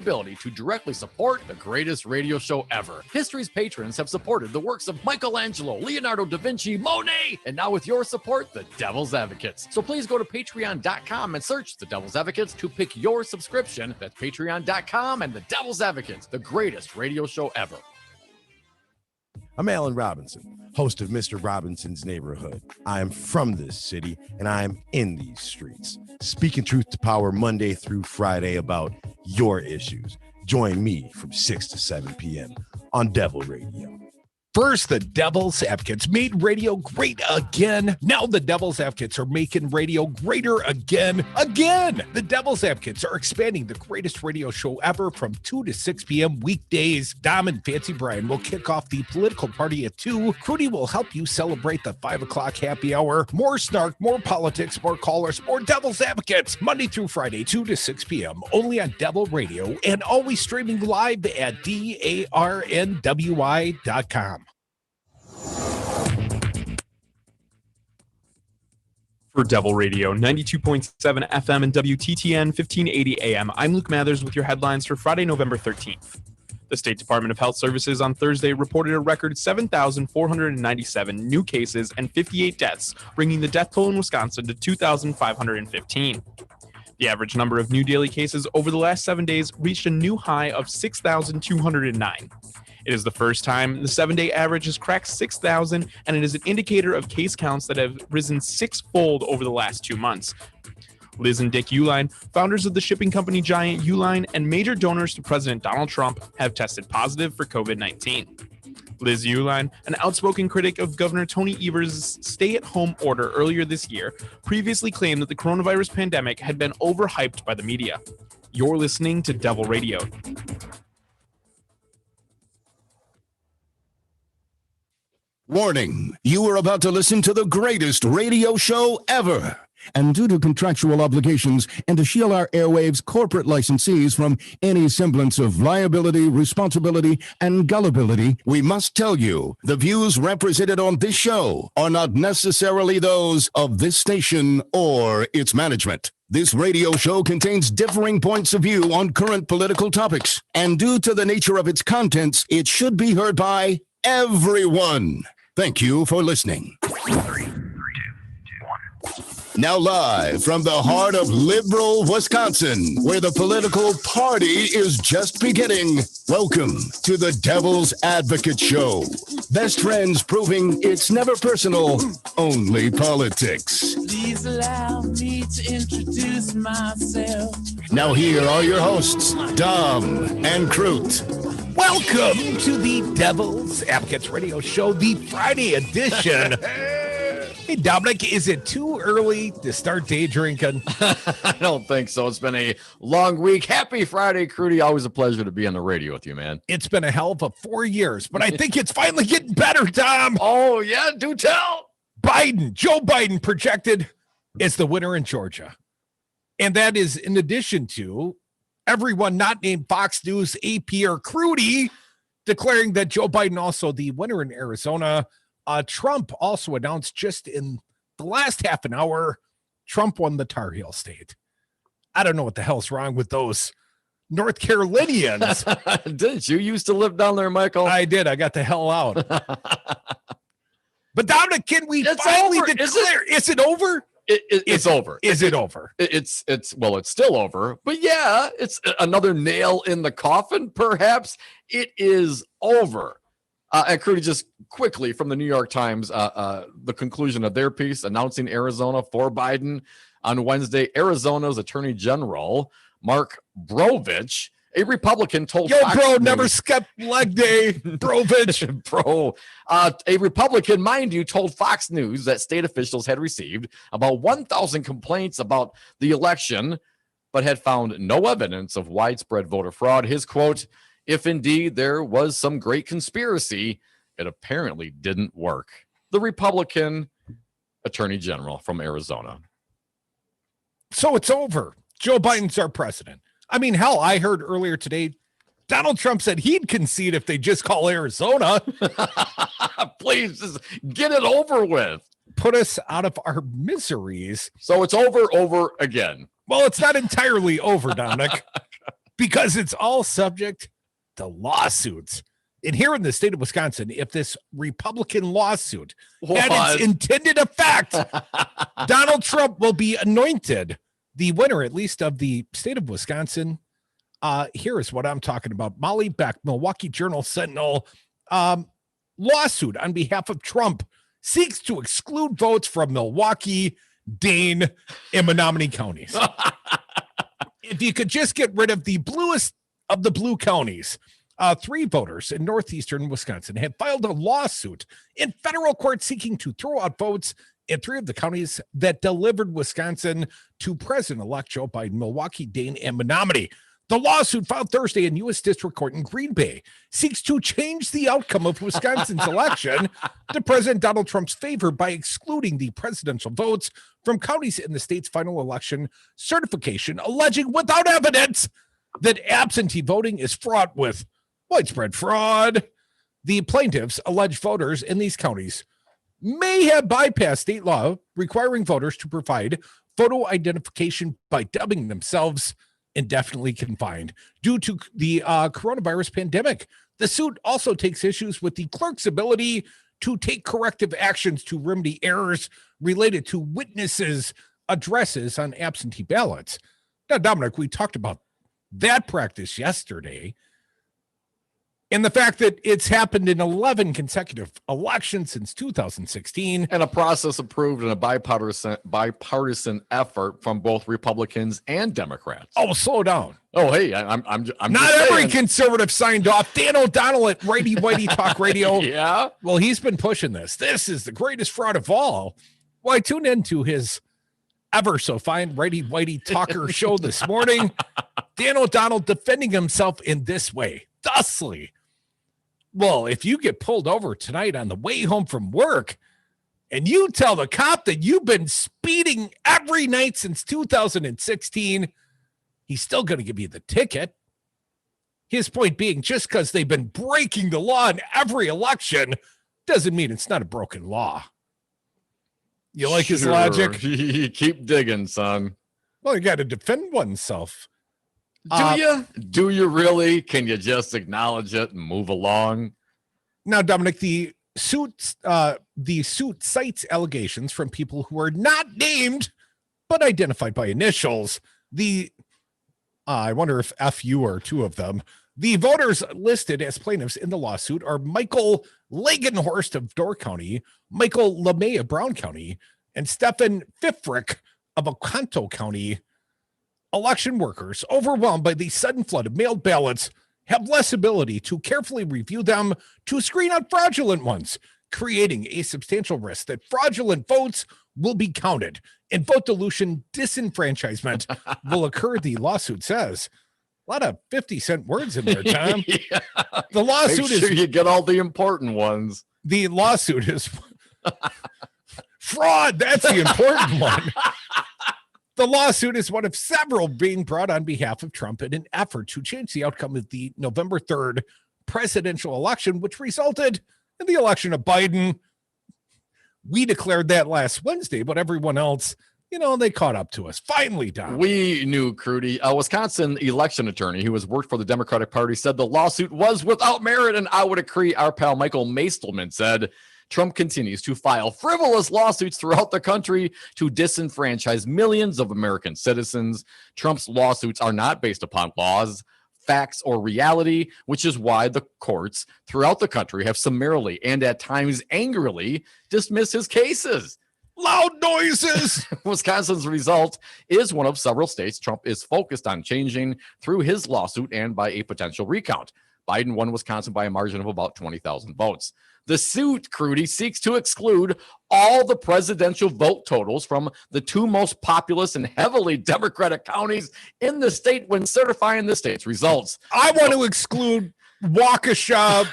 ability to directly support the greatest radio show ever. History's patrons have supported the works of Michelangelo, Leonardo da Vinci, Monet, and now with your support, the Devil's Advocates. So please go to patreon.com and search the Devil's Advocates to pick your subscription. That's patreon.com and the Devil's Advocates, the greatest radio show ever. I'm Alan Robinson, host of Mr. Robinson's Neighborhood. I am from this city, and I am in these streets, speaking truth to power Monday through Friday about your issues. Join me from 6 to 7 p.m. on Devil Radio. First, the Devil's Advocates made radio great again. Now the Devil's Advocates are making radio greater again. The Devil's Advocates are expanding the greatest radio show ever from 2 to 6 p.m. weekdays. Dom and Fancy Brian will kick off the political party at 2. Crudy will help you celebrate the 5 o'clock happy hour. More snark, more politics, more callers, more Devil's Advocates. Monday through Friday, 2 to 6 p.m. only on Devil Radio and always streaming live at DARNWI.com. For Devil Radio, 92.7 FM and WTTN 1580 AM, I'm Luke Mathers with your headlines for Friday, November 13th. The State Department of Health Services on Thursday reported a record 7,497 new cases and 58 deaths, bringing the death toll in Wisconsin to 2,515. The average number of new daily cases over the last 7 days reached a new high of 6,209. It is the first time the 7-day average has cracked 6,000, and it is an indicator of case counts that have risen six-fold over the last 2 months. Liz and Dick Uihlein, founders of the shipping company giant Uihlein and major donors to President Donald Trump, have tested positive for COVID-19. Liz Uihlein, an outspoken critic of Governor Tony Evers' stay-at-home order earlier this year, previously claimed that the coronavirus pandemic had been overhyped by the media. You're listening to Devil Radio. Warning, you are about to listen to the greatest radio show ever. And due to contractual obligations and to shield our airwaves corporate licensees from any semblance of liability, responsibility, and gullibility, we must tell you the views represented on this show are not necessarily those of this station or its management. This radio show contains differing points of view on current political topics, and due to the nature of its contents, it should be heard by everyone. Thank you for listening. 3, 2, 1. Now live from the heart of liberal Wisconsin, where the political party is just beginning, welcome to the Devil's Advocate Show. Best friends proving it's never personal, only politics. Please allow me to introduce myself. Now here are your hosts, Dom and Crute. Welcome to the Devil's Advocates Radio Show, the Friday edition. Hey, Dominic, is it too early to start day drinking? I don't think so. It's been a long week. Happy Friday, Crudy. Always a pleasure to be on the radio with you, man. It's been a hell of a 4 years, but I think it's finally getting better, Tom. Oh, yeah, do tell. Joe Biden projected as the winner in Georgia. And that is in addition to everyone not named Fox News, AP, or Crudy declaring that Joe Biden also the winner in Arizona. Trump also announced just in the last half an hour, Trump won the Tar Heel state. I don't know what the hell's wrong with those North Carolinians. Didn't you used to live down there, Michael? I did. I got the hell out. But Dominic, can we finally declare? Is it over? It's over. Is it over? It's still over. But yeah, it's another nail in the coffin, perhaps. It is over. And Crudy, just quickly from the New York Times, the conclusion of their piece announcing Arizona for Biden on Wednesday. Arizona's Attorney General, Mark Brovich, a Republican, told Fox bro, News, never skip leg day, Brovich. Bro. A Republican, mind you, told Fox News that state officials had received about 1,000 complaints about the election, but had found no evidence of widespread voter fraud. His quote, "If indeed there was some great conspiracy, it apparently didn't work." The Republican Attorney General from Arizona. So it's over. Joe Biden's our president. I mean, hell, I heard earlier today, Donald Trump said he'd concede if they just call Arizona. Please just get it over with. Put us out of our miseries. So it's over again. Well, it's not entirely over, Dominic. because it's all subject to lawsuits. And here in the state of Wisconsin, if this Republican lawsuit had its intended effect, Donald Trump will be anointed the winner, at least of the state of Wisconsin. Here is what I'm talking about. Molly Beck, Milwaukee Journal-Sentinel, lawsuit on behalf of Trump seeks to exclude votes from Milwaukee, Dane, and Menominee counties. If you could just get rid of the bluest of the blue counties, 3 voters in northeastern Wisconsin have filed a lawsuit in federal court seeking to throw out votes in 3 of the counties that delivered Wisconsin to President-elect Joe Biden, Milwaukee, Dane, and Menominee. The lawsuit filed Thursday in U.S. District Court in Green Bay seeks to change the outcome of Wisconsin's election to President Donald Trump's favor by excluding the presidential votes from counties in the state's final election certification, alleging without evidence that absentee voting is fraught with widespread fraud. The plaintiffs allege voters in these counties may have bypassed state law requiring voters to provide photo identification by dubbing themselves indefinitely confined due to the coronavirus pandemic. The suit also takes issues with the clerk's ability to take corrective actions to remedy errors related to witnesses' addresses on absentee ballots. Now, Dominic, we talked about that practice yesterday, and the fact that it's happened in 11 consecutive elections since 2016. And a process approved in a bipartisan effort from both Republicans and Democrats. Oh, slow down. Oh, hey, I'm not every conservative signed off. Dan O'Donnell at Righty Whitey Talk Radio. Yeah. Well, he's been pushing this. This is the greatest fraud of all. Well, I tuned into his ever so fine Righty Whitey Talker show this morning. Dan O'Donnell defending himself in this way, thusly. Well, if you get pulled over tonight on the way home from work and you tell the cop that you've been speeding every night since 2016, he's still going to give you the ticket. His point being, just because they've been breaking the law in every election doesn't mean it's not a broken law. You like his logic? Keep digging, son. Well, you got to defend oneself. Do you? Do you really? Can you just acknowledge it and move along? Now, Dominic, the suit cites allegations from people who are not named but identified by initials. I wonder if FU are 2 of them. The voters listed as plaintiffs in the lawsuit are Michael Lagenhorst of Door County, Michael LeMay of Brown County, and Stephen Fifrick of Oconto County. Election workers, overwhelmed by the sudden flood of mailed ballots, have less ability to carefully review them to screen out fraudulent ones, creating a substantial risk that fraudulent votes will be counted and vote dilution disenfranchisement will occur, the lawsuit says. A lot of 50-cent words in there, Tom. Yeah. The lawsuit Make sure you get all the important ones. The lawsuit is fraud. That's the important one. The lawsuit is one of several being brought on behalf of Trump in an effort to change the outcome of the November 3rd presidential election, which resulted in the election of Biden. We declared that last Wednesday, but everyone else, they caught up to us. Finally, Don. We knew, Crudy. A Wisconsin election attorney who has worked for the Democratic Party said the lawsuit was without merit, and I would agree. Our pal Michael Mastelman said Trump continues to file frivolous lawsuits throughout the country to disenfranchise millions of American citizens. Trump's lawsuits are not based upon laws, facts, or reality, which is why the courts throughout the country have summarily and at times angrily dismissed his cases. Loud noises. Wisconsin's result is one of several states Trump is focused on changing through his lawsuit and by a potential recount. Biden won Wisconsin by a margin of about 20,000 votes. The suit, Crudy, seeks to exclude all the presidential vote totals from the 2 most populous and heavily Democratic counties in the state when certifying the state's results. I want to exclude Waukesha,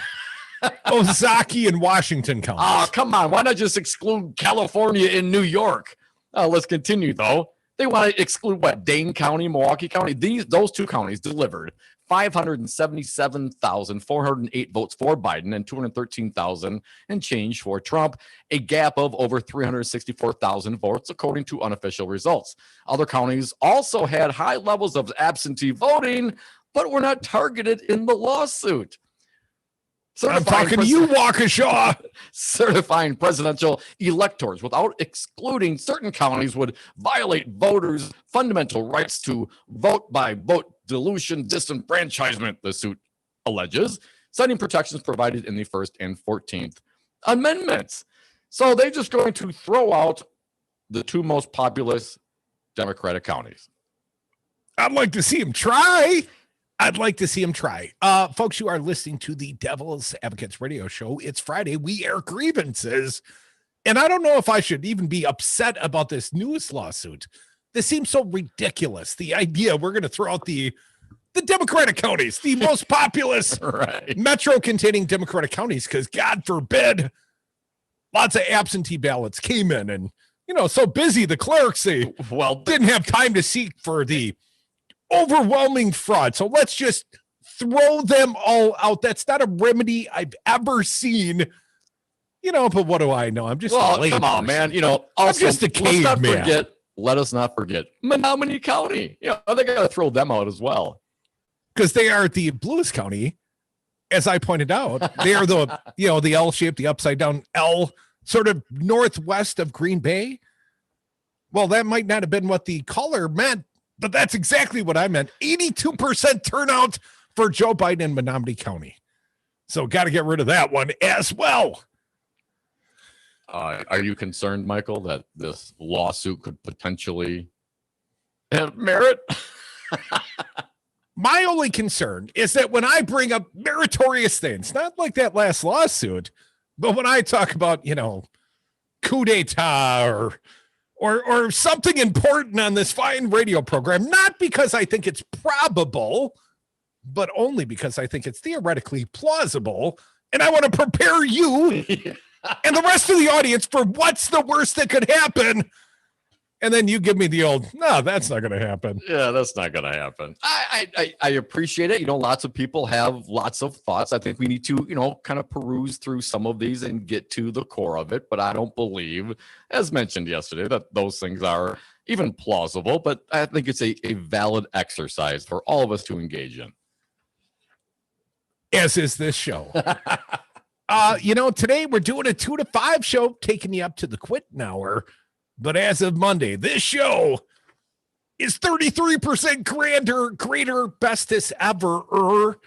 Ozaukee, and Washington counties. Oh, come on. Why not just exclude California and New York? Let's continue, though. They want to exclude, Dane County, Milwaukee County? Those 2 counties delivered 577,408 votes for Biden and 213,000 and change for Trump, a gap of over 364,000 votes, according to unofficial results. Other counties also had high levels of absentee voting, but were not targeted in the lawsuit. I'm talking to you, Waukesha. Certifying presidential electors without excluding certain counties would violate voters' fundamental rights to vote by vote dilution disenfranchisement, the suit alleges, citing protections provided in the First and 14th Amendments. So they're just going to throw out the two most populous Democratic counties. I'd like to see him try. Folks, you are listening to the Devil's Advocates radio show. It's Friday. We air grievances. And I don't know if I should even be upset about this news lawsuit. This seems so ridiculous. The idea we're going to throw out the Democratic counties, the most populous metro containing Democratic counties, because God forbid lots of absentee ballots came in and, so busy the clerks, they didn't have time to seek for the overwhelming fraud. So let's just throw them all out. That's not a remedy I've ever seen. But what do I know? I'm just come on, man. Also, I'm just a caveman. Let us not forget Menominee County. They got to throw them out as well. Because they are the bluest county, as I pointed out. They are the, the L shape, the upside down L, sort of northwest of Green Bay. Well, that might not have been what the caller meant, but that's exactly what I meant. 82% turnout for Joe Biden in Menominee County. So got to get rid of that one as well. Are you concerned, Michael, that this lawsuit could potentially have merit? My only concern is that when I bring up meritorious things, not like that last lawsuit, but when I talk about, coup d'etat or something important on this fine radio program, not because I think it's probable, but only because I think it's theoretically plausible. And I want to prepare you and the rest of the audience for what's the worst that could happen. And then you give me the old, no, that's not going to happen. Yeah, that's not going to happen. I appreciate it. Lots of people have lots of thoughts. I think we need to, kind of peruse through some of these and get to the core of it. But I don't believe, as mentioned yesterday, that those things are even plausible. But I think it's a valid exercise for all of us to engage in. As is this show. Today we're doing a 2 to 5 show, taking you up to the quitting hour. But as of Monday, this show is 33% greater, bestest ever.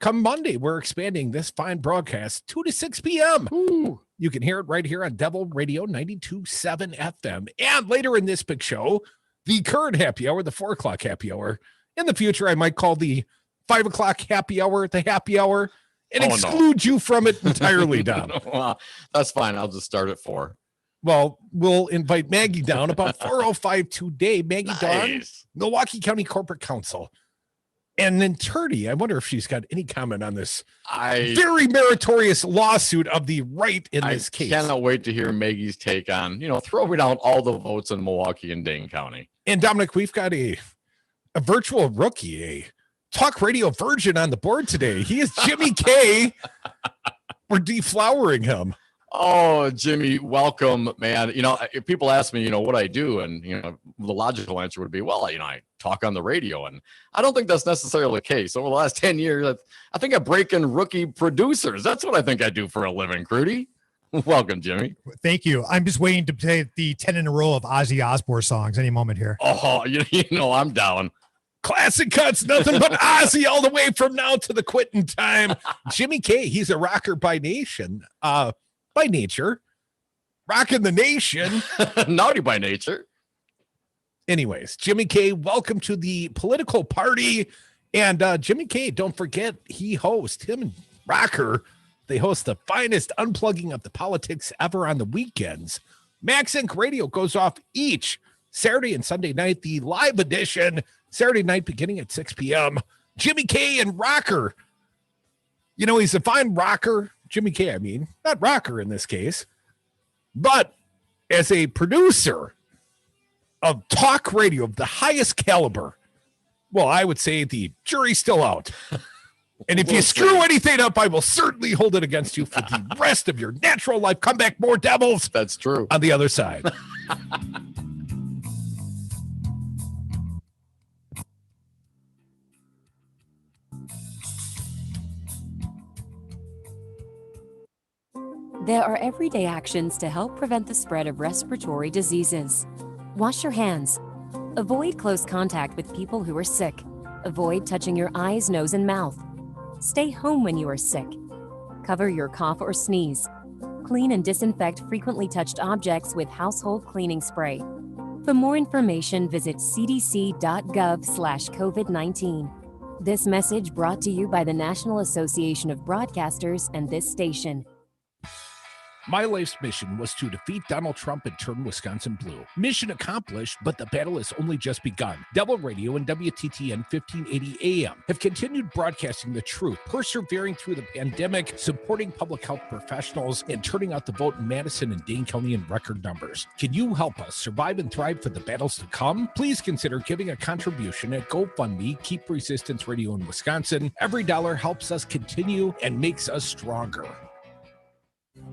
Come Monday, we're expanding this fine broadcast 2 to 6 p.m. Ooh. You can hear it right here on Devil Radio 92.7 FM. And later in this big show, the current happy hour, the 4 o'clock happy hour. In the future, I might call the 5 o'clock happy hour the happy hour and exclude you from it entirely, Don. Well, that's fine. I'll just start at 4. Well, we'll invite Maggie down about 4:05 today. Maggie Nice. Dawn, Milwaukee County Corporate Counsel. And then Turdy, I wonder if she's got any comment on this very meritorious lawsuit of the right in this case. I cannot wait to hear Maggie's take on, throwing out all the votes in Milwaukee and Dane County. And Dominic, we've got a virtual rookie, a talk radio virgin on the board today. He is Jimmy K. We're deflowering him. Oh, Jimmy, welcome, man. If people ask me, what I do, and, the logical answer would be, well, I talk on the radio. And I don't think that's necessarily the case. Over the last 10 years, I think I break in rookie producers. That's what I think I do for a living, Crudy. Welcome, Jimmy. Thank you. I'm just waiting to play the 10 in a row of Ozzy Osbourne songs any moment here. Oh, I'm down. Classic cuts, nothing but Ozzy all the way from now to the quitting time. Jimmy K, he's a rocker by nature, rocking the nation. Naughty by nature. Anyways, Jimmy K, welcome to the political party. And Jimmy K, don't forget, him and Rocker, they host the finest unplugging of the politics ever on the weekends. Max Inc. Radio goes off each Saturday and Sunday night, the live edition, Saturday night beginning at 6 p.m. Jimmy K and Rocker. He's a fine rocker. Jimmy K, I mean, not rocker in this case. But as a producer of talk radio of the highest caliber, well, I would say the jury's still out. And if you screw anything up, I will certainly hold it against you for the rest of your natural life. Come back, more devils. That's true. On the other side. There are everyday actions to help prevent the spread of respiratory diseases. Wash your hands. Avoid close contact with people who are sick. Avoid touching your eyes, nose, and mouth. Stay home when you are sick. Cover your cough or sneeze. Clean and disinfect frequently touched objects with household cleaning spray. For more information, visit cdc.gov/COVID-19. This message brought to you by the National Association of Broadcasters and this station. My life's mission was to defeat Donald Trump and turn Wisconsin blue. Mission accomplished, but the battle has only just begun. Devil Radio and WTTN 1580 AM have continued broadcasting the truth, persevering through the pandemic, supporting public health professionals, and turning out the vote in Madison and Dane County in record numbers. Can you help us survive and thrive for the battles to come? Please consider giving a contribution at GoFundMe. Keep Resistance Radio in Wisconsin. Every dollar helps us continue and makes us stronger.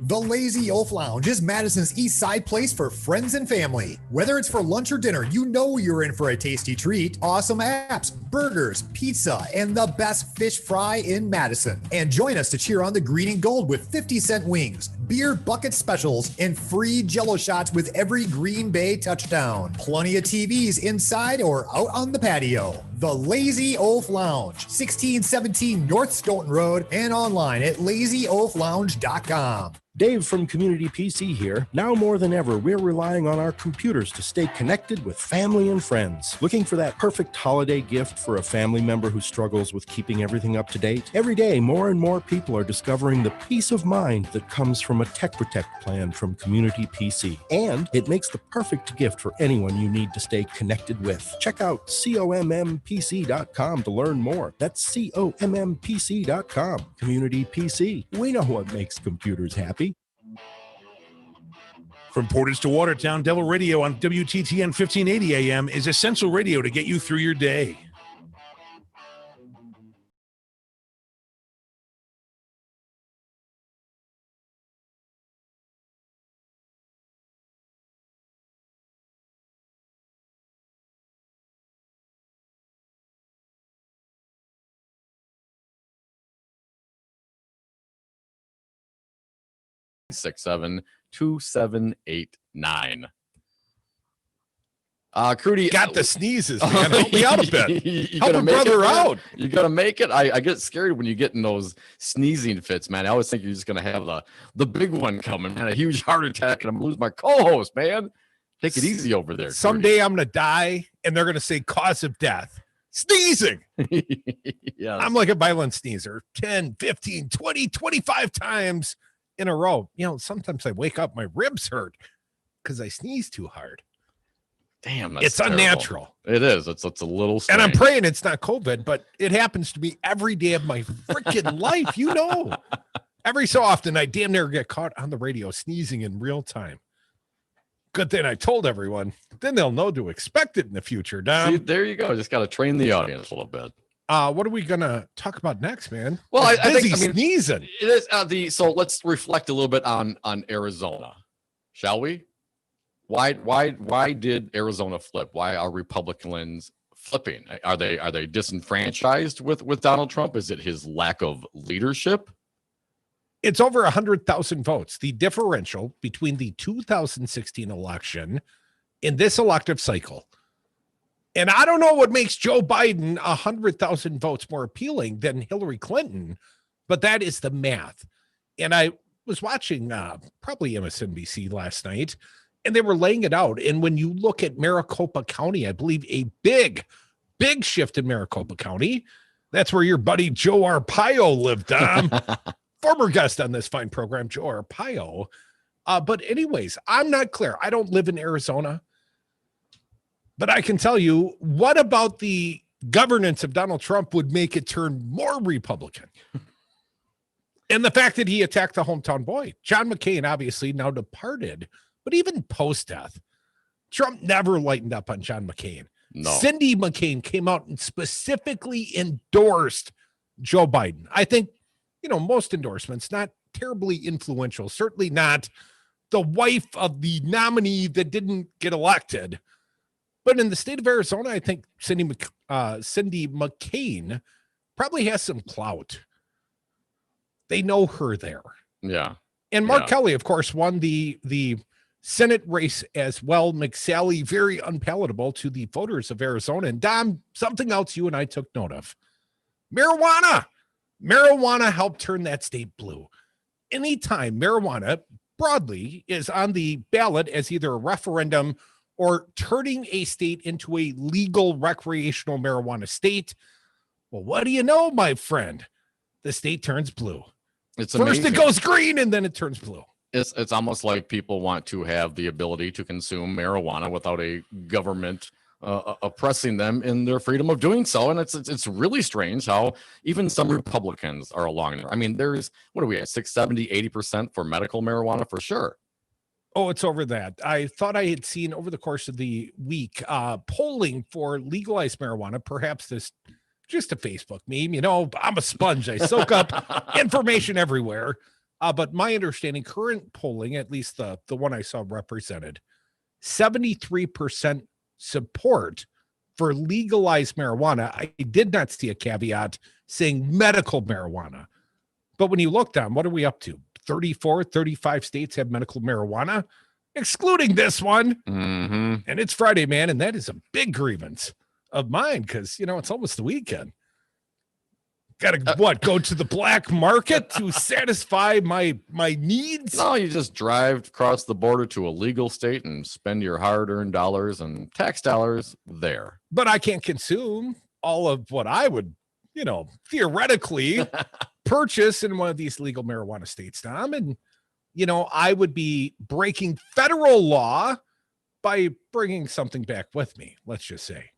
The Lazy Oaf Lounge is Madison's East Side place for friends and family. Whether it's for lunch or dinner, you know you're in for a tasty treat. Awesome apps, burgers, pizza, and the best fish fry in Madison. And join us to cheer on the green and gold with 50-cent wings, beer bucket specials, and free Jell-O shots with every Green Bay touchdown. Plenty of TVs inside or out on the patio. The Lazy Oaf Lounge, 1617 North Stoughton Road, and online at lazyoaflounge.com. Dave from Community PC here. Now more than ever, we're relying on our computers to stay connected with family and friends. Looking for that perfect holiday gift for a family member who struggles with keeping everything up to date? Every day, more and more people are discovering the peace of mind that comes from a Tech Protect plan from Community PC. And it makes the perfect gift for anyone you need to stay connected with. Check out commpc.com to learn more. That's commpc.com. Community PC. We know what makes computers happy. From Portage to Watertown, Devil Radio on WTTN 1580 AM is essential radio to get you through your day. Six 2729. Crudy got the sneezes, man. Help me out a bit. Help a brother out. You gotta make it. I get scared when you get in those sneezing fits, man. I always think you're just gonna have the big one coming, man. A huge heart attack, and I'm gonna lose my co-host, man. Take it easy over there. Someday I'm gonna die, and they're gonna say cause of death. Sneezing. Yeah. I'm like a violent sneezer. 10, 15, 20, 25 times in a row. You know, sometimes I wake up, my ribs hurt because I sneeze too hard. Damn, it's terrible. Unnatural. It is. It's a little strange. And I'm praying it's not COVID, but it happens to me every day of my freaking life. You know, every so often I damn near get caught on the radio sneezing in real time. Good thing I told everyone. Then they'll know to expect it in the future. Dom. See, there you go. Just got to train the audience a little bit. What are we gonna talk about next, man? Well, I think sneezing. It is so let's reflect a little bit on Arizona, shall we? Why did Arizona flip? Why are Republicans flipping? Are they disenfranchised with Donald Trump? Is it his lack of leadership? It's over 100,000 votes. The differential between the 2016 election and this elective cycle. And I don't know what makes Joe Biden 100,000 votes more appealing than Hillary Clinton, but that is the math. And I was watching probably MSNBC last night, and they were laying it out. And when you look at Maricopa County, I believe a big shift in Maricopa County. That's where your buddy Joe Arpaio lived. Former guest on this fine program, Joe Arpaio. But anyways, I'm not clear. I don't live in Arizona. But I can tell you, what about the governance of Donald Trump would make it turn more Republican? And the fact that he attacked the hometown boy. John McCain obviously now departed, but even post-death, Trump never lightened up on John McCain. No. Cindy McCain came out and specifically endorsed Joe Biden. I think, most endorsements, not terribly influential, certainly not the wife of the nominee that didn't get elected. But in the state of Arizona, I think Cindy McCain probably has some clout. They know her there. Yeah. And Mark Kelly, of course, won the Senate race as well. McSally, very unpalatable to the voters of Arizona. And Dom, something else you and I took note of. Marijuana. Marijuana helped turn that state blue. Anytime marijuana broadly is on the ballot as either a referendum or turning a state into a legal recreational marijuana state, well, what do you know, my friend? The state turns blue. It's First amazing. it goes green and then it turns blue. It's almost like people want to have the ability to consume marijuana without a government oppressing them in their freedom of doing so. And it's really strange how even some Republicans are along there. I mean, there's, what are we at, 70, 80% for medical marijuana for sure. Oh, it's over that. I thought I had seen over the course of the week polling for legalized marijuana, perhaps this just a Facebook meme. You know, I'm a sponge. I soak up information everywhere. But my understanding, current polling, at least the one I saw represented, 73% support for legalized marijuana. I did not see a caveat saying medical marijuana. But when you look down, what are we up to? 34, 35 states have medical marijuana, excluding this one. Mm-hmm. And it's Friday, man. And that is a big grievance of mine because, you know, it's almost the weekend. Got to go to the black market to satisfy my needs? No, you just drive across the border to a legal state and spend your hard-earned dollars and tax dollars there. But I can't consume all of what I would, you know, theoretically purchase in one of these legal marijuana states, Tom. And, you know, I would be breaking federal law by bringing something back with me, let's just say.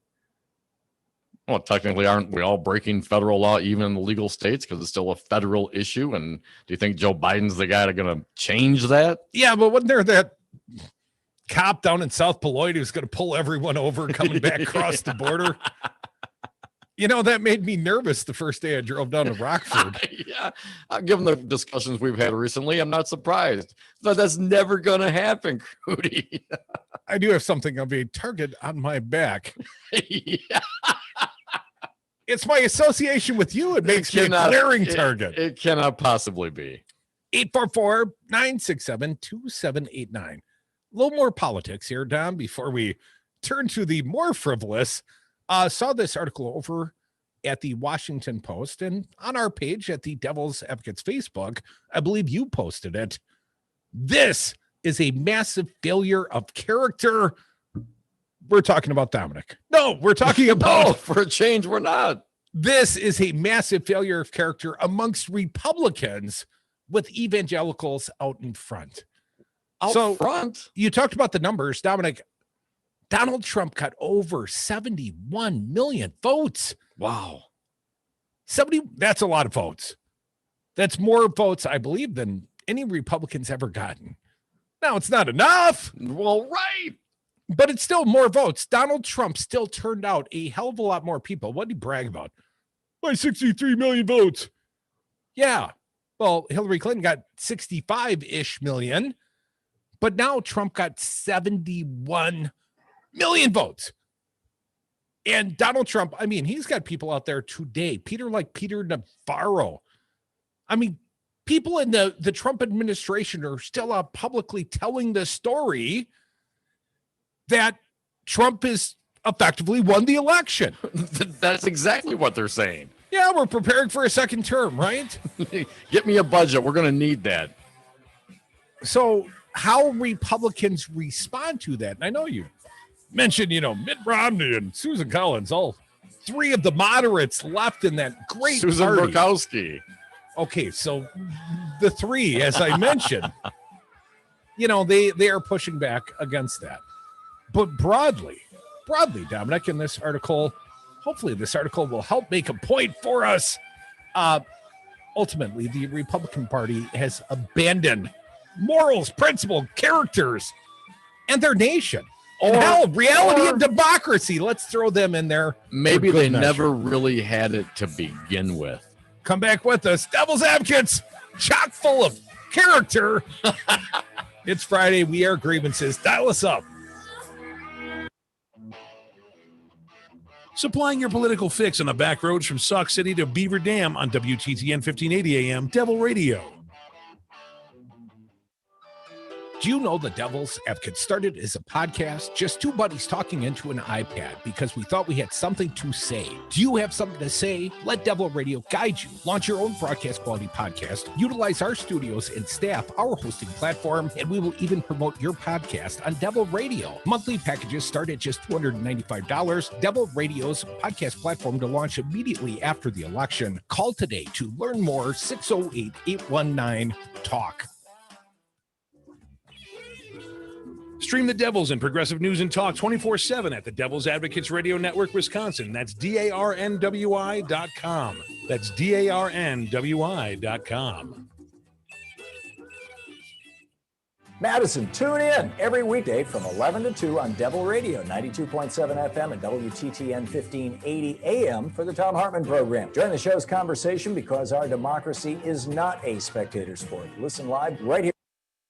Well, technically, aren't we all breaking federal law, even in the legal states, because it's still a federal issue? And do you think Joe Biden's the guy that's going to change that? Yeah, but wasn't there that cop down in South Beloit who's going to pull everyone over coming back across the border? You know, that made me nervous the first day I drove down to Rockford. Yeah, given the discussions we've had recently, I'm not surprised. But that's never going to happen, Crudy. I do have something of a target on my back. Yeah. It's my association with you. It makes me a glaring target. It cannot possibly be. 844-967-2789. A little more politics here, Dom, before we turn to the more frivolous. Saw this article over at the Washington Post and on our page at the Devil's Advocates Facebook. I believe you posted it. This is a massive failure of character. We're talking about Dominic. No, we're talking about... No, for a change, we're not. This is a massive failure of character amongst Republicans with evangelicals out in front. Out front? You talked about the numbers, Dominic. Donald Trump got over 71 million votes. Wow. 70, that's a lot of votes. That's more votes, I believe, than any Republicans ever gotten. Now, it's not enough. Well, right. But it's still more votes. Donald Trump still turned out a hell of a lot more people. What did he brag about? My 63 million votes. Yeah. Well, Hillary Clinton got 65-ish million. But now Trump got 71 million votes. And Donald Trump, I mean, he's got people out there today. Peter Navarro. I mean, people in the Trump administration are still out publicly telling the story that Trump is effectively won the election. That's exactly what they're saying. Yeah, we're preparing for a second term, right? Get me a budget. We're going to need that. So how Republicans respond to that, and I know you mentioned, you know, Mitt Romney and Susan Collins, all three of the moderates left in that great Susan party. Murkowski. Okay, so the three, as I mentioned, you know, they are pushing back against that. But broadly, Dominic, in this article, hopefully this article will help make a point for us. Ultimately, the Republican Party has abandoned morals, principle, characters, and their nation. And hell, reality and democracy. Let's throw them in there. Maybe they never really had it to begin with. Come back with us. Devil's Advocates, chock full of character. It's Friday. We air grievances. Dial us up. Supplying your political fix on the back roads from Sauk City to Beaver Dam on WTTN 1580 AM Devil Radio. Do you know the Devil's Advocate started as a podcast, just two buddies talking into an iPad because we thought we had something to say. Do you have something to say? Let Devil Radio guide you. Launch your own broadcast quality podcast. Utilize our studios and staff, our hosting platform, and we will even promote your podcast on Devil Radio. Monthly packages start at just $295. Devil Radio's podcast platform to launch immediately after the election. Call today to learn more. 608-819-TALK. Stream the Devils and Progressive News and Talk 24/7 at the Devil's Advocates Radio Network, Wisconsin. That's DARNWI.com. That's DARNWI.com. Madison, tune in every weekday from 11 to 2 on Devil Radio, 92.7 FM and WTTN 1580 AM for the Tom Hartman program. Join the show's conversation because our democracy is not a spectator sport. Listen live right here.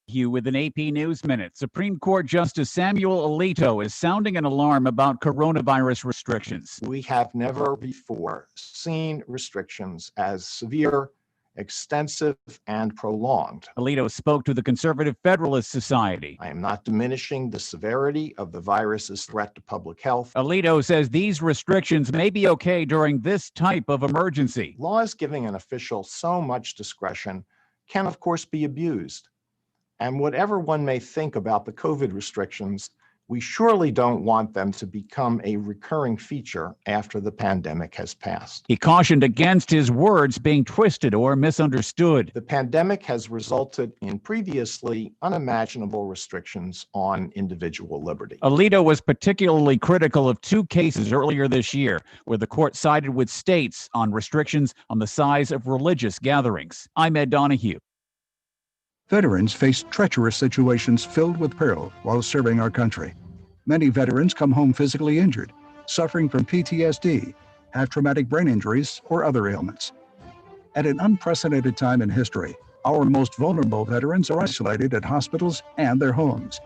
You with an AP News Minute. Supreme Court Justice Samuel Alito is sounding an alarm about coronavirus restrictions. We have never before seen restrictions as severe, extensive, and prolonged. Alito spoke to the Conservative Federalist Society. I am not diminishing the severity of the virus's threat to public health. Alito says these restrictions may be okay during this type of emergency. Laws giving an official so much discretion can, of course, be abused. And whatever one may think about the COVID restrictions, we surely don't want them to become a recurring feature after the pandemic has passed. He cautioned against his words being twisted or misunderstood. The pandemic has resulted in previously unimaginable restrictions on individual liberty. Alito was particularly critical of two cases earlier this year, where the court sided with states on restrictions on the size of religious gatherings. I'm Ed Donahue. Veterans face treacherous situations filled with peril while serving our country. Many veterans come home physically injured, suffering from PTSD, have traumatic brain injuries, or other ailments. At an unprecedented time in history, our most vulnerable veterans are isolated at hospitals and their homes.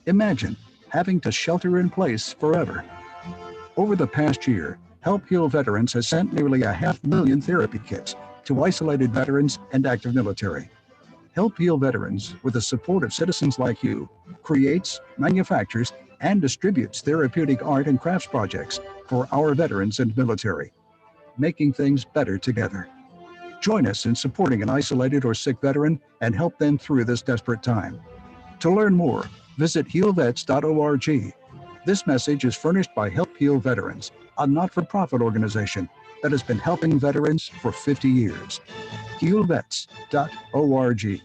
Imagine having to shelter in place forever. Over the past year, Help Heal Veterans has sent nearly 500,000 therapy kits to isolated veterans and active military. Help Heal Veterans, with the support of citizens like you, creates, manufactures, and distributes therapeutic art and crafts projects for our veterans and military, making things better together. Join us in supporting an isolated or sick veteran and help them through this desperate time. To learn more, visit healvets.org. This message is furnished by Help Heal Veterans, a not-for-profit organization that has been helping veterans for 50 years. healvets.org.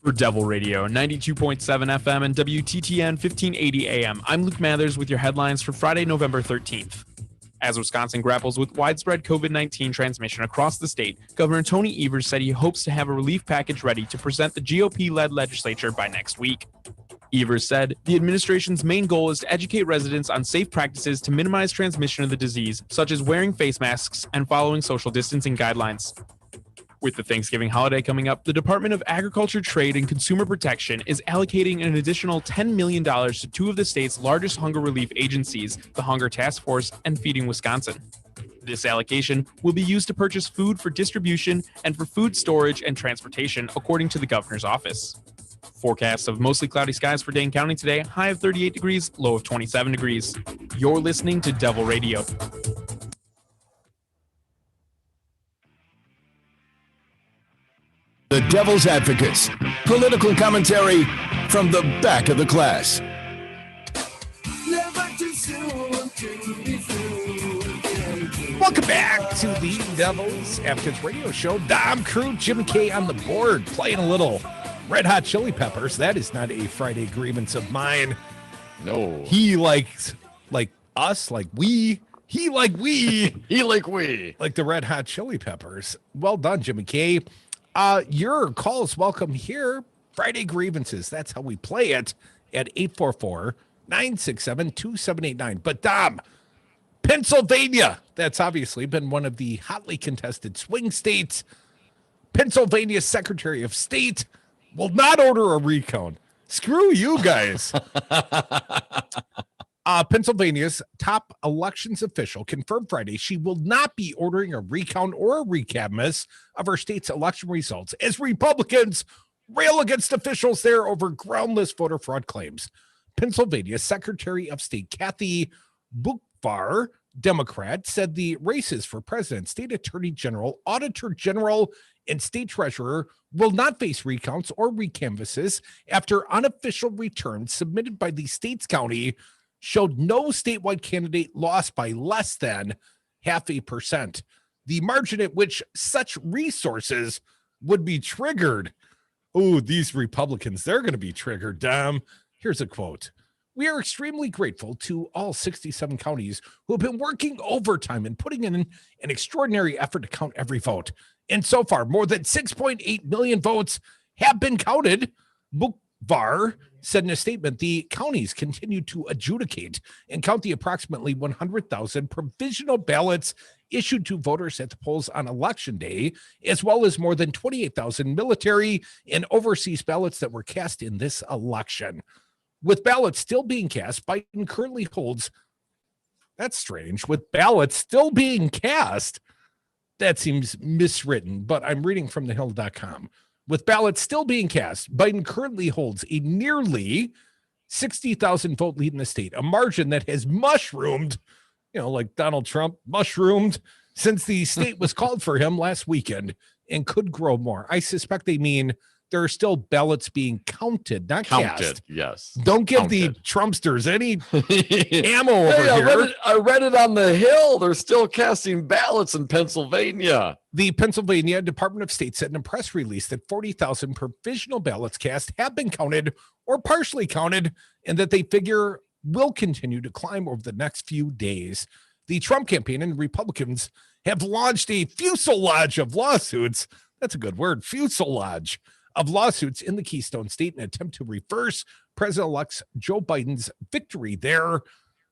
For Devil Radio, 92.7 FM and WTTN 1580 AM, I'm Luke Mathers with your headlines for Friday, November 13th. As Wisconsin grapples with widespread COVID-19 transmission across the state, Governor Tony Evers said he hopes to have a relief package ready to present the GOP-led legislature by next week. Evers said the administration's main goal is to educate residents on safe practices to minimize transmission of the disease, such as wearing face masks and following social distancing guidelines. With the Thanksgiving holiday coming up, the Department of Agriculture, Trade, and Consumer Protection is allocating an additional $10 million to two of the state's largest hunger relief agencies, the Hunger Task Force and Feeding Wisconsin. This allocation will be used to purchase food for distribution and for food storage and transportation, according to the governor's office. Forecasts of mostly cloudy skies for Dane County today, high of 38 degrees, low of 27 degrees. You're listening to Devil Radio. The Devil's Advocates, political commentary from the back of the class. Welcome back to the Devil's Advocates Radio Show. Dom Crew, Jim K on the board, playing a little Red Hot Chili Peppers. That is not a Friday grievance of mine. No. He likes like us, like we. He like we. He like we. Like the Red Hot Chili Peppers. Well done, Jimmy K. Your call is welcome here. Friday grievances. That's how we play it at 844-967-2789. But Dom, Pennsylvania. That's obviously been one of the hotly contested swing states. Pennsylvania's Secretary of State will not order a recount. Screw you guys. Pennsylvania's top elections official confirmed Friday she will not be ordering a recount or a recanvass of her state's election results as Republicans rail against officials there over groundless voter fraud claims. Pennsylvania Secretary of State Kathy Boockvar, Democrat, said the races for president, state attorney general, auditor general, and state treasurer will not face recounts or recanvasses after unofficial returns submitted by the state's county showed no statewide candidate lost by less than 0.5%. The margin at which such resources would be triggered. Oh, these Republicans, they're going to be triggered. Here's a quote. We are extremely grateful to all 67 counties who have been working overtime and putting in an extraordinary effort to count every vote. And so far, more than 6.8 million votes have been counted. Boockvar said in a statement, the counties continue to adjudicate and count the approximately 100,000 provisional ballots issued to voters at the polls on election day, as well as more than 28,000 military and overseas ballots that were cast in this election. With ballots still being cast, Biden currently holds, that's strange, with ballots still being cast, that seems miswritten, but I'm reading from thehill.com. With ballots still being cast, Biden currently holds a nearly 60,000 vote lead in the state, a margin that has mushroomed, like Donald Trump mushroomed since the state was called for him last weekend and could grow more. I suspect they mean there are still ballots being counted, not cast. Yes. Don't give the Trumpsters any ammo over here. I read it on the Hill. They're still casting ballots in Pennsylvania. The Pennsylvania Department of State said in a press release that 40,000 provisional ballots cast have been counted or partially counted, and that they figure will continue to climb over the next few days. The Trump campaign and Republicans have launched a fuselage of lawsuits. That's a good word, fuselage of lawsuits in the Keystone State in an attempt to reverse President-elect Joe Biden's victory there.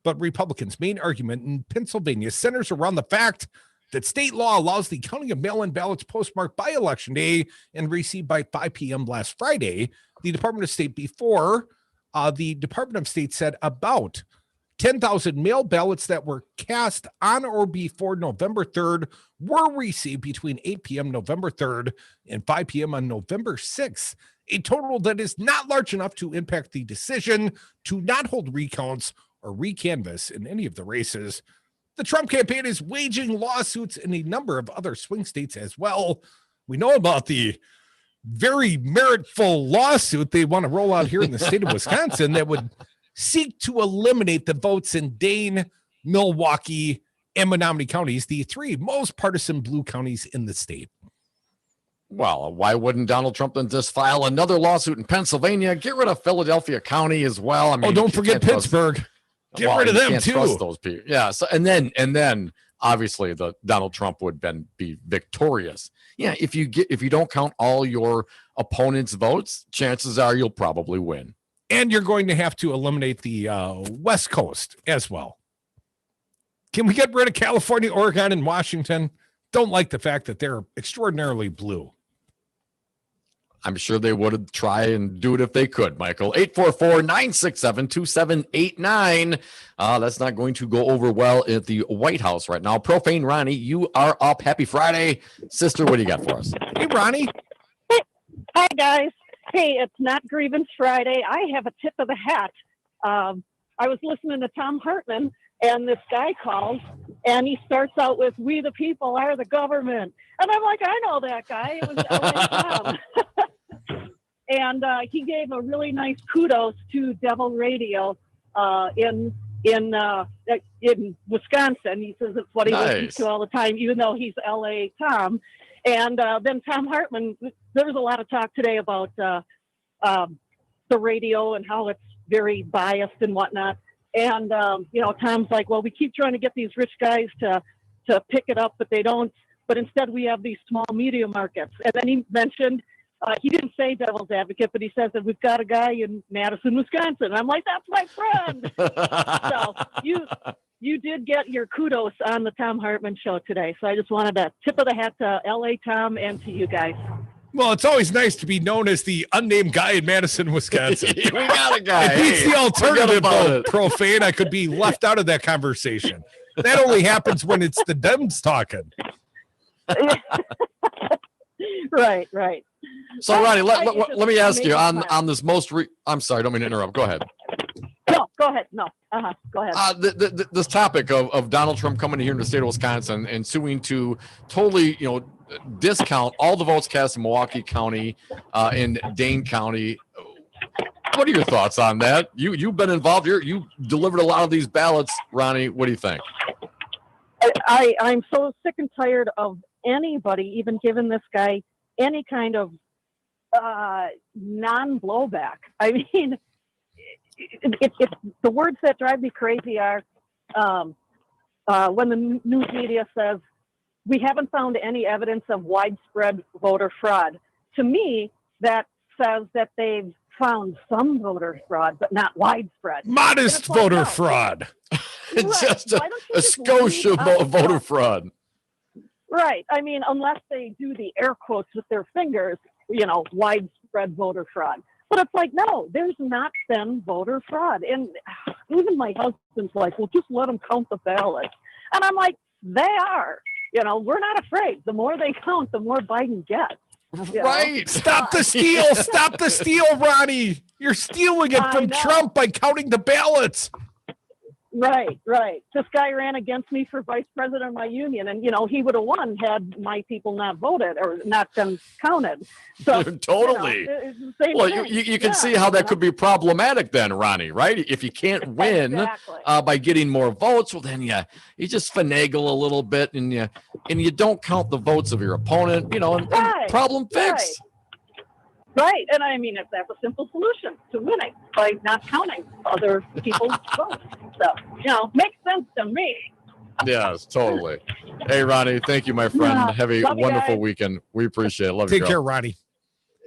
But Republicans' main argument in Pennsylvania centers around the fact that state law allows the counting of mail-in ballots postmarked by Election Day and received by 5 p.m. last Friday. The Department of State said about 10,000 mail ballots that were cast on or before November 3rd were received between 8 p.m. November 3rd and 5 p.m. on November 6th, a total that is not large enough to impact the decision to not hold recounts or recanvass in any of the races. The Trump campaign is waging lawsuits in a number of other swing states as well. We know about the very meritful lawsuit they want to roll out here in the state of Wisconsin that would seek to eliminate the votes in Dane, Milwaukee, and Menominee counties, the three most partisan blue counties in the state. Well, why wouldn't Donald Trump then just file another lawsuit in Pennsylvania? Get rid of Philadelphia County as well. I mean, don't forget Pittsburgh. Get rid of them too. Trust those people. Yeah. So and then obviously the Donald Trump would then be victorious. Yeah. If you don't count all your opponent's votes, chances are you'll probably win. And you're going to have to eliminate the West Coast as well. Can we get rid of California, Oregon, and Washington? Don't like the fact that they're extraordinarily blue. I'm sure they would try and do it if they could, Michael. 844-967-2789. That's not going to go over well at the White House right now. Profane Ronnie, you are up. Happy Friday. Sister, what do you got for us? Hey, Ronnie. Hi, guys. Hey, it's not Grievance Friday. I have a tip of the hat. I was listening to Tom Hartman, and this guy calls, and he starts out with, "We the people are the government." And I'm like, I know that guy. It was LA Tom. And he gave a really nice kudos to Devil Radio in Wisconsin. He says it's what he listens to all the time, even though he's LA Tom. And then Tom Hartman, there was a lot of talk today about the radio and how it's very biased and whatnot. And, Tom's like, well, we keep trying to get these rich guys to pick it up, but they don't. But instead we have these small media markets. And then he mentioned, he didn't say devil's advocate, but he says that we've got a guy in Madison, Wisconsin. And I'm like, that's my friend. So you did get your kudos on the Tom Hartman show today. So I just wanted a tip of the hat to LA Tom and to you guys. Well, it's always nice to be known as the unnamed guy in Madison, Wisconsin. We got a guy. It beats Hey, the alternative about of it. profane. I could be left out of that conversation. That only happens when it's the Dems talking. Right. So, Ronnie, let me ask you amazing on this most. I'm sorry, don't mean to interrupt. Go ahead. No, go ahead. No, go ahead. This topic of Donald Trump coming here in the state of Wisconsin and suing to totally, discount all the votes cast in Milwaukee County and Dane County. What are your thoughts on that? You've been involved here. You delivered a lot of these ballots, Ronnie. What do you think? I'm so sick and tired of anybody even giving this guy any kind of non-blowback. I mean, it's the words that drive me crazy are when the news media says we haven't found any evidence of widespread voter fraud. To me, that says that they've found some voter fraud, but not widespread. Modest voter fraud. It's just a Scotia voter fraud. Right. I mean, unless they do the air quotes with their fingers, widespread voter fraud. But it's like, no, there's not been voter fraud. And even my husband's like, well, just let them count the ballots. And I'm like, they are. We're not afraid. The more they count, the more Biden gets. Right. Stop the steal. Stop the steal, Ronnie. You're stealing it from Trump by counting the ballots. Right. This guy ran against me for vice president of my union, and he would have won had my people not voted or not been counted. So totally. It's the same Well, thing. you can see how that could be problematic then, Ronnie, right? If you can't win by getting more votes, well, then you just finagle a little bit and you don't count the votes of your opponent, and problem fixed. Right. And I mean, that's a simple solution to winning by not counting other people's votes. So, makes sense to me. Yes, totally. Hey, Ronnie, thank you, my friend. Yeah. Have a Love you wonderful guys. weekend. We appreciate it. Love you. Take care, Ronnie.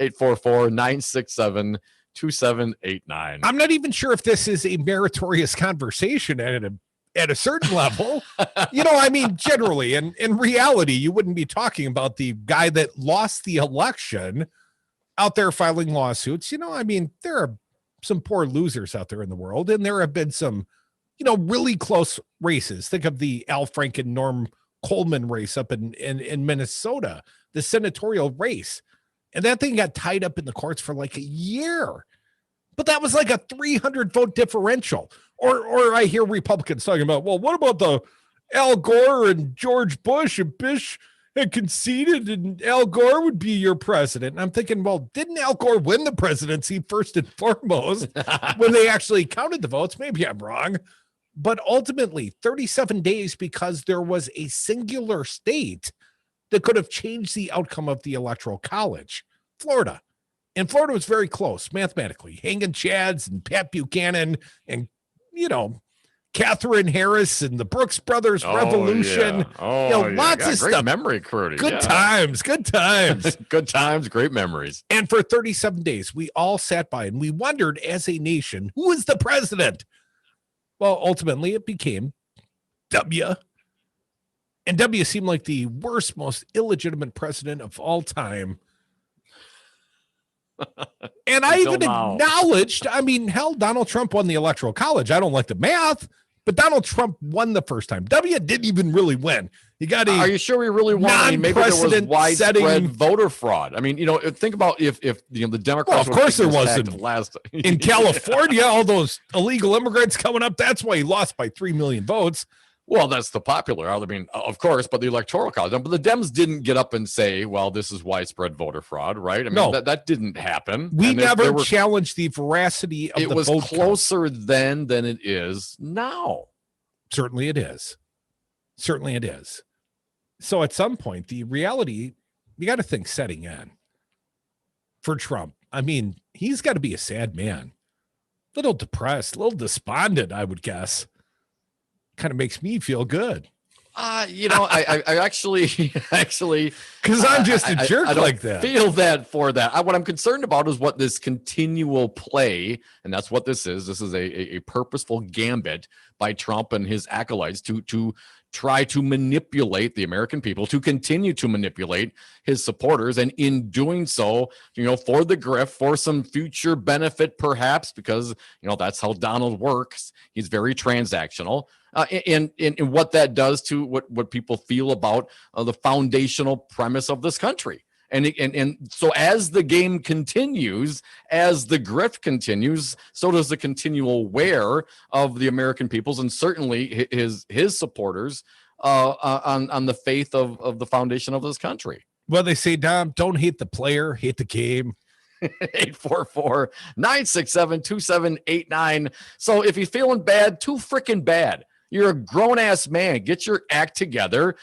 844-967-2789. I'm not even sure if this is a meritorious conversation at a certain level. I mean, generally, and in reality, you wouldn't be talking about the guy that lost the election out there filing lawsuits. I mean, there are some poor losers out there in the world, and there have been some, really close races. Think of the Al Franken, Norm Coleman race up in Minnesota, the senatorial race. And that thing got tied up in the courts for like a year. But that was like a 300 vote differential. Or I hear Republicans talking about, well, what about the Al Gore and George Bush and Bush had conceded and Al Gore would be your president. And I'm thinking, well, didn't Al Gore win the presidency first and foremost when they actually counted the votes? Maybe I'm wrong. But ultimately, 37 days because there was a singular state that could have changed the outcome of the Electoral College, Florida. And Florida was very close mathematically. Hanging Chads and Pat Buchanan and, Catherine Harris and the Brooks Brothers Revolution. Lots of great stuff. Memory, Crudy. Good times. Good times. Good times. Great memories. And for 37 days, we all sat by and we wondered as a nation, who is the president? Well, ultimately, it became W. And W seemed like the worst, most illegitimate president of all time. And I even acknowledged, hell, Donald Trump won the Electoral College. I don't like the math, but Donald Trump won the first time. W didn't even really win. He got Are you sure we really won? Maybe there was widespread voter fraud. Think about if the Democrats. Well, of course there wasn't. Last in California, all those illegal immigrants coming up. That's why he lost by 3 million votes. Well, that's the popular. Of course, but the Electoral College. But the Dems didn't get up and say, well, this is widespread voter fraud, right? No. That didn't happen. We never challenged the veracity of the vote. It was closer then than it is now. Certainly it is. Certainly it is. So at some point, the reality, you got to think setting in for Trump. He's got to be a sad man. A little depressed, a little despondent, I would guess. Kind of makes me feel good. I actually, because I'm just a jerk I don't like that. Feel that for that. What I'm concerned about is what this continual play, and that's what this is. This is a purposeful gambit by Trump and his acolytes to try to manipulate the American people, to continue to manipulate his supporters, and in doing so, for the grift, for some future benefit, perhaps, because that's how Donald works. He's very transactional, and what that does to what people feel about the foundational premise of this country. And so as the game continues, as the grift continues, so does the continual wear of the American peoples, and certainly his supporters on the faith of the foundation of this country. Well, they say, Dom, don't hate the player, hate the game. 844-967-2789. So if you're feeling bad, too freaking bad. You're a grown-ass man. Get your act together.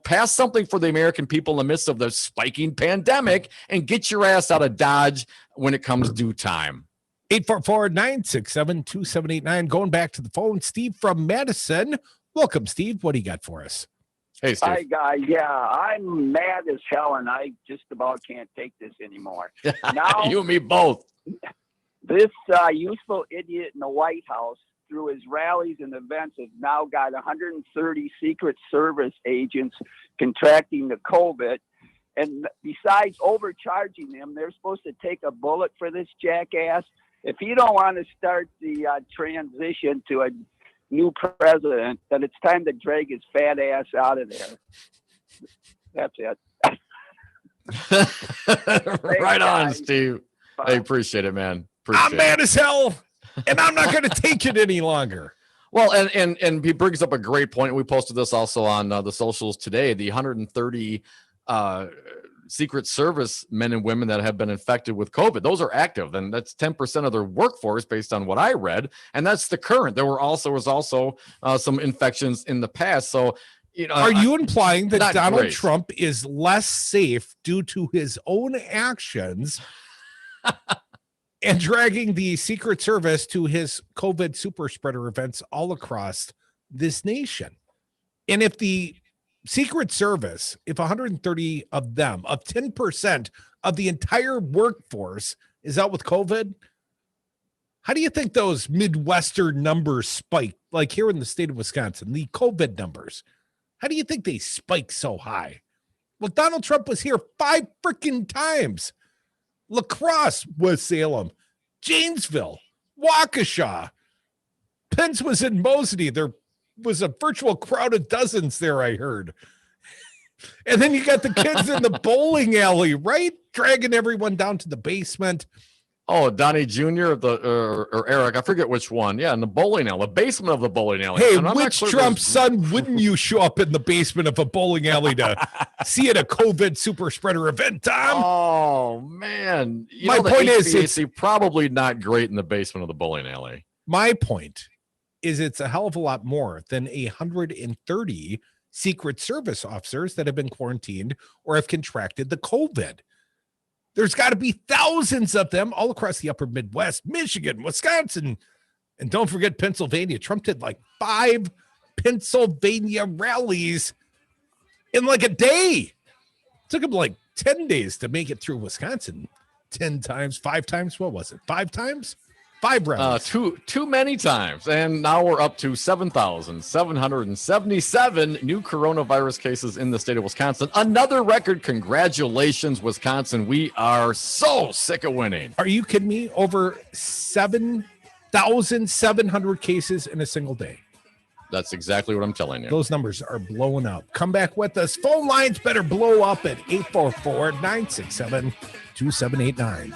Pass something for the American people in the midst of the spiking pandemic and get your ass out of Dodge when it comes due time. 844-967-2789. Going back to the phone, Steve from Madison. Welcome, Steve. What do you got for us? Hey, Steve. Hi, guy. Yeah, I'm mad as hell, and I just about can't take this anymore. Now, you and me both. This useful idiot in the White House, through his rallies and events, has now got 130 Secret Service agents contracting the COVID. And besides overcharging them, they're supposed to take a bullet for this jackass. If you don't want to start the transition to a new president, then it's time to drag his fat ass out of there. That's it. Right on, Steve. I appreciate it, man. I'm mad as hell, and I'm not going to take it any longer. Well, and he brings up a great point. We posted this also on the socials today. The 130 Secret Service men and women that have been infected with COVID, those are active, and that's 10% of their workforce based on what I read, and that's the current. There was also some infections in the past. So, are you implying that Donald great. Trump is less safe due to his own actions and dragging the Secret Service to his COVID super spreader events all across this nation? And if the Secret Service, if 130 of them, of 10% of the entire workforce is out with COVID, how do you think those Midwestern numbers spike? Like here in the state of Wisconsin, the COVID numbers, how do you think they spike so high? Well, Donald Trump was here 5 freaking times. La Crosse was Salem, Janesville, Waukesha. Pence was in Moseley. There was a virtual crowd of dozens there, I heard. And then you got the kids in the bowling alley, right? Dragging everyone down to the basement. Oh, Donnie Jr. or Eric, I forget which one. Yeah, in the bowling alley, the basement of the bowling alley. Hey, which Trump's son wouldn't you show up in the basement of a bowling alley to see at a COVID super spreader event, Tom? Oh, man. My point is, it's probably not great in the basement of the bowling alley. My point is it's a hell of a lot more than 130 Secret Service officers that have been quarantined or have contracted the COVID. There's got to be thousands of them all across the upper Midwest, Michigan, Wisconsin, and don't forget Pennsylvania. Trump did like 5 Pennsylvania rallies in like a day. It took him like 10 days to make it through Wisconsin. 10 times, 5 times. What was it? 5 times? 5 rallies. Too many times. And now we're up to 7,777 new coronavirus cases in the state of Wisconsin. Another record. Congratulations, Wisconsin. We are so sick of winning. Are you kidding me? Over 7,700 cases in a single day. That's exactly what I'm telling you. Those numbers are blowing up. Come back with us. Phone lines better blow up at 844-967-2789.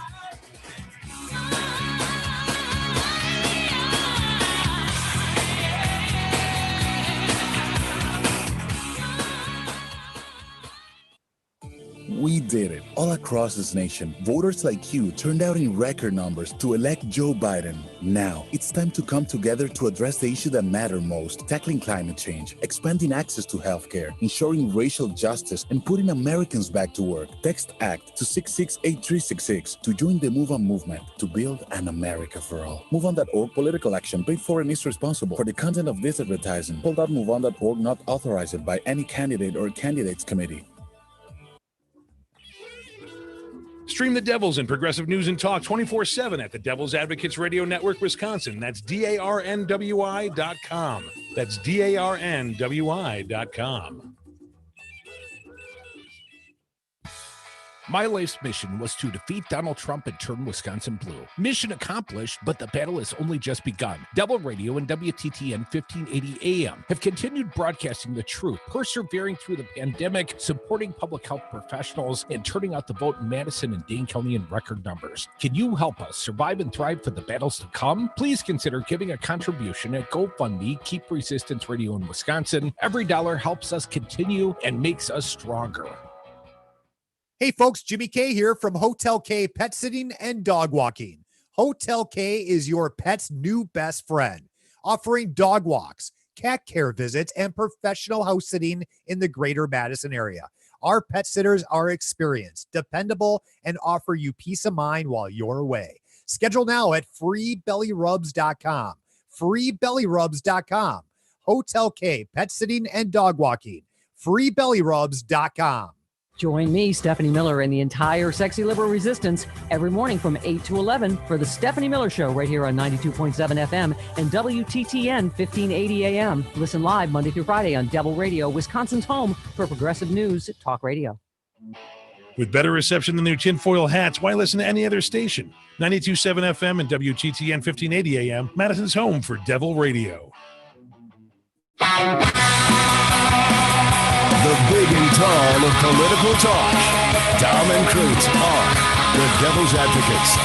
We did it. All across this nation, voters like you turned out in record numbers to elect Joe Biden. Now, it's time to come together to address the issue that matter most, tackling climate change, expanding access to healthcare, ensuring racial justice, and putting Americans back to work. Text ACT to 668366 to join the Move On movement to build an America for all. MoveOn.org political action paid for and is responsible for the content of this advertising. Hold.moveon.org not authorized by any candidate or candidates committee. Stream the Devils and progressive news and talk 24/7 at the Devil's Advocates Radio Network, Wisconsin. That's DARNWI.com. That's DARNWI.com. My life's mission was to defeat Donald Trump and turn Wisconsin blue. Mission accomplished, but the battle has only just begun. Devil Radio and WTTN 1580 AM have continued broadcasting the truth, persevering through the pandemic, supporting public health professionals, and turning out the vote in Madison and Dane County in record numbers. Can you help us survive and thrive for the battles to come? Please consider giving a contribution at GoFundMe. Keep Resistance Radio in Wisconsin. Every dollar helps us continue and makes us stronger. Hey folks, Jimmy K here from Hotel K Pet Sitting and Dog Walking. Hotel K is your pet's new best friend, offering dog walks, cat care visits, and professional house sitting in the greater Madison area. Our pet sitters are experienced, dependable, and offer you peace of mind while you're away. Schedule now at freebellyrubs.com. freebellyrubs.com. Hotel K Pet Sitting and Dog Walking. freebellyrubs.com. Join me, Stephanie Miller, and the entire Sexy Liberal Resistance every morning from 8 to 11 for the Stephanie Miller Show right here on 92.7 FM and WTTN 1580 AM. Listen live Monday through Friday on Devil Radio, Wisconsin's home for progressive news talk radio. With better reception than their tinfoil hats, why listen to any other station? 92.7 FM and WTTN 1580 AM, Madison's home for Devil Radio. The big and tall of political talk. Dom and Cruz are the Devil's Advocates.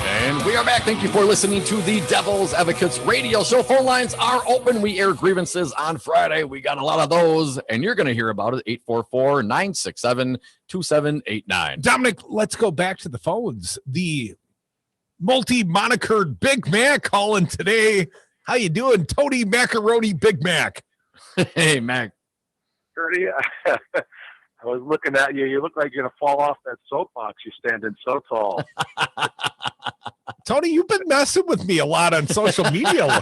And we are back. Thank you for listening to the Devil's Advocates radio show. Phone lines are open. We air grievances on Friday. We got a lot of those, and you're going to hear about it. 844-967-2789. Dominic, let's go back to the phones. The multi-monikered Big Mac calling today. How you doing, Tony Macaroni Big Mac? Hey, Mac. Curdy, I was looking at you. You look like you're going to fall off that soapbox. You're standing so tall. Tony, you've been messing with me a lot on social media.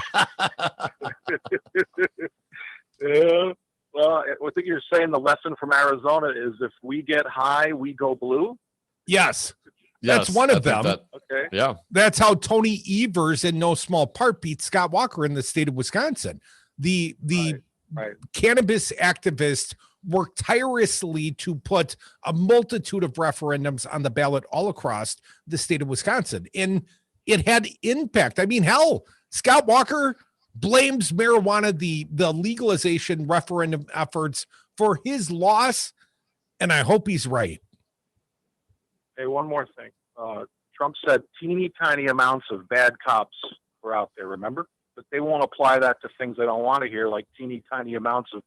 Yeah. Well, I think you're saying the lesson from Arizona is if we get high, we go blue? Yes. That's one of them. Okay. Yeah. That's how Tony Evers, in no small part, beat Scott Walker in the state of Wisconsin. The Right. cannabis activists worked tirelessly to put a multitude of referendums on the ballot all across the state of Wisconsin. And it had impact. I mean, hell, Scott Walker blames marijuana, the legalization referendum efforts, for his loss. And I hope he's right. Hey, one more thing. Trump said teeny tiny amounts of bad cops were out there, remember? But they won't apply that to things they don't want to hear, like teeny tiny amounts of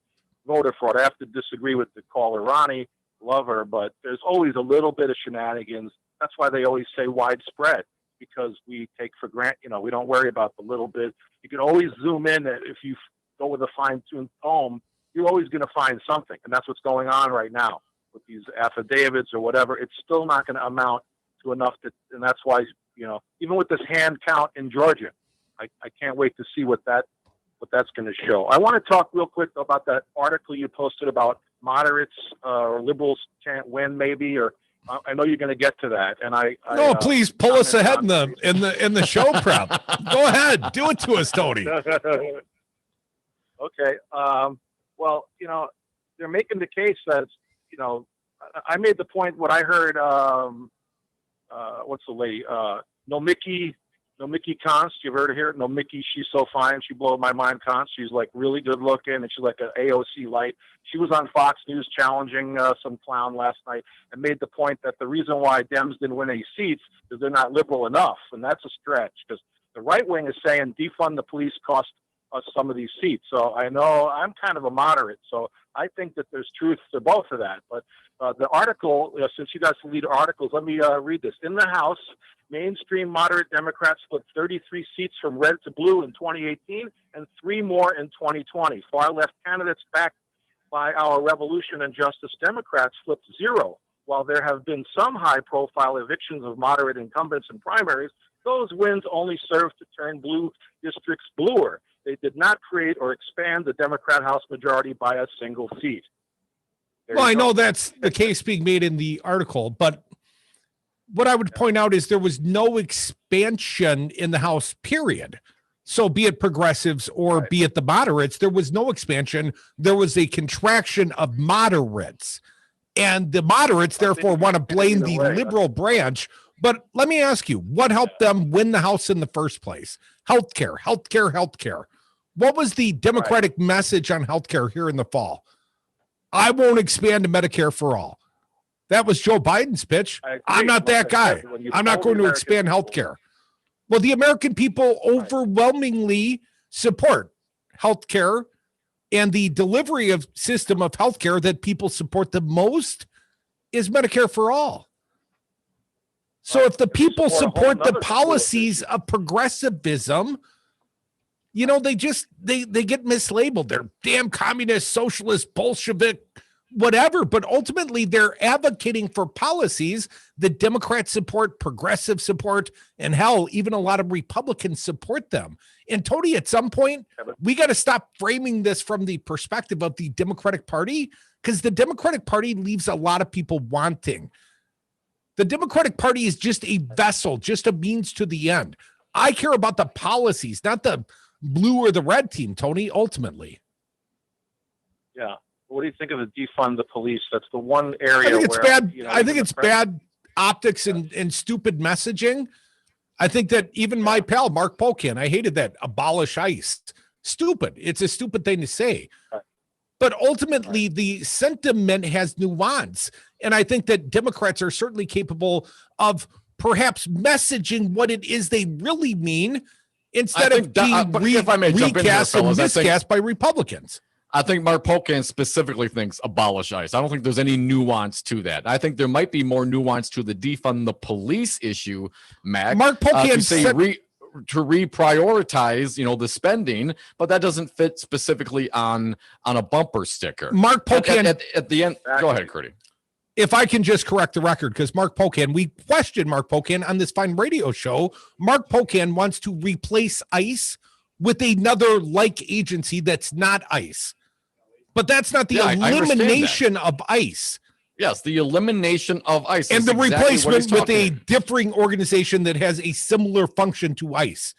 voter fraud. I have to disagree with the caller, Ronnie, love her, but there's always a little bit of shenanigans. That's why they always say widespread, because we take for granted, we don't worry about the little bit. You can always zoom in. If you go with a fine-tuned comb, you're always going to find something. And that's what's going on right now with these affidavits or whatever. It's still not going to amount to enough and that's why, even with this hand count in Georgia, I can't wait to see what that's going to show. I want to talk real quick about that article you posted about moderates or liberals can't win, maybe, or I know you're going to get to that. And please pull us ahead in the show prep. Go ahead, do it to us, Tony. Okay. Well, they're making the case that I made the point. What I heard. What's the lady? No, Mickey Const, you've heard of her? No, Mickey, she's so fine. She blew my mind, Const. She's like really good looking, and she's like an AOC light. She was on Fox News challenging some clown last night and made the point that the reason why Dems didn't win any seats is they're not liberal enough, and that's a stretch because the right wing is saying defund the police cost us some of these seats. So I know I'm kind of a moderate, so I think that there's truth to both of that. But the article, since you guys lead articles, let me read this. In the House, mainstream moderate Democrats split 33 seats from red to blue in 2018 and 3 more in 2020. Far-left candidates backed by our Revolution and Justice Democrats flipped 0. While there have been some high-profile evictions of moderate incumbents in primaries, those wins only served to turn blue districts bluer. They did not create or expand the Democrat House majority by a single seat. Well, I know that's the case being made in the article, but what I would point out is there was no expansion in the House, period. So be it progressives or be it the moderates, there was no expansion. There was a contraction of moderates. And the moderates, therefore, want to blame the liberal branch. But let me ask you, what helped them win the House in the first place? Healthcare, healthcare, healthcare. What was the Democratic message on healthcare here in the fall? I won't expand to Medicare for all. That was Joe Biden's pitch. I'm not that guy. I'm not going to expand healthcare. Well, the American people overwhelmingly support healthcare, and the delivery of system of healthcare that people support the most is Medicare for all. So if the people support the policies of progressivism, you know, they get mislabeled. They're damn communist, socialist, Bolshevik, whatever. But ultimately, they're advocating for policies that Democrats support, progressive support, and hell, even a lot of Republicans support them. And Tony, at some point, we got to stop framing this from the perspective of the Democratic Party, because the Democratic Party leaves a lot of people wanting. The Democratic Party is just a vessel, just a means to the end. I care about the policies, not the blue or the red team, Tony, ultimately. Yeah. What do you think of the defund the police? That's the one area I think it's where, bad. you know, I think it's bad optics and stupid messaging. I think that even my pal, Mark Pocan, I hated that abolish ICE. Stupid. It's a stupid thing to say. But ultimately, the sentiment has nuance. And I think that Democrats are certainly capable of perhaps messaging what it is they really mean instead of being recast and miscast by Republicans. I think Mark Pocan specifically thinks abolish ICE. I don't think there's any nuance to that. I think there might be more nuance to the defund the police issue, Mac. Mark Pocan said to reprioritize, you know, the spending, but that doesn't fit specifically on a bumper sticker. Mark Pocan at the end. Go ahead, Curdy. If I can just correct the record, because Mark Pocan, we questioned Mark Pocan on this fine radio show. Mark Pocan wants to replace ICE with another like agency that's not ICE. But that's not the elimination of ICE. Yes, the elimination of ICE. And the replacement with a differing organization that has a similar function to ICE.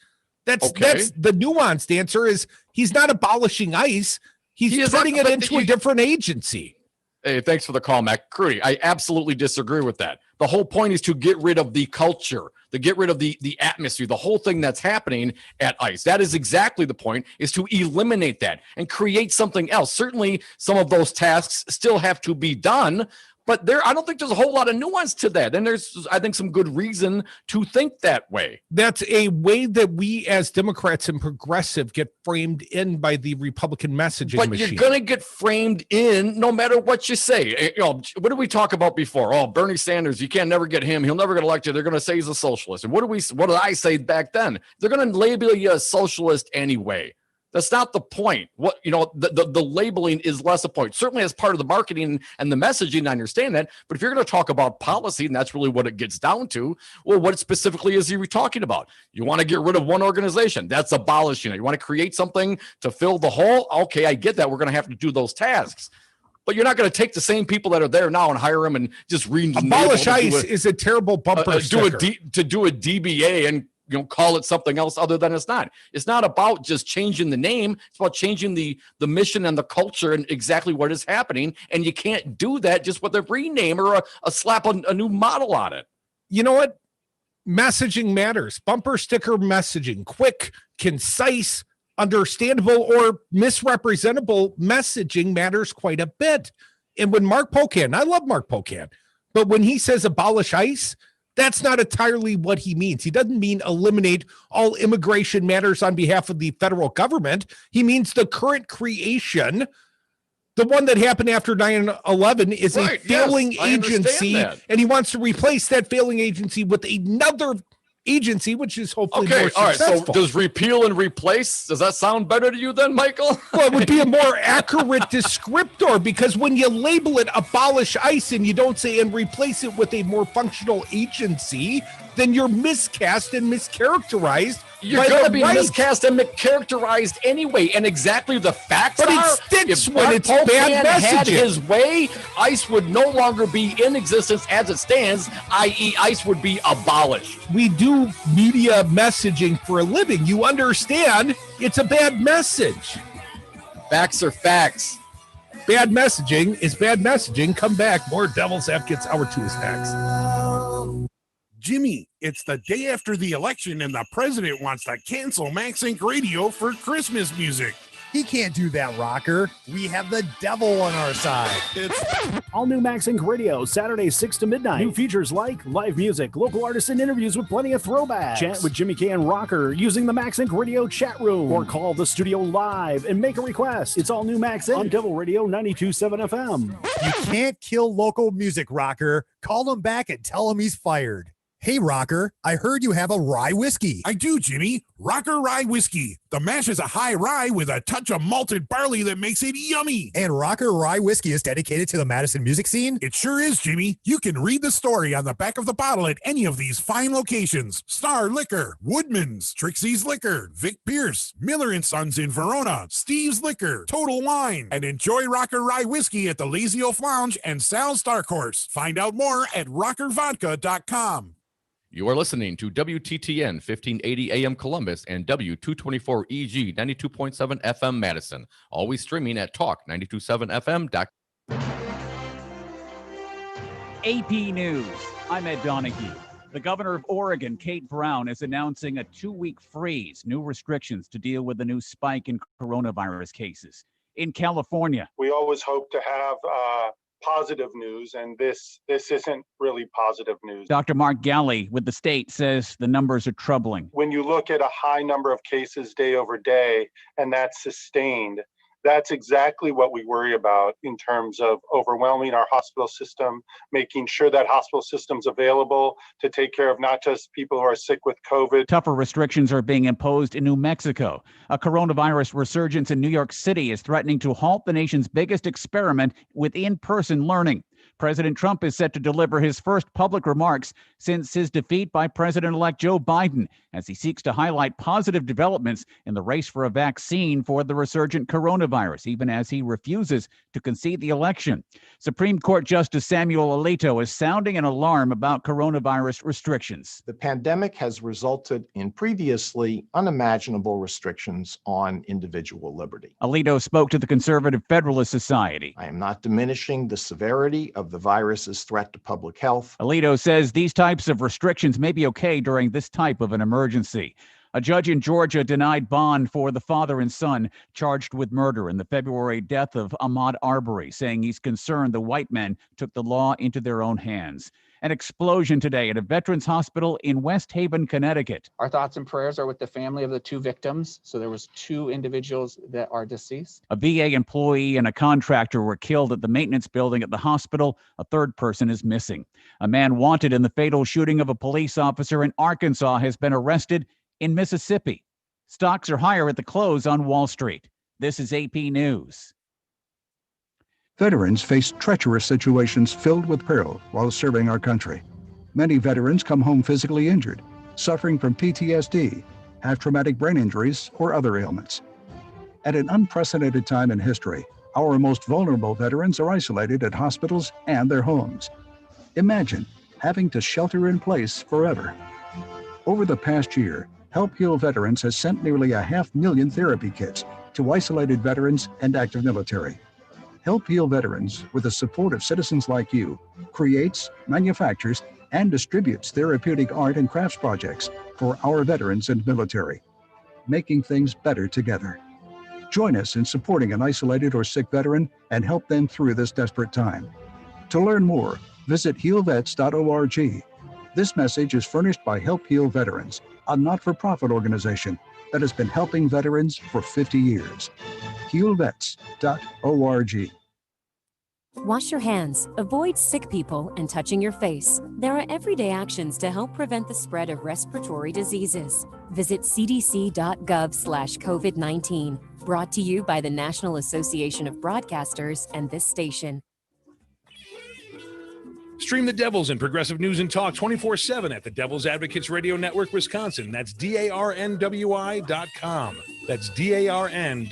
That's the nuanced answer is he's not abolishing ICE. He's turning it into a different agency. Hey, thanks for the call, Mac. Curry, I absolutely disagree with that. The whole point is to get rid of the culture, to get rid of the atmosphere, the whole thing that's happening at ICE. That is exactly the point, is to eliminate that and create something else. Certainly, some of those tasks still have to be done, but I don't think there's a whole lot of nuance to that. And there's, I think, some good reason to think that way. That's a way that we as Democrats and progressive get framed in by the Republican messaging but machine. You're going to get framed in no matter what you say. You know, what did we talk about before? Oh, Bernie Sanders, you can't never get him. He'll never get elected. They're going to say he's a socialist. And what did I say back then? They're going to label you a socialist anyway. That's not the point. What, you know, the labeling is less a point. Certainly as part of the marketing and the messaging, I understand that. But if you're going to talk about policy, and that's really what it gets down to, well, what specifically is he talking about? You want to get rid of one organization. That's abolishing it. You want to create something to fill the hole? Okay, I get that. We're going to have to do those tasks. But you're not going to take the same people that are there now and hire them and just abolish ICE is a terrible bumper sticker. To do a DBA and call it something else other than it's not. It's not about just changing the name. It's about changing the mission and the culture and exactly what is happening. And you can't do that just with a rename or a slap a new model on it. You know what? Messaging matters. Bumper sticker messaging, quick, concise, understandable, or misrepresentable messaging matters quite a bit. And when Mark Pocan, I love Mark Pocan, but when he says abolish ICE, that's not entirely what he means. He doesn't mean eliminate all immigration matters on behalf of the federal government. He means the current creation, the one that happened after 9/11, is a failing agency, and he wants to replace that failing agency with another agency, which is hopefully more successful. All right. So does repeal and replace, does that sound better to you then, Michael? Well, it would be a more accurate descriptor, because when you label it abolish ICE and you don't say and replace it with a more functional agency, then you're miscast and mischaracterized. You're going to be miscast and mischaracterized anyway, and exactly the facts But it are, sticks if when it's Mark bad Pocan had messaging. his way, ICE would no longer be in existence as it stands, i.e. ICE would be abolished. We do media messaging for a living. You understand it's a bad message. Facts are facts. Bad messaging is bad messaging. Come back. More Devil's Advocates. Hour 2 is next. Jimmy, it's the day after the election and the president wants to cancel Max Inc. Radio for Christmas music. He can't do that, Rocker. We have the devil on our side. All new Max Inc. Radio, Saturday 6 to midnight. New features like live music, local artists and interviews with plenty of throwbacks. Chat with Jimmy K and Rocker using the Max Inc. Radio chat room. Or call the studio live and make a request. It's all new Max Inc. on Devil Radio 92.7 FM. You can't kill local music, Rocker. Call him back and tell him he's fired. Hey, Rocker, I heard you have a rye whiskey. I do, Jimmy. Rocker Rye Whiskey. The mash is a high rye with a touch of malted barley that makes it yummy. And Rocker Rye Whiskey is dedicated to the Madison music scene? It sure is, Jimmy. You can read the story on the back of the bottle at any of these fine locations. Star Liquor, Woodman's, Trixie's Liquor, Vic Pierce, Miller & Sons in Verona, Steve's Liquor, Total Wine, and enjoy Rocker Rye Whiskey at the Lazy Oaf Lounge and Sal's Dark Horse. Find out more at rockervodka.com. You are listening to WTTN 1580 AM Columbus and W224EG 92.7 FM Madison. Always streaming at talk927fm.com. AP News. I'm Ed Donahue. The governor of Oregon, Kate Brown, is announcing a 2-week freeze, new restrictions to deal with the new spike in coronavirus cases. In California, we always hope to have positive news, and this isn't really positive news. Dr. Mark Galley with the state says the numbers are troubling. When you look at a high number of cases day over day, and that's sustained, that's exactly what we worry about in terms of overwhelming our hospital system, making sure that hospital system's available to take care of not just people who are sick with COVID. Tougher restrictions are being imposed in New Mexico. A coronavirus resurgence in New York City is threatening to halt the nation's biggest experiment with in-person learning. President Trump is set to deliver his first public remarks since his defeat by President-elect Joe Biden, as he seeks to highlight positive developments in the race for a vaccine for the resurgent coronavirus, even as he refuses to concede the election. Supreme Court Justice Samuel Alito is sounding an alarm about coronavirus restrictions. The pandemic has resulted in previously unimaginable restrictions on individual liberty. Alito spoke to the Conservative Federalist Society. I am not diminishing the severity of the virus's threat to public health. Alito says these types of restrictions may be okay during this type of an emergency. A judge in Georgia denied bond for the father and son charged with murder in the February death of Ahmaud Arbery, saying he's concerned the white men took the law into their own hands. An explosion today at a veterans hospital in West Haven, Connecticut. Our thoughts and prayers are with the family of the 2 victims. So there was 2 individuals that are deceased. A VA employee and a contractor were killed at the maintenance building at the hospital. A 3rd person is missing. A man wanted in the fatal shooting of a police officer in Arkansas has been arrested in Mississippi. Stocks are higher at the close on Wall Street. This is AP News. Veterans face treacherous situations filled with peril while serving our country. Many veterans come home physically injured, suffering from PTSD, have traumatic brain injuries, or other ailments. At an unprecedented time in history, our most vulnerable veterans are isolated at hospitals and their homes. Imagine having to shelter in place forever. Over the past year, Help Heal Veterans has sent nearly 500,000 therapy kits to isolated veterans and active military. Help Heal Veterans, with the support of citizens like you, creates, manufactures, and distributes therapeutic art and crafts projects for our veterans and military, making things better together. Join us in supporting an isolated or sick veteran and help them through this desperate time. To learn more, visit healvets.org. This message is furnished by Help Heal Veterans, a not-for-profit organization that has been helping veterans for 50 years. healvets.org. Wash your hands, avoid sick people, and touching your face. There are everyday actions to help prevent the spread of respiratory diseases. Visit cdc.gov/COVID-19. Brought to you by the National Association of Broadcasters and this station. Stream the Devils and progressive news and talk 24/7 at the Devil's Advocates Radio Network, Wisconsin. That's DARNWI.com. That's DARNWI.com.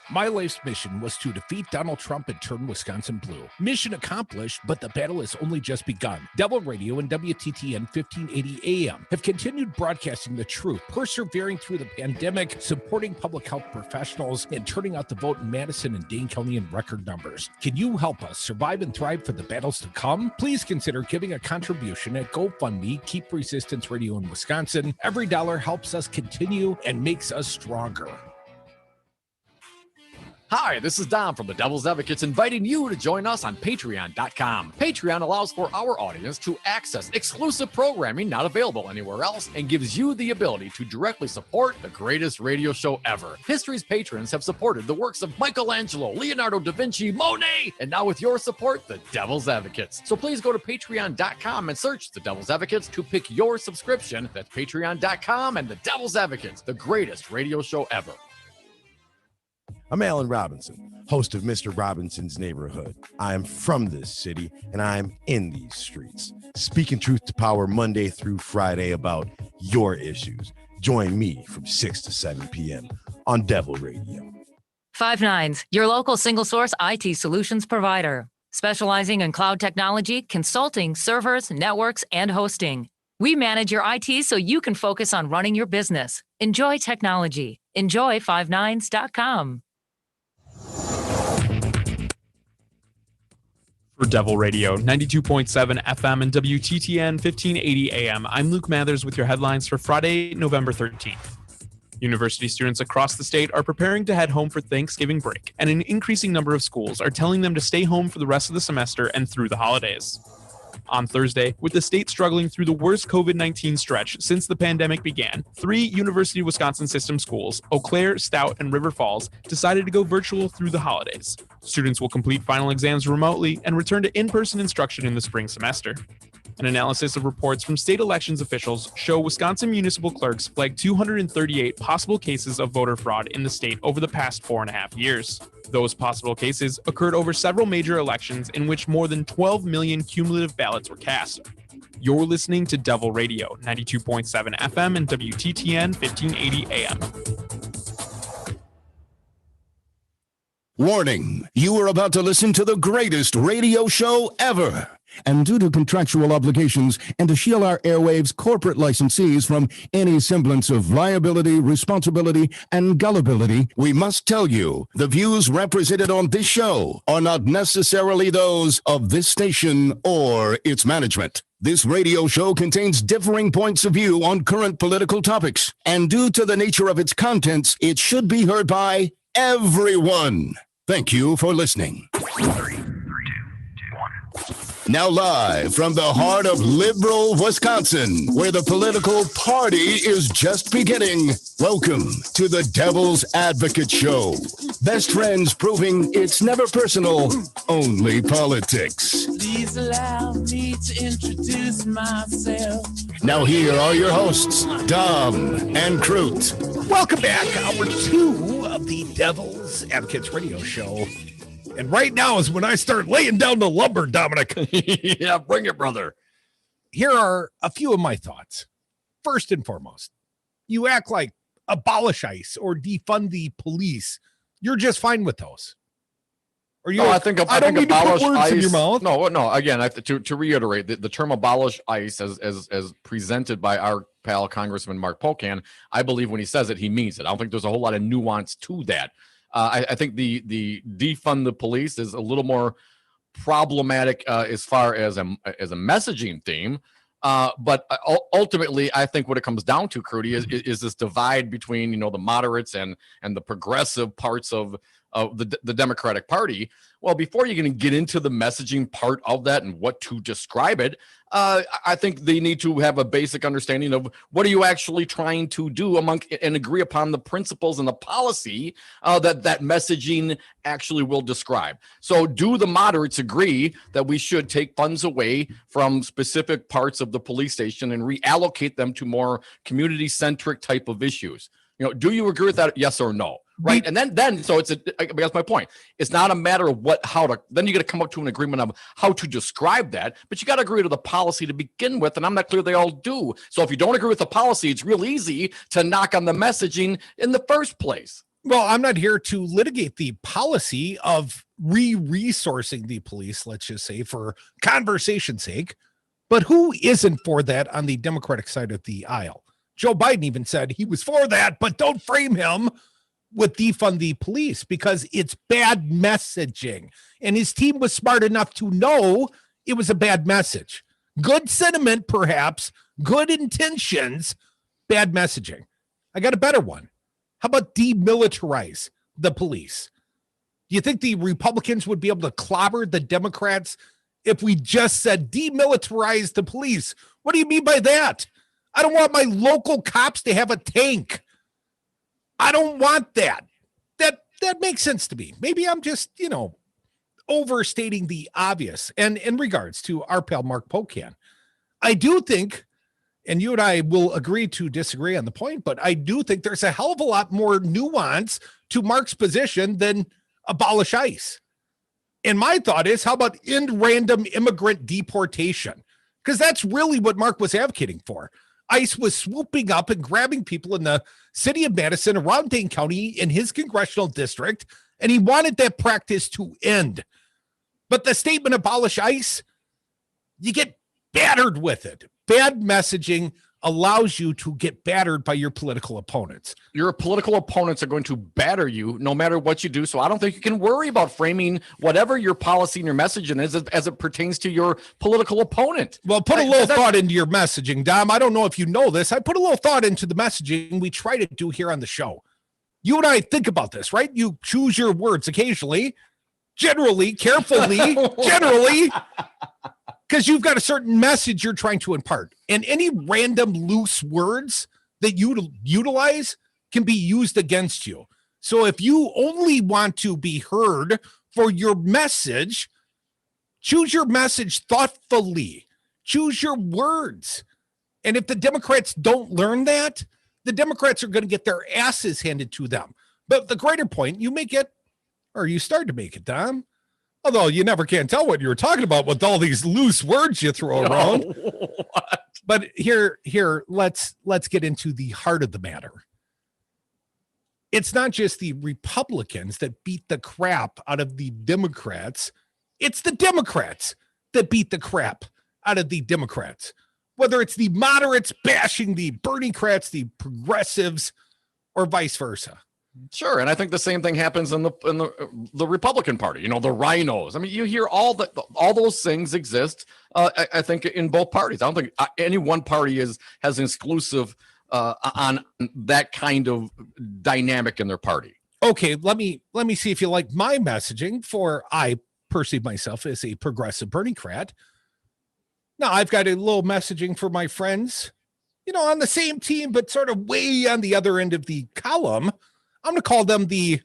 My life's mission was to defeat Donald Trump and turn Wisconsin blue. Mission accomplished, but the battle has only just begun. Devil Radio and WTTN 1580 AM have continued broadcasting the truth, persevering through the pandemic, supporting public health professionals, and turning out the vote in Madison and Dane County in record numbers. Can you help us survive and thrive for the battles to come? Please consider giving a contribution at GoFundMe, Keep Resistance Radio in Wisconsin. Every dollar helps us continue and makes us stronger. Hi, this is Dom from the Devil's Advocates inviting you to join us on Patreon.com. Patreon allows for our audience to access exclusive programming not available anywhere else and gives you the ability to directly support the greatest radio show ever. History's patrons have supported the works of Michelangelo, Leonardo da Vinci, Monet, and now with your support, the Devil's Advocates. So please go to Patreon.com and search the Devil's Advocates to pick your subscription. That's Patreon.com and the Devil's Advocates, the greatest radio show ever. I'm Alan Robinson, host of Mr. Robinson's Neighborhood. I am from this city, and I'm in these streets, speaking truth to power Monday through Friday about your issues. Join me from 6 to 7 p.m. on Devil Radio. 5 your local single-source IT solutions provider, specializing in cloud technology, consulting, servers, networks, and hosting. We manage your IT so you can focus on running your business. Enjoy technology. Enjoy 59s.com. For Devil Radio, 92.7 FM and WTTN 1580 AM, I'm Luke Mathers with your headlines for Friday, November 13th. University students across the state are preparing to head home for Thanksgiving break, and an increasing number of schools are telling them to stay home for the rest of the semester and through the holidays. On Thursday, with the state struggling through the worst COVID-19 stretch since the pandemic began, 3 University of Wisconsin system schools, Eau Claire, Stout, and River Falls, decided to go virtual through the holidays. Students will complete final exams remotely and return to in-person instruction in the spring semester. An analysis of reports from state elections officials show Wisconsin municipal clerks flagged 238 possible cases of voter fraud in the state over the past 4.5 years. Those possible cases occurred over several major elections in which more than 12 million cumulative ballots were cast. You're listening to Devil Radio, 92.7 FM and WTTN 1580 AM. Warning, you are about to listen to the greatest radio show ever. And due to contractual obligations and to shield our airwaves' corporate licensees from any semblance of liability, responsibility, and gullibility, we must tell you the views represented on this show are not necessarily those of this station or its management. This radio show contains differing points of view on current political topics, and due to the nature of its contents, it should be heard by everyone. Thank you for listening. 3, 2, 1. Now live from the heart of liberal Wisconsin, where the political party is just beginning, welcome to the Devil's Advocate Show. Best friends proving it's never personal, only politics. Please allow me to introduce myself. Now here are your hosts, Dom and Crute. Welcome back, hour 2 of the Devil's Advocates Radio Show. And right now is when I start laying down the lumber, Dominic. Yeah, bring it, brother. Here are a few of my thoughts. First and foremost, you act like abolish ICE or defund the police. You're just fine with those. Or you? No, I think abolish ICE in your mouth. No. Again, to reiterate, the term abolish ICE as presented by our pal Congressman Mark Pocan, I believe when he says it, he means it. I don't think there's a whole lot of nuance to that. I think the defund the police is a little more problematic as far as a messaging theme. But ultimately, I think what it comes down to, Crudy, is this divide between the moderates and the progressive parts of the Democratic Party. Well, before you're going to get into the messaging part of that and what to describe it, I think they need to have a basic understanding of what are you actually trying to do and agree upon the principles and the policy that messaging actually will describe. So do the moderates agree that we should take funds away from specific parts of the police station and reallocate them to more community-centric type of issues? Do you agree with that? Yes or no? right? And then so that's my point. It's not a matter of then you got to come up to an agreement of how to describe that, but you got to agree to the policy to begin with, and I'm not clear they all do. So if you don't agree with the policy, it's real easy to knock on the messaging in the first place. Well, I'm not here to litigate the policy of resourcing the police, let's just say, for conversation's sake. But who isn't for that on the Democratic side of the aisle? Joe Biden even said he was for that, but don't frame him with defund the police because it's bad messaging. And his team was smart enough to know it was a bad message. Good sentiment, perhaps, good intentions, bad messaging. I got a better one. How about demilitarize the police? Do you think the Republicans would be able to clobber the Democrats if we just said demilitarize the police? What do you mean by that? I don't want my local cops to have a tank. I don't want that. That makes sense to me. Maybe I'm just, overstating the obvious. And in regards to our pal Mark Pocan, I do think, and you and I will agree to disagree on the point, but I do think there's a hell of a lot more nuance to Mark's position than abolish ICE. And my thought is, how about end random immigrant deportation? Because that's really what Mark was advocating for. ICE was swooping up and grabbing people in the city of Madison, around Dane County, in his congressional district, and he wanted that practice to end. But the statement abolish ICE, you get battered with it. Bad messaging allows you to get battered by your political opponents. Your political opponents are going to batter you no matter what you do. So I don't think you can worry about framing whatever your policy and your messaging is as it pertains to your political opponent. Well, put a little thought into your messaging, Dom. I don't know if you know this. I put a little thought into the messaging we try to do here on the show. You and I think about this, right? You choose your words occasionally, generally, carefully, generally, because you've got a certain message you're trying to impart. And any random loose words that you utilize can be used against you. So if you only want to be heard for your message, choose your message thoughtfully. Choose your words. And if the Democrats don't learn that, the Democrats are going to get their asses handed to them. But the greater point, you make it, or you start to make it, Dom. Although you never can tell what you're talking about with all these loose words you throw around. What? But here, let's get into the heart of the matter. It's not just the Republicans that beat the crap out of the Democrats. It's the Democrats that beat the crap out of the Democrats. Whether it's the moderates bashing the Bernie-crats, the progressives, or vice versa. Sure, and I think the same thing happens in the Republican Party. The rhinos. I mean, you hear all those things exist. I think in both parties. I don't think any one party has an exclusive on that kind of dynamic in their party. Okay, let me see if you like my messaging. For I perceive myself as a progressive Bernie-crat. Now I've got a little messaging for my friends, on the same team, but sort of way on the other end of the column. I'm going to call them the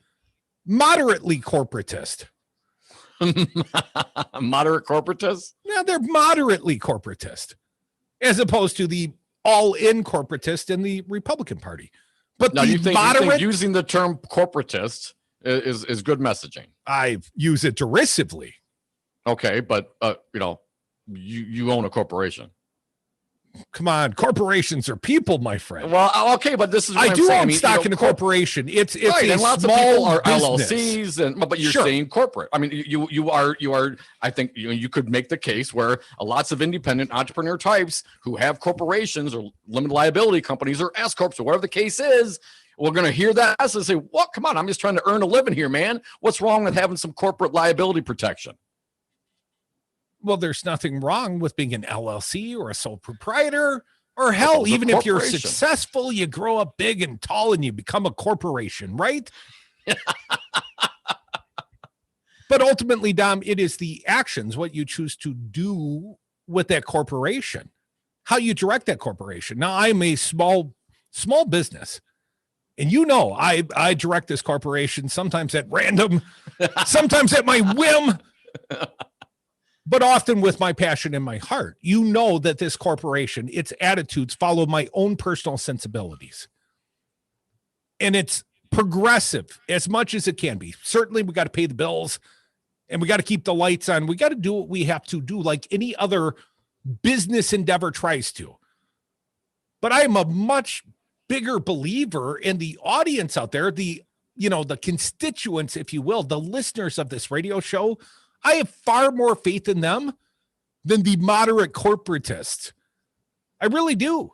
moderately corporatist. Moderate corporatist? Yeah, they're moderately corporatist, as opposed to the all-in corporatist in the Republican Party. But now, the you think moderate, using the term corporatist is good messaging? I use it derisively. Okay, but you own a corporation. Come on, corporations are people, my friend. Well, okay, but this is what I I'm do saying. own stock in a corporation. It's right, a and lots small of people are business. LLCs, but you're Sure. saying corporate. I mean, you are. I think you could make the case where lots of independent entrepreneur types who have corporations or limited liability companies or S corps or whatever the case is, we're going to hear that and say, "Well, come on, I'm just trying to earn a living here, man. What's wrong with having some corporate liability protection?" Well, there's nothing wrong with being an LLC or a sole proprietor. Or hell, even if you're successful, you grow up big and tall and you become a corporation, right? But ultimately, Dom, it is the actions, what you choose to do with that corporation, how you direct that corporation. Now, I'm a small business. And I direct this corporation sometimes at random, sometimes at my whim, but often with my passion in my heart. You know that this corporation, its attitudes follow my own personal sensibilities. And it's progressive as much as it can be. Certainly, we got to pay the bills and we got to keep the lights on. We got to do what we have to do, like any other business endeavor tries to. But I am a much bigger believer in the audience out there, the constituents, if you will, the listeners of this radio show. I have far more faith in them than the moderate corporatists. I really do.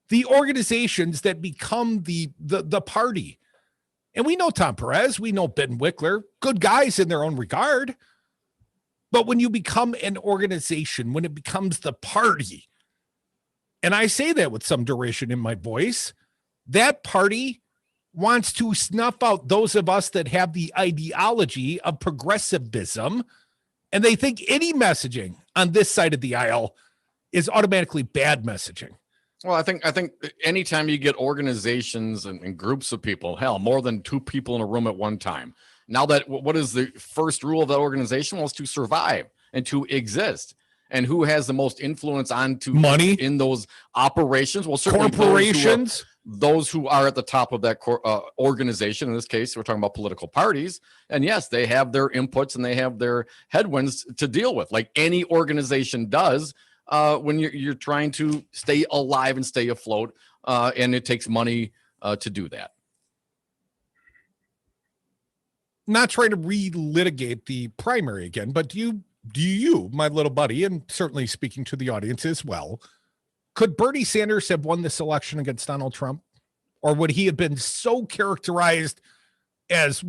The organizations that become the party. And we know Tom Perez, we know Ben Wickler, good guys in their own regard. But when you become an organization, when it becomes the party, and I say that with some derision in my voice, that party wants to snuff out those of us that have the ideology of progressivism, and they think any messaging on this side of the aisle is automatically bad messaging. Well, I think anytime you get organizations and groups of people, hell, more than two people in a room at one time. Now that what is the first rule of that organization? Well, it's to survive and to exist. And who has the most influence onto money in those operations? Well, certainly corporations. Those who are at the top of that organization. In this case, we're talking about political parties. And yes, they have their inputs and they have their headwinds to deal with, like any organization does when you're trying to stay alive and stay afloat. And it takes money to do that. Not trying to relitigate the primary again, but do you, my little buddy, and certainly speaking to the audience as well, could Bernie Sanders have won this election against Donald Trump? Or would he have been so characterized as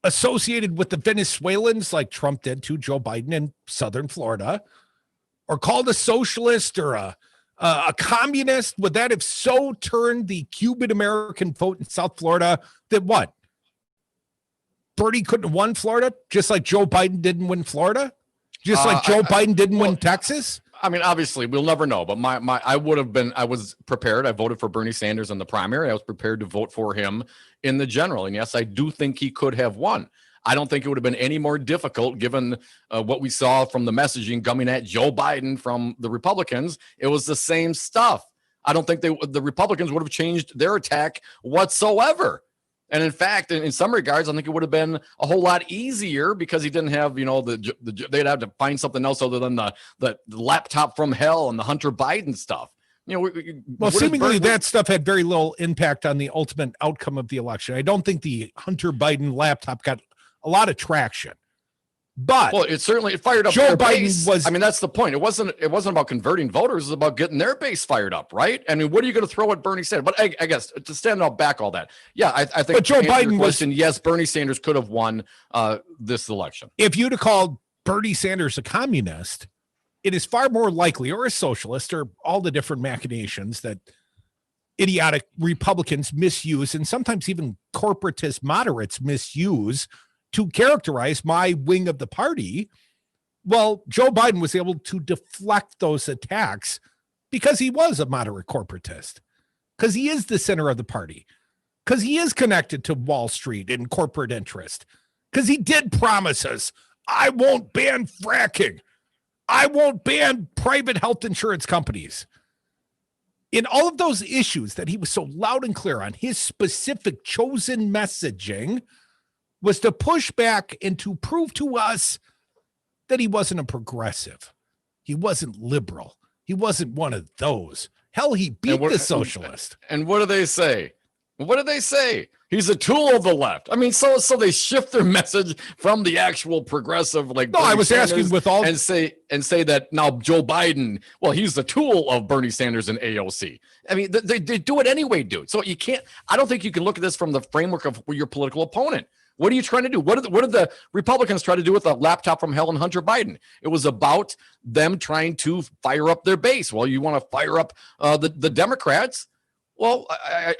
associated with the Venezuelans like Trump did to Joe Biden in Southern Florida? Or called a socialist or a communist? Would that have so turned the Cuban American vote in South Florida that Bernie couldn't have won Florida, just like Joe Biden didn't win Florida? Just like Joe Biden didn't win Texas? I mean, obviously, we'll never know. But I was prepared. I voted for Bernie Sanders in the primary. I was prepared to vote for him in the general. And yes, I do think he could have won. I don't think it would have been any more difficult given what we saw from the messaging coming at Joe Biden from the Republicans. It was the same stuff. I don't think the Republicans would have changed their attack whatsoever. And in fact, in some regards, I think it would have been a whole lot easier because he didn't have, they'd have to find something else other than the laptop from hell and the Hunter Biden stuff. Well, seemingly that stuff had very little impact on the ultimate outcome of the election. I don't think the Hunter Biden laptop got a lot of traction. But it fired up Joe their Biden base. was. I mean, that's the point. It wasn't about converting voters. It was about getting their base fired up, right? I mean, what are you going to throw at Bernie Sanders? But I guess to stand up back all that, yeah, I think. But Joe Biden was. Yes, Bernie Sanders could have won this election. If you'd have called Bernie Sanders a communist, it is far more likely, or a socialist, or all the different machinations that idiotic Republicans misuse, and sometimes even corporatist moderates misuse to characterize my wing of the party. Well, Joe Biden was able to deflect those attacks because he was a moderate corporatist, because he is the center of the party, because he is connected to Wall Street and corporate interest, because he did promise us, I won't ban fracking. I won't ban private health insurance companies. In all of those issues that he was so loud and clear on, his specific chosen messaging was to push back and to prove to us that he wasn't a progressive. He wasn't liberal. He wasn't one of those. Hell, he beat the socialist. And what do they say? What do they say? He's a tool of the left. I mean, so they shift their message from the actual progressive, like no, Bernie I was Sanders asking with all and say that now Joe Biden, well, he's the tool of Bernie Sanders and AOC. I mean, they do it anyway, dude. So you can't. I don't think you can look at this from the framework of your political opponent. What are you trying to do? What did the Republicans try to do with the laptop from hell and Hunter Biden? It was about them trying to fire up their base. Well, you want to fire up the Democrats. Well,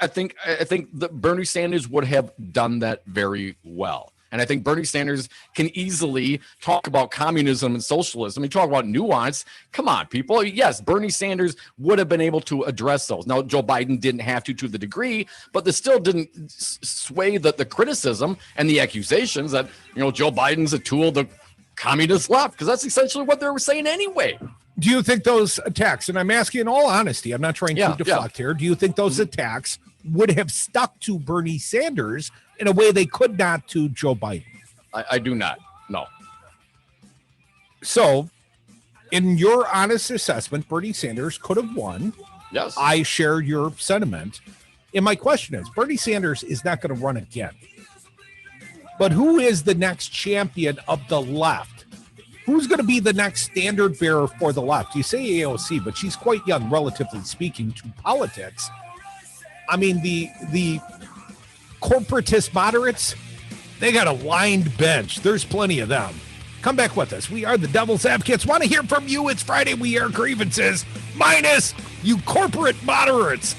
I think that Bernie Sanders would have done that very well. And I think Bernie Sanders can easily talk about communism and socialism. He talk about nuance. Come on, people. Yes, Bernie Sanders would have been able to address those. Now, Joe Biden didn't have to the degree, but this still didn't sway the criticism and the accusations that, Joe Biden's a tool of the communist left, because that's essentially what they were saying anyway. Do you think those attacks, and I'm asking in all honesty, I'm not trying to deflect here, do you think those attacks would have stuck to Bernie Sanders in a way they could not to Joe Biden. I do not. No. So, in your honest assessment, Bernie Sanders could have won. Yes. I share your sentiment. And my question is, Bernie Sanders is not going to run again. But who is the next champion of the left? Who's going to be the next standard bearer for the left? You say AOC, but she's quite young, relatively speaking, to politics. I mean, the corporatist moderates, they got a lined bench. There's plenty of them. Come back with us. We are the Devil's Advocates. Want to hear from you? It's Friday. We air grievances. Minus you corporate moderates.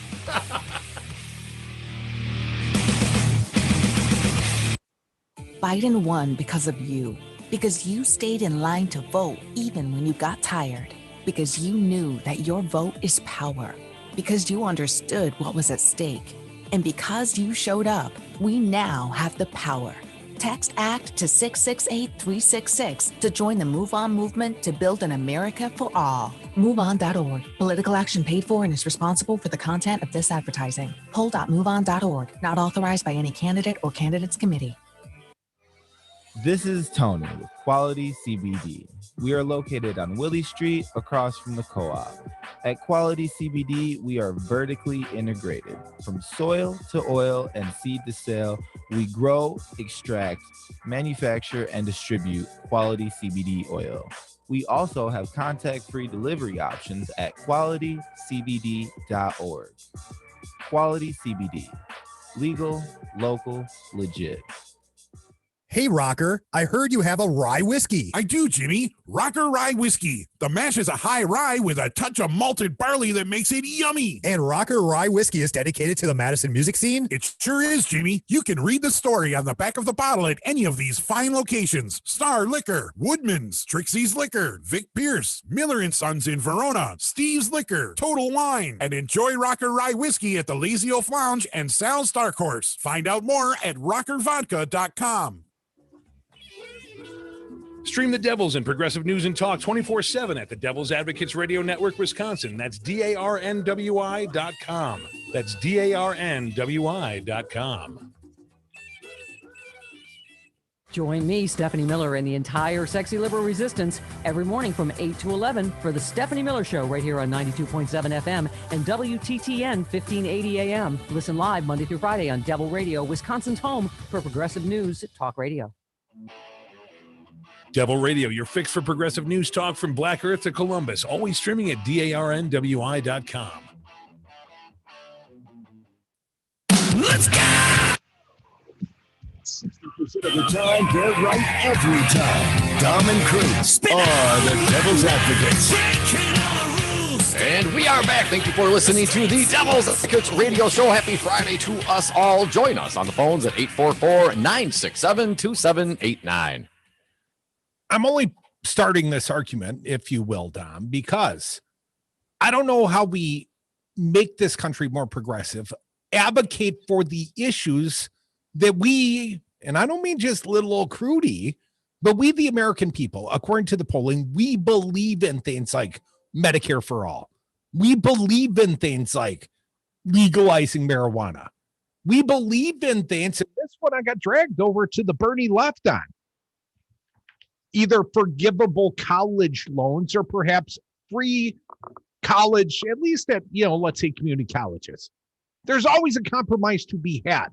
Biden won because of you. Because you stayed in line to vote even when you got tired. Because you knew that your vote is power. Because you understood what was at stake. And because you showed up, we now have the power. Text ACT to 668-366 to join the Move On movement to build an America for all. MoveOn.org. Political action paid for and is responsible for the content of this advertising. Poll.moveon.org. Not authorized by any candidate or candidates committee. This is Tony with Quality CBD. We are located on Willie Street across from the co-op. At Quality CBD, we are vertically integrated. From soil to oil and seed to sale, we grow, extract, manufacture, and distribute quality CBD oil. We also have contact-free delivery options at qualitycbd.org. Quality CBD. Legal, local, legit. Hey, Rocker, I heard you have a rye whiskey. I do, Jimmy. Rocker Rye Whiskey. The mash is a high rye with a touch of malted barley that makes it yummy. And Rocker Rye Whiskey is dedicated to the Madison music scene? It sure is, Jimmy. You can read the story on the back of the bottle at any of these fine locations. Star Liquor, Woodman's, Trixie's Liquor, Vic Pierce, Miller & Sons in Verona, Steve's Liquor, Total Wine, and enjoy Rocker Rye Whiskey at the Lazy Oaf Lounge and Sal's Dark Horse. Find out more at rockervodka.com. Stream the Devils and Progressive News and Talk 24/7 at the Devil's Advocates Radio Network, Wisconsin. That's DARNWI.com. That's DARNWI.com. Join me, Stephanie Miller, and the entire Sexy Liberal Resistance every morning from 8 to 11 for the Stephanie Miller Show right here on 92.7 FM and WTTN 1580 AM. Listen live Monday through Friday on Devil Radio, Wisconsin's home for Progressive News Talk Radio. Devil Radio, your fix for progressive news talk from Black Earth to Columbus. Always streaming at DARNWI.com. Let's go! 60% of the time, they're right every time. Dom and Cruz are the Devil's Advocates. And we are back. Thank you for listening to the Devil's Advocates Radio Show. Happy Friday to us all. Join us on the phones at 844-967-2789. I'm only starting this argument, if you will, Dom, because I don't know how we make this country more progressive, advocate for the issues that we, and I don't mean just little old Crudy, but we, the American people, according to the polling, we believe in things like Medicare for all. We believe in things like legalizing marijuana. We believe in things, and this one I got dragged over to the Bernie left on. Either forgivable college loans or perhaps free college, at least at, let's say community colleges. There's always a compromise to be had.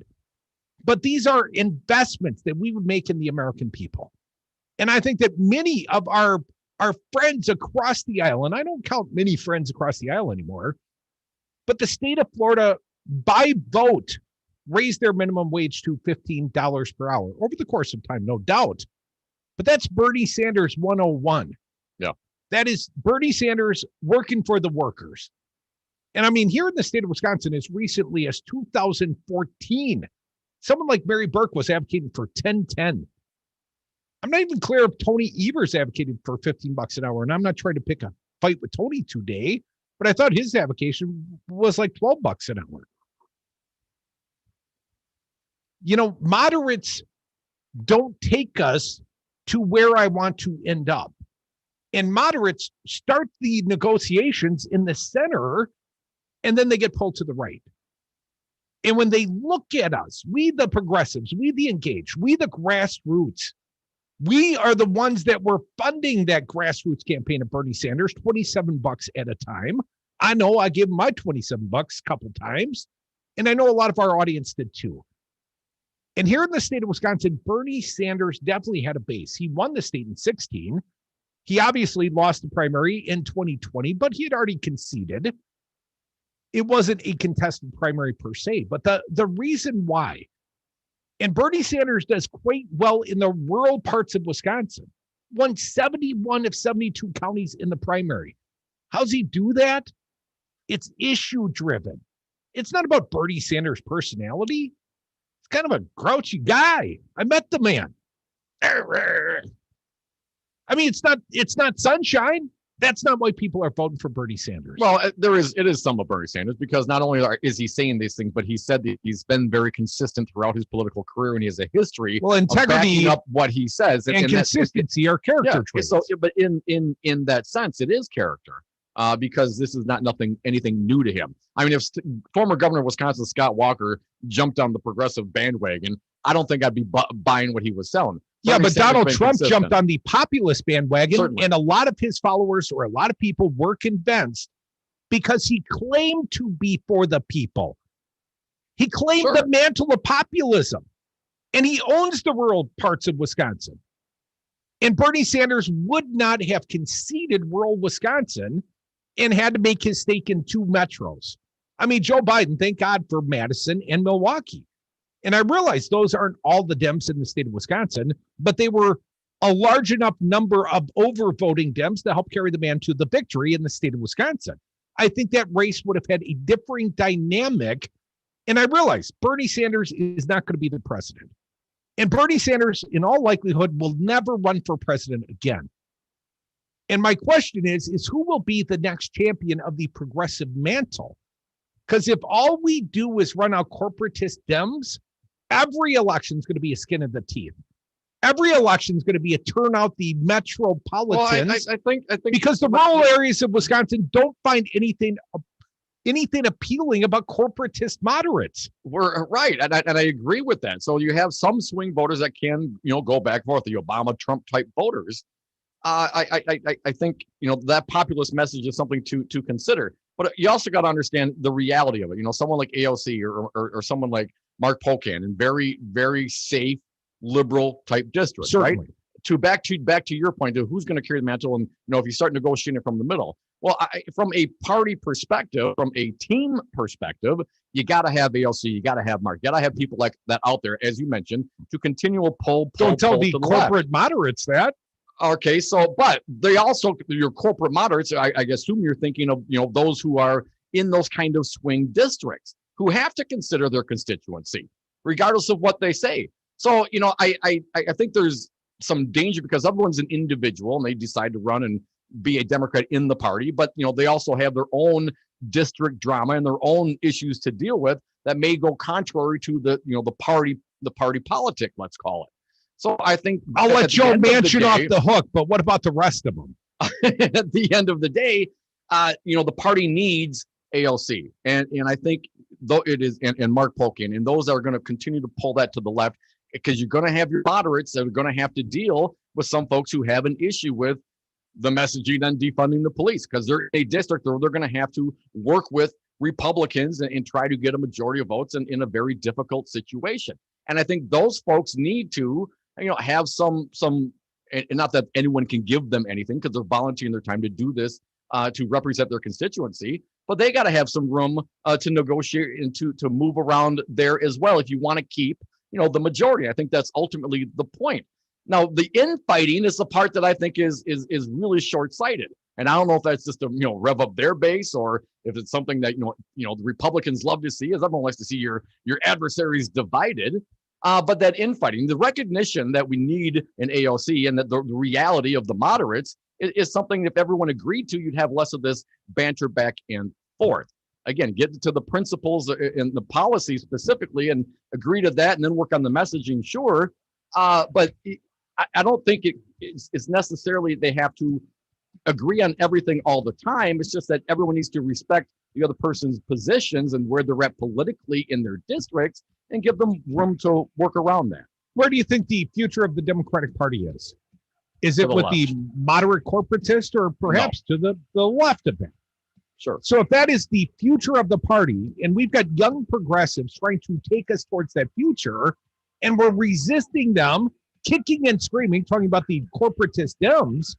But these are investments that we would make in the American people. And I think that many of our friends across the aisle, and I don't count many friends across the aisle anymore, but the state of Florida, by vote, raised their minimum wage to $15 per hour over the course of time, no doubt. But that's Bernie Sanders 101. Yeah. That is Bernie Sanders working for the workers. And I mean, here in the state of Wisconsin, as recently as 2014, someone like Mary Burke was advocating for 1010. I'm not even clear if Tony Evers advocated for $15 an hour. And I'm not trying to pick a fight with Tony today, but I thought his advocation was like $12 an hour. Moderates don't take us to where I want to end up. And moderates start the negotiations in the center, and then they get pulled to the right. And when they look at us, we the progressives, we the engaged, we the grassroots, we are the ones that were funding that grassroots campaign of Bernie Sanders, $27 at a time. I know I gave him my $27 a couple times, and I know a lot of our audience did too. And here in the state of Wisconsin, Bernie Sanders definitely had a base. He won the state in 2016. He obviously lost the primary in 2020, but he had already conceded. It wasn't a contested primary per se, but the reason why, and Bernie Sanders does quite well in the rural parts of Wisconsin, won 71 of 72 counties in the primary. How's he do that? It's issue driven. It's not about Bernie Sanders' personality. It's kind of a grouchy guy. I met the man. I mean, it's not sunshine. That's not why people are voting for Bernie Sanders. Well, it is some of Bernie Sanders, because not only is he saying these things, but he said that he's been very consistent throughout his political career, and he has a history integrity, of backing up what he says, and consistency are character traits. So, but in that sense, it is character, because this is not anything new to him. I mean, if former governor of Wisconsin Scott Walker jumped on the progressive bandwagon, I don't think I'd be buying what he was selling. Yeah, Bernie but Sanders Donald been Trump consistent. jumped on the populist bandwagon, Certainly. and a lot of his followers or a lot of people were convinced because he claimed to be for the people. He claimed the mantle of populism, and he owns the rural parts of Wisconsin. And Bernie Sanders would not have conceded rural Wisconsin and had to make his stake in 2 metros. I mean, Joe Biden, thank God for Madison and Milwaukee. And I realize those aren't all the Dems in the state of Wisconsin, but they were a large enough number of overvoting Dems to help carry the man to the victory in the state of Wisconsin. I think that race would have had a differing dynamic. And I realize Bernie Sanders is not going to be the president. And Bernie Sanders, in all likelihood, will never run for president again. And my question is who will be the next champion of the progressive mantle? Because if all we do is run out corporatist Dems, every election is going to be a skin of the teeth. Every election is going to be a turn out the metropolitans. Well, I think because the rural areas of Wisconsin don't find anything appealing about corporatist moderates. We're right, and I agree with that. So you have some swing voters that can go back and forth, the Obama Trump type voters. I think that populist message is something to consider. But you also got to understand the reality of it. Someone like AOC or someone like Mark Pocan in very, very safe liberal type districts, Certainly. right? Back to your point, who's going to carry the mantle, and if you start negotiating from the middle. Well, from a party perspective, from a team perspective, you got to have AOC, you got to have Mark, you got to have people like that out there, as you mentioned, to continual pull. Don't tell the to corporate moderates that. Okay, so but they also, your corporate moderates, I assume you're thinking of those who are in those kind of swing districts who have to consider their constituency, regardless of what they say. So I think there's some danger because everyone's an individual and they decide to run and be a Democrat in the party, but they also have their own district drama and their own issues to deal with that may go contrary to the party politic, let's call it. So I think I'll let Joe Manchin off the hook, but what about the rest of them? At the end of the day, the party needs AOC, and I think though it is and Mark Pocan, and those are going to continue to pull that to the left because you're going to have your moderates that are going to have to deal with some folks who have an issue with the messaging on defunding the police because they're in a district where they're going to have to work with Republicans and try to get a majority of votes in a very difficult situation. And I think those folks need to have some, and not that anyone can give them anything because they're volunteering their time to do this to represent their constituency, but they got to have some room to negotiate and to move around there as well if you want to keep, the majority. I think that's ultimately the point. Now, the infighting is the part that I think is really short-sighted. And I don't know if that's just to rev up their base or if it's something that the Republicans love to see, as everyone likes to see your adversaries divided. But that infighting, the recognition that we need an AOC and that the reality of the moderates is something if everyone agreed to, you'd have less of this banter back and forth. Again, get to the principles and the policy specifically and agree to that and then work on the messaging, sure. But I don't think it's necessarily they have to agree on everything all the time. It's just that everyone needs to respect the other person's positions and where they're at politically in their districts and give them room to work around that. Where do you think the future of the Democratic Party is? Is it the with left. the moderate corporatist or perhaps to the left of that? Sure. So if that is the future of the party, and we've got young progressives trying to take us towards that future, and we're resisting them, kicking and screaming, talking about the corporatist Dems,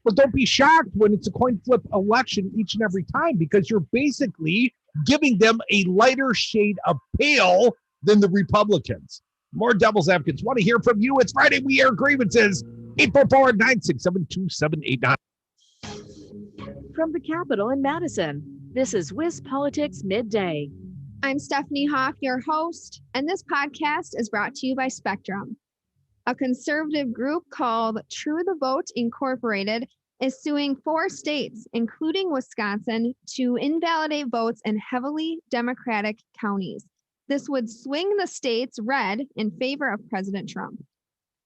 but don't be shocked when it's a coin flip election each and every time, because you're basically giving them a lighter shade of pale than the Republicans. More Devil's Advocates want to hear from you. It's Friday. We air grievances. 844-967-2789. From the Capitol in Madison, this is Wiz Politics Midday. I'm Stephanie Hoff, your host, and this podcast is brought to you by Spectrum. A conservative group called True the Vote Incorporated is suing 4 states, including Wisconsin, to invalidate votes in heavily Democratic counties. This would swing the states red in favor of President Trump.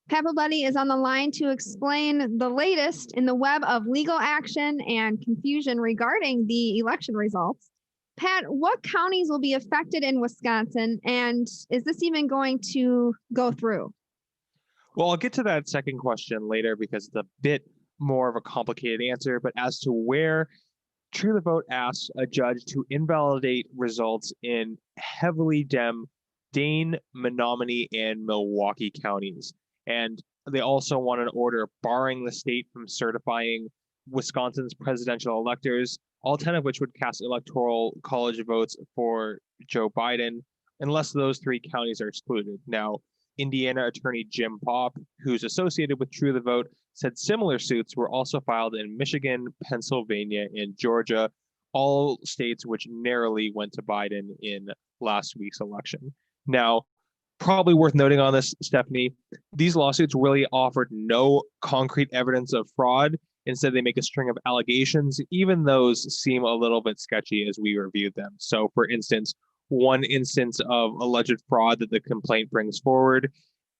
Pat Buddy is on the line to explain the latest in the web of legal action and confusion regarding the election results. Pat, what counties will be affected in Wisconsin, and is this even going to go through? Well, I'll get to that second question later because it's a bit more of a complicated answer, but as to where True the Vote asks a judge to invalidate results in heavily Dane, Menominee, and Milwaukee counties. And they also want an order barring the state from certifying Wisconsin's presidential electors, all 10 of which would cast electoral college votes for Joe Biden, unless those 3 counties are excluded. Now, Indiana attorney Jim Popp, who's associated with True the Vote, said similar suits were also filed in Michigan, Pennsylvania, and Georgia, all states which narrowly went to Biden in last week's election. Now, probably worth noting on this, Stephanie, these lawsuits really offered no concrete evidence of fraud. Instead, they make a string of allegations. Even those seem a little bit sketchy as we reviewed them. So, for instance, one instance of alleged fraud that the complaint brings forward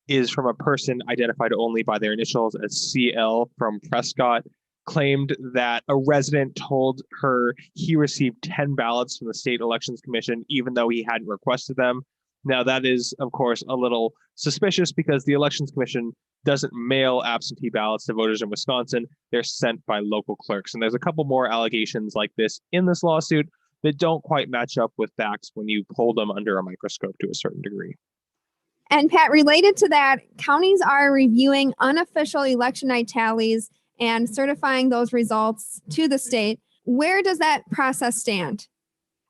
is from a person identified only by their initials as CL from Prescott, claimed that a resident told her he received 10 ballots from the state elections commission, even though he hadn't requested them. Now, that is, of course, a little suspicious because the elections commission doesn't mail absentee ballots to voters in Wisconsin. They're sent by local clerks. And there's a couple more allegations like this in this lawsuit that don't quite match up with facts when you pull them under a microscope to a certain degree. And Pat, related to that, counties are reviewing unofficial election night tallies and certifying those results to the state. Where does that process stand?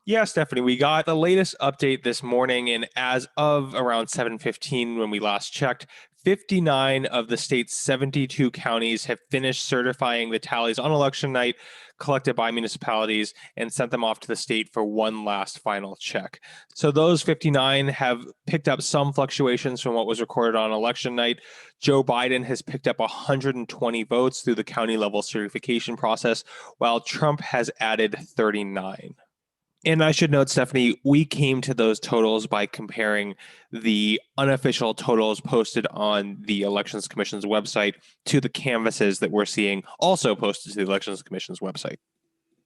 Yeah, Stephanie, we got the latest update this morning, and as of around 7:15 when we last checked, 59 of the state's 72 counties have finished certifying the tallies on election night collected by municipalities and sent them off to the state for one last final check. So those 59 have picked up some fluctuations from what was recorded on election night. Joe Biden has picked up 120 votes through the county level certification process, while Trump has added 39. And I should note, Stephanie, we came to those totals by comparing the unofficial totals posted on the Elections Commission's website to the canvases that we're seeing also posted to the Elections Commission's website.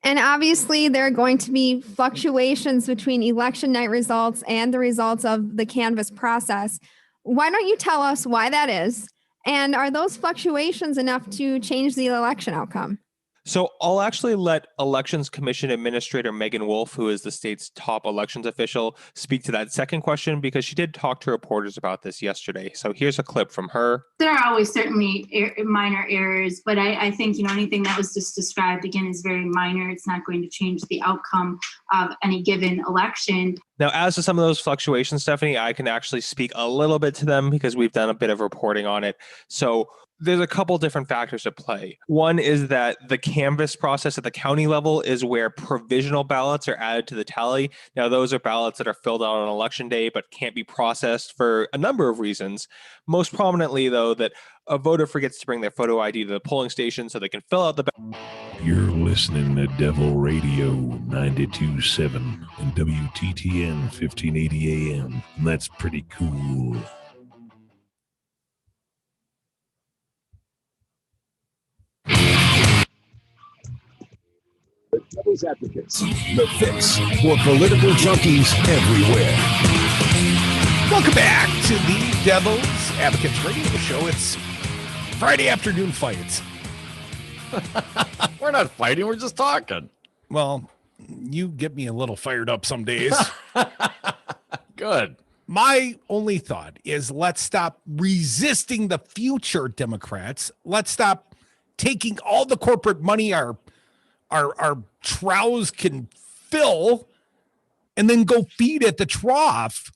And obviously, there are going to be fluctuations between election night results and the results of the canvass process. Why don't you tell us why that is? And are those fluctuations enough to change the election outcome? So I'll actually let Elections Commission Administrator Megan Wolf, who is the state's top elections official, speak to that second question because she did talk to reporters about this yesterday. So here's a clip from her. There are always certainly minor errors, but I think, anything that was just described, again, is very minor. It's not going to change the outcome of any given election. Now, as to some of those fluctuations, Stephanie, I can actually speak a little bit to them because we've done a bit of reporting on it. So there's a couple different factors at play. One is that the canvass process at the county level is where provisional ballots are added to the tally. Now, those are ballots that are filled out on election day but can't be processed for a number of reasons. Most prominently, though, that a voter forgets to bring their photo ID to the polling station so they can fill out the ballot. You're listening to Devil Radio 92.7 and WTTN 1580 AM. And that's pretty cool. Devil's Advocates, the fix for political junkies everywhere. Welcome back to the Devil's Advocates radio show. It's Friday afternoon fights. We're not fighting. We're just talking. Well, you get me a little fired up some days. Good. My only thought is let's stop resisting the future Democrats. Let's stop taking all the corporate money our troughs can fill and then go feed at the trough.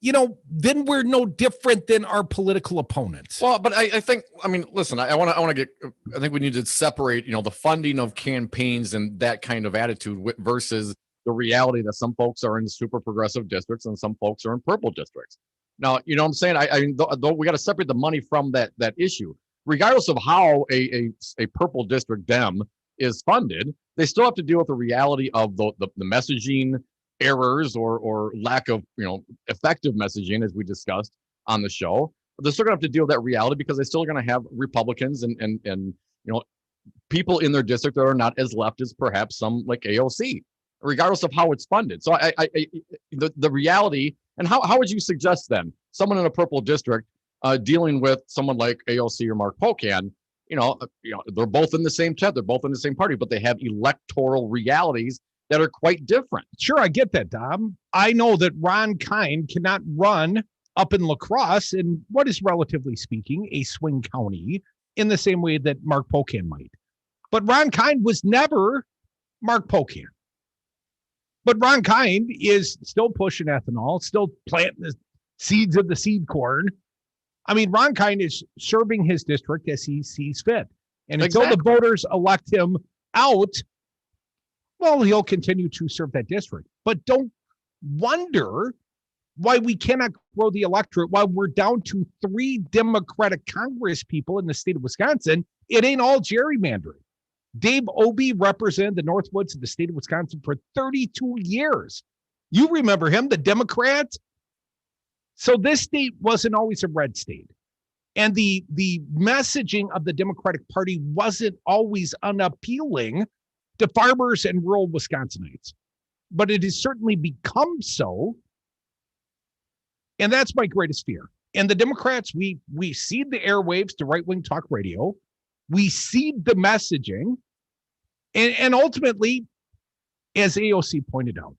Then we're no different than our political opponents. Well, but I think, listen, I want to I think we need to separate, the funding of campaigns and that kind of attitude versus the reality that some folks are in super progressive districts and some folks are in purple districts. Now, you know what I'm saying? Though we got to separate the money from that issue. Regardless of how a purple district Dem is funded, they still have to deal with the reality of the messaging errors or lack of effective messaging, as we discussed on the show. But they're still gonna have to deal with that reality because they're still gonna have Republicans and people in their district that are not as left as perhaps some like AOC, regardless of how it's funded. So the reality, and how would you suggest then someone in a purple district dealing with someone like AOC or Mark Pocan? They're both in the same tent, they're both in the same party, but they have electoral realities that are quite different. Sure, I get that, Dom. I know that Ron Kind cannot run up in La Crosse in what is, relatively speaking, a swing county in the same way that Mark Pocan might. But Ron Kind was never Mark Pocan. But Ron Kind is still pushing ethanol, still planting the seeds of the seed corn. Ron Kind is serving his district as he sees fit. And until the voters elect him out, well, he'll continue to serve that district. But don't wonder why we cannot grow the electorate while we're down to 3 Democratic Congress people in the state of Wisconsin. It ain't all gerrymandering. Dave Obey represented the Northwoods of the state of Wisconsin for 32 years. You remember him, the Democrat? So this state wasn't always a red state. And the messaging of the Democratic Party wasn't always unappealing to farmers and rural Wisconsinites. But it has certainly become so. And that's my greatest fear. And the Democrats, we cede the airwaves to right-wing talk radio. We cede the messaging. And ultimately, as AOC pointed out,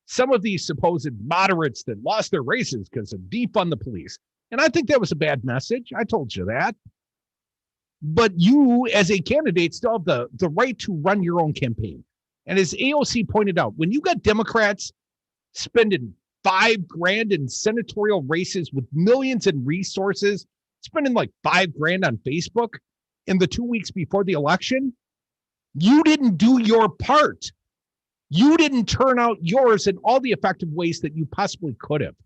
some of these supposed moderates that lost their races because of defund the police. And I think that was a bad message. I told you that. But you, as a candidate, still have the right to run your own campaign. And as AOC pointed out, when you got Democrats spending $5,000 in senatorial races with millions in resources, spending like $5,000 on Facebook in the 2 weeks before the election, you didn't do your part. You didn't turn out yours in all the effective ways that you possibly could have.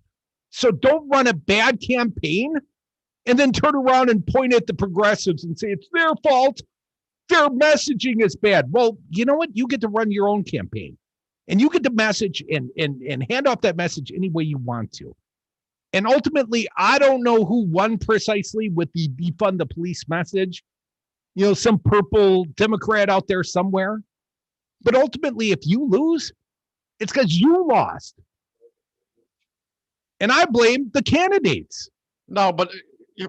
So don't run a bad campaign and then turn around and point at the progressives and say it's their fault. Their messaging is bad. Well, you know what? You get to run your own campaign and you get to message and hand off that message any way you want to. And ultimately, I don't know who won precisely with the defund the police message. Some purple Democrat out there somewhere. But ultimately, if you lose, it's because you lost. And I blame the candidates. No, but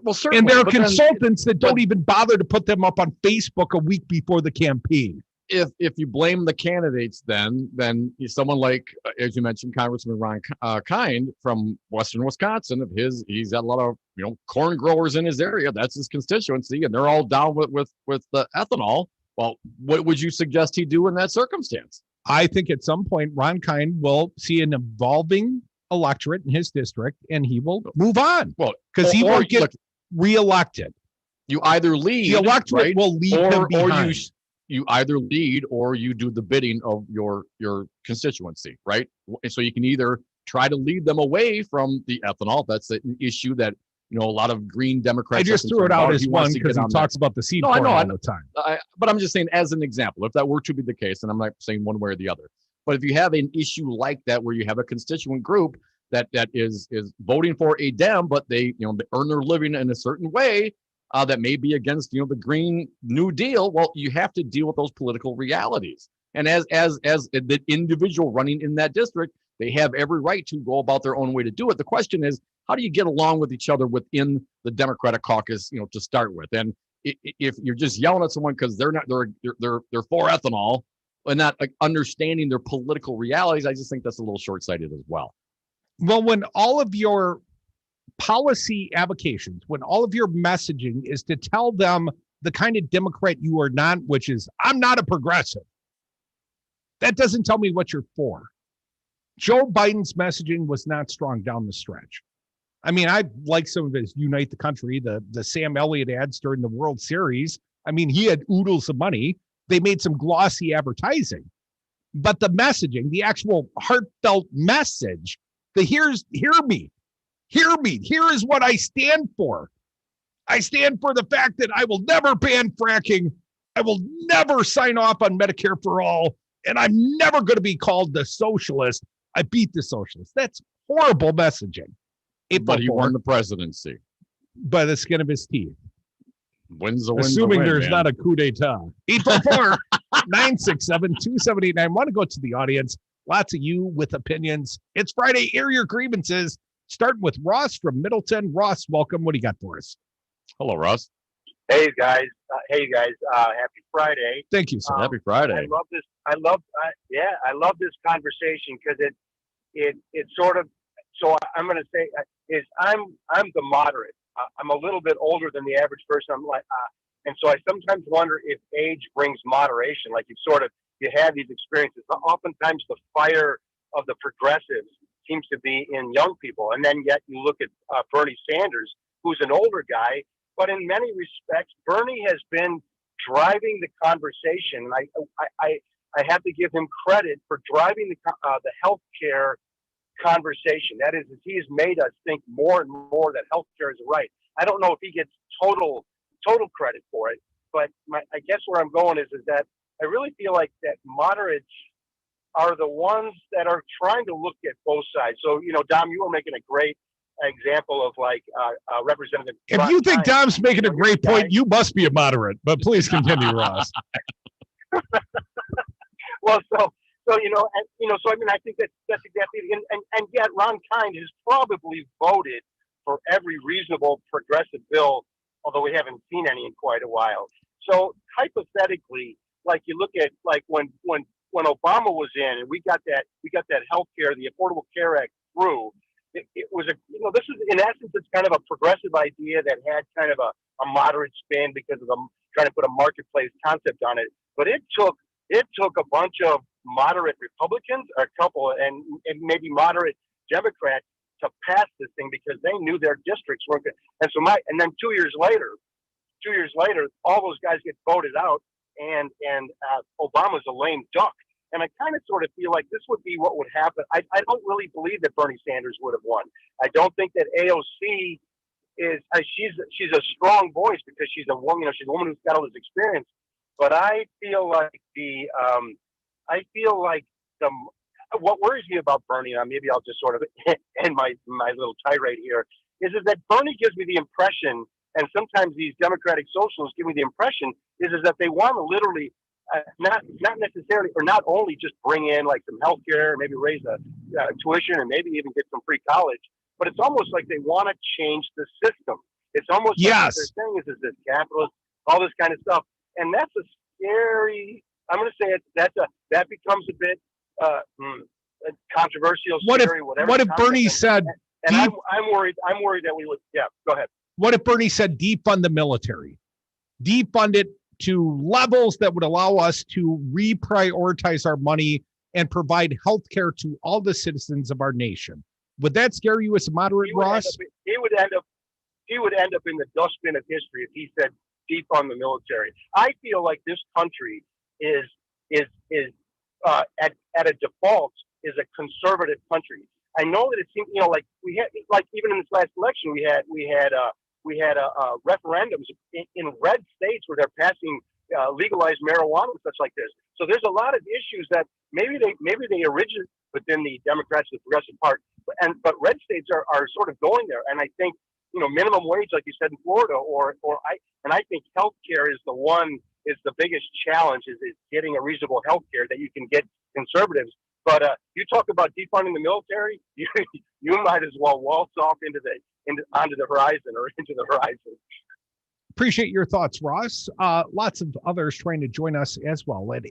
well, certainly. And their consultants that don't even bother to put them up on Facebook a week before the campaign. If you blame the candidates, then someone like, as you mentioned, Congressman Ron Kind from Western Wisconsin, he's got a lot of corn growers in his area. That's his constituency, and they're all down with the ethanol. Well, what would you suggest he do in that circumstance? I think at some point Ron Kind will see an evolving electorate in his district, and he will move on. Well, because he won't get reelected. You either lead, the electorate right? will lead him behind. Or you either lead or you do the bidding of your constituency, right? And so you can either try to lead them away from the ethanol. That's an issue that a lot of Green Democrats. I just threw it out as one because he talks about the seed corn all the time. But I'm just saying, as an example, if that were to be the case, and I'm not saying one way or the other, but if you have an issue like that where you have a constituent group that is voting for a Dem, but they earn their living in a certain way that may be against the Green New Deal, well, you have to deal with those political realities. And as the individual running in that district, they have every right to go about their own way to do it. The question is, how do you get along with each other within the Democratic caucus, to start with? And if you're just yelling at someone because they're for ethanol and not understanding their political realities, I just think that's a little short-sighted as well. Well, when all of your policy avocations, when all of your messaging is to tell them the kind of Democrat you are not, which is, I'm not a progressive, that doesn't tell me what you're for. Joe Biden's messaging was not strong down the stretch. I mean, I like some of his Unite the Country, the Sam Elliott ads during the World Series. I mean, he had oodles of money. They made some glossy advertising. But the messaging, the actual heartfelt message, hear me. Here is what I stand for. I stand for the fact that I will never ban fracking. I will never sign off on Medicare for all. And I'm never going to be called the socialist. I beat the socialists. That's horrible messaging. But he won the presidency. By the skin of his teeth. Assuming there's not a coup d'etat. 844-967-2789. I want to go to the audience. Lots of you with opinions. It's Friday. Air your grievances. Starting with Ross from Middleton. Ross, welcome. What do you got for us? Hello, Ross. Hey guys. Happy Friday. Thank you, sir. Happy Friday. I love this. I love this conversation because it sort of. So I'm going to say is I'm the moderate. I'm a little bit older than the average person. I'm like, and so I sometimes wonder if age brings moderation. Like you have these experiences. Oftentimes the fire of the progressives seems to be in young people, and then yet you look at Bernie Sanders, who's an older guy, but in many respects, Bernie has been driving the conversation. And I have to give him credit for driving the healthcare conversation. That is, he has made us think more and more that healthcare is a right. I don't know if he gets total credit for it, but I guess where I'm going is that I really feel like that moderates are the ones that are trying to look at both sides. So, Dom, you were making a great example of Representative. If you think Dom's making a great point, you must be a moderate. But please continue, Ross. Well, so I mean, I think that's exactly, and yet Ron Kind has probably voted for every reasonable progressive bill, although we haven't seen any in quite a while. So hypothetically, like you look at when Obama was in and we got that health care, the Affordable Care Act through, it was this is in essence, it's kind of a progressive idea that had kind of a moderate spin because of trying to put a marketplace concept on it. But it took a bunch of moderate Republicans, a couple, and maybe moderate Democrats to pass this thing because they knew their districts weren't good. And then 2 years later, all those guys get voted out, and Obama's a lame duck. And I kind of sort of feel like this would be what would happen. I don't really believe that Bernie Sanders would have won. I don't think that AOC she's a strong voice because she's a woman. She's a woman who's got all this experience. But I feel like what worries me about Bernie, and maybe I'll just sort of end my little tirade here, is that Bernie gives me the impression, and sometimes these Democratic socialists give me the impression, is that they want to literally not necessarily, or not only just bring in like some health care, maybe raise a tuition, and maybe even get some free college, but it's almost like they want to change the system. It's almost like what they're saying is this capitalist, all this kind of stuff. And that's a scary, I'm going to say that becomes a bit controversial, scary, whatever. What if Bernie said, and I'm worried that we would, go ahead. What if Bernie said defund the military? Defund it to levels that would allow us to reprioritize our money and provide health care to all the citizens of our nation. Would that scare you as a moderate, Ross? He would end up in the dustbin of history if he said defund the military. I feel like this country is at a default is a conservative country. I know that it seems, like we had, like even in this last election, we had referendums in red states where they're passing legalized marijuana and such like this. So there's a lot of issues that maybe they originate within the Democrats, the Progressive Party, but red states are sort of going there. And I think minimum wage, like you said in Florida, I think healthcare is the one is the biggest challenge is getting a reasonable health care that you can get conservatives. But you talk about defunding the military, you might as well waltz off onto the horizon or into the horizon. Appreciate your thoughts, Ross. Lots of others trying to join us as well at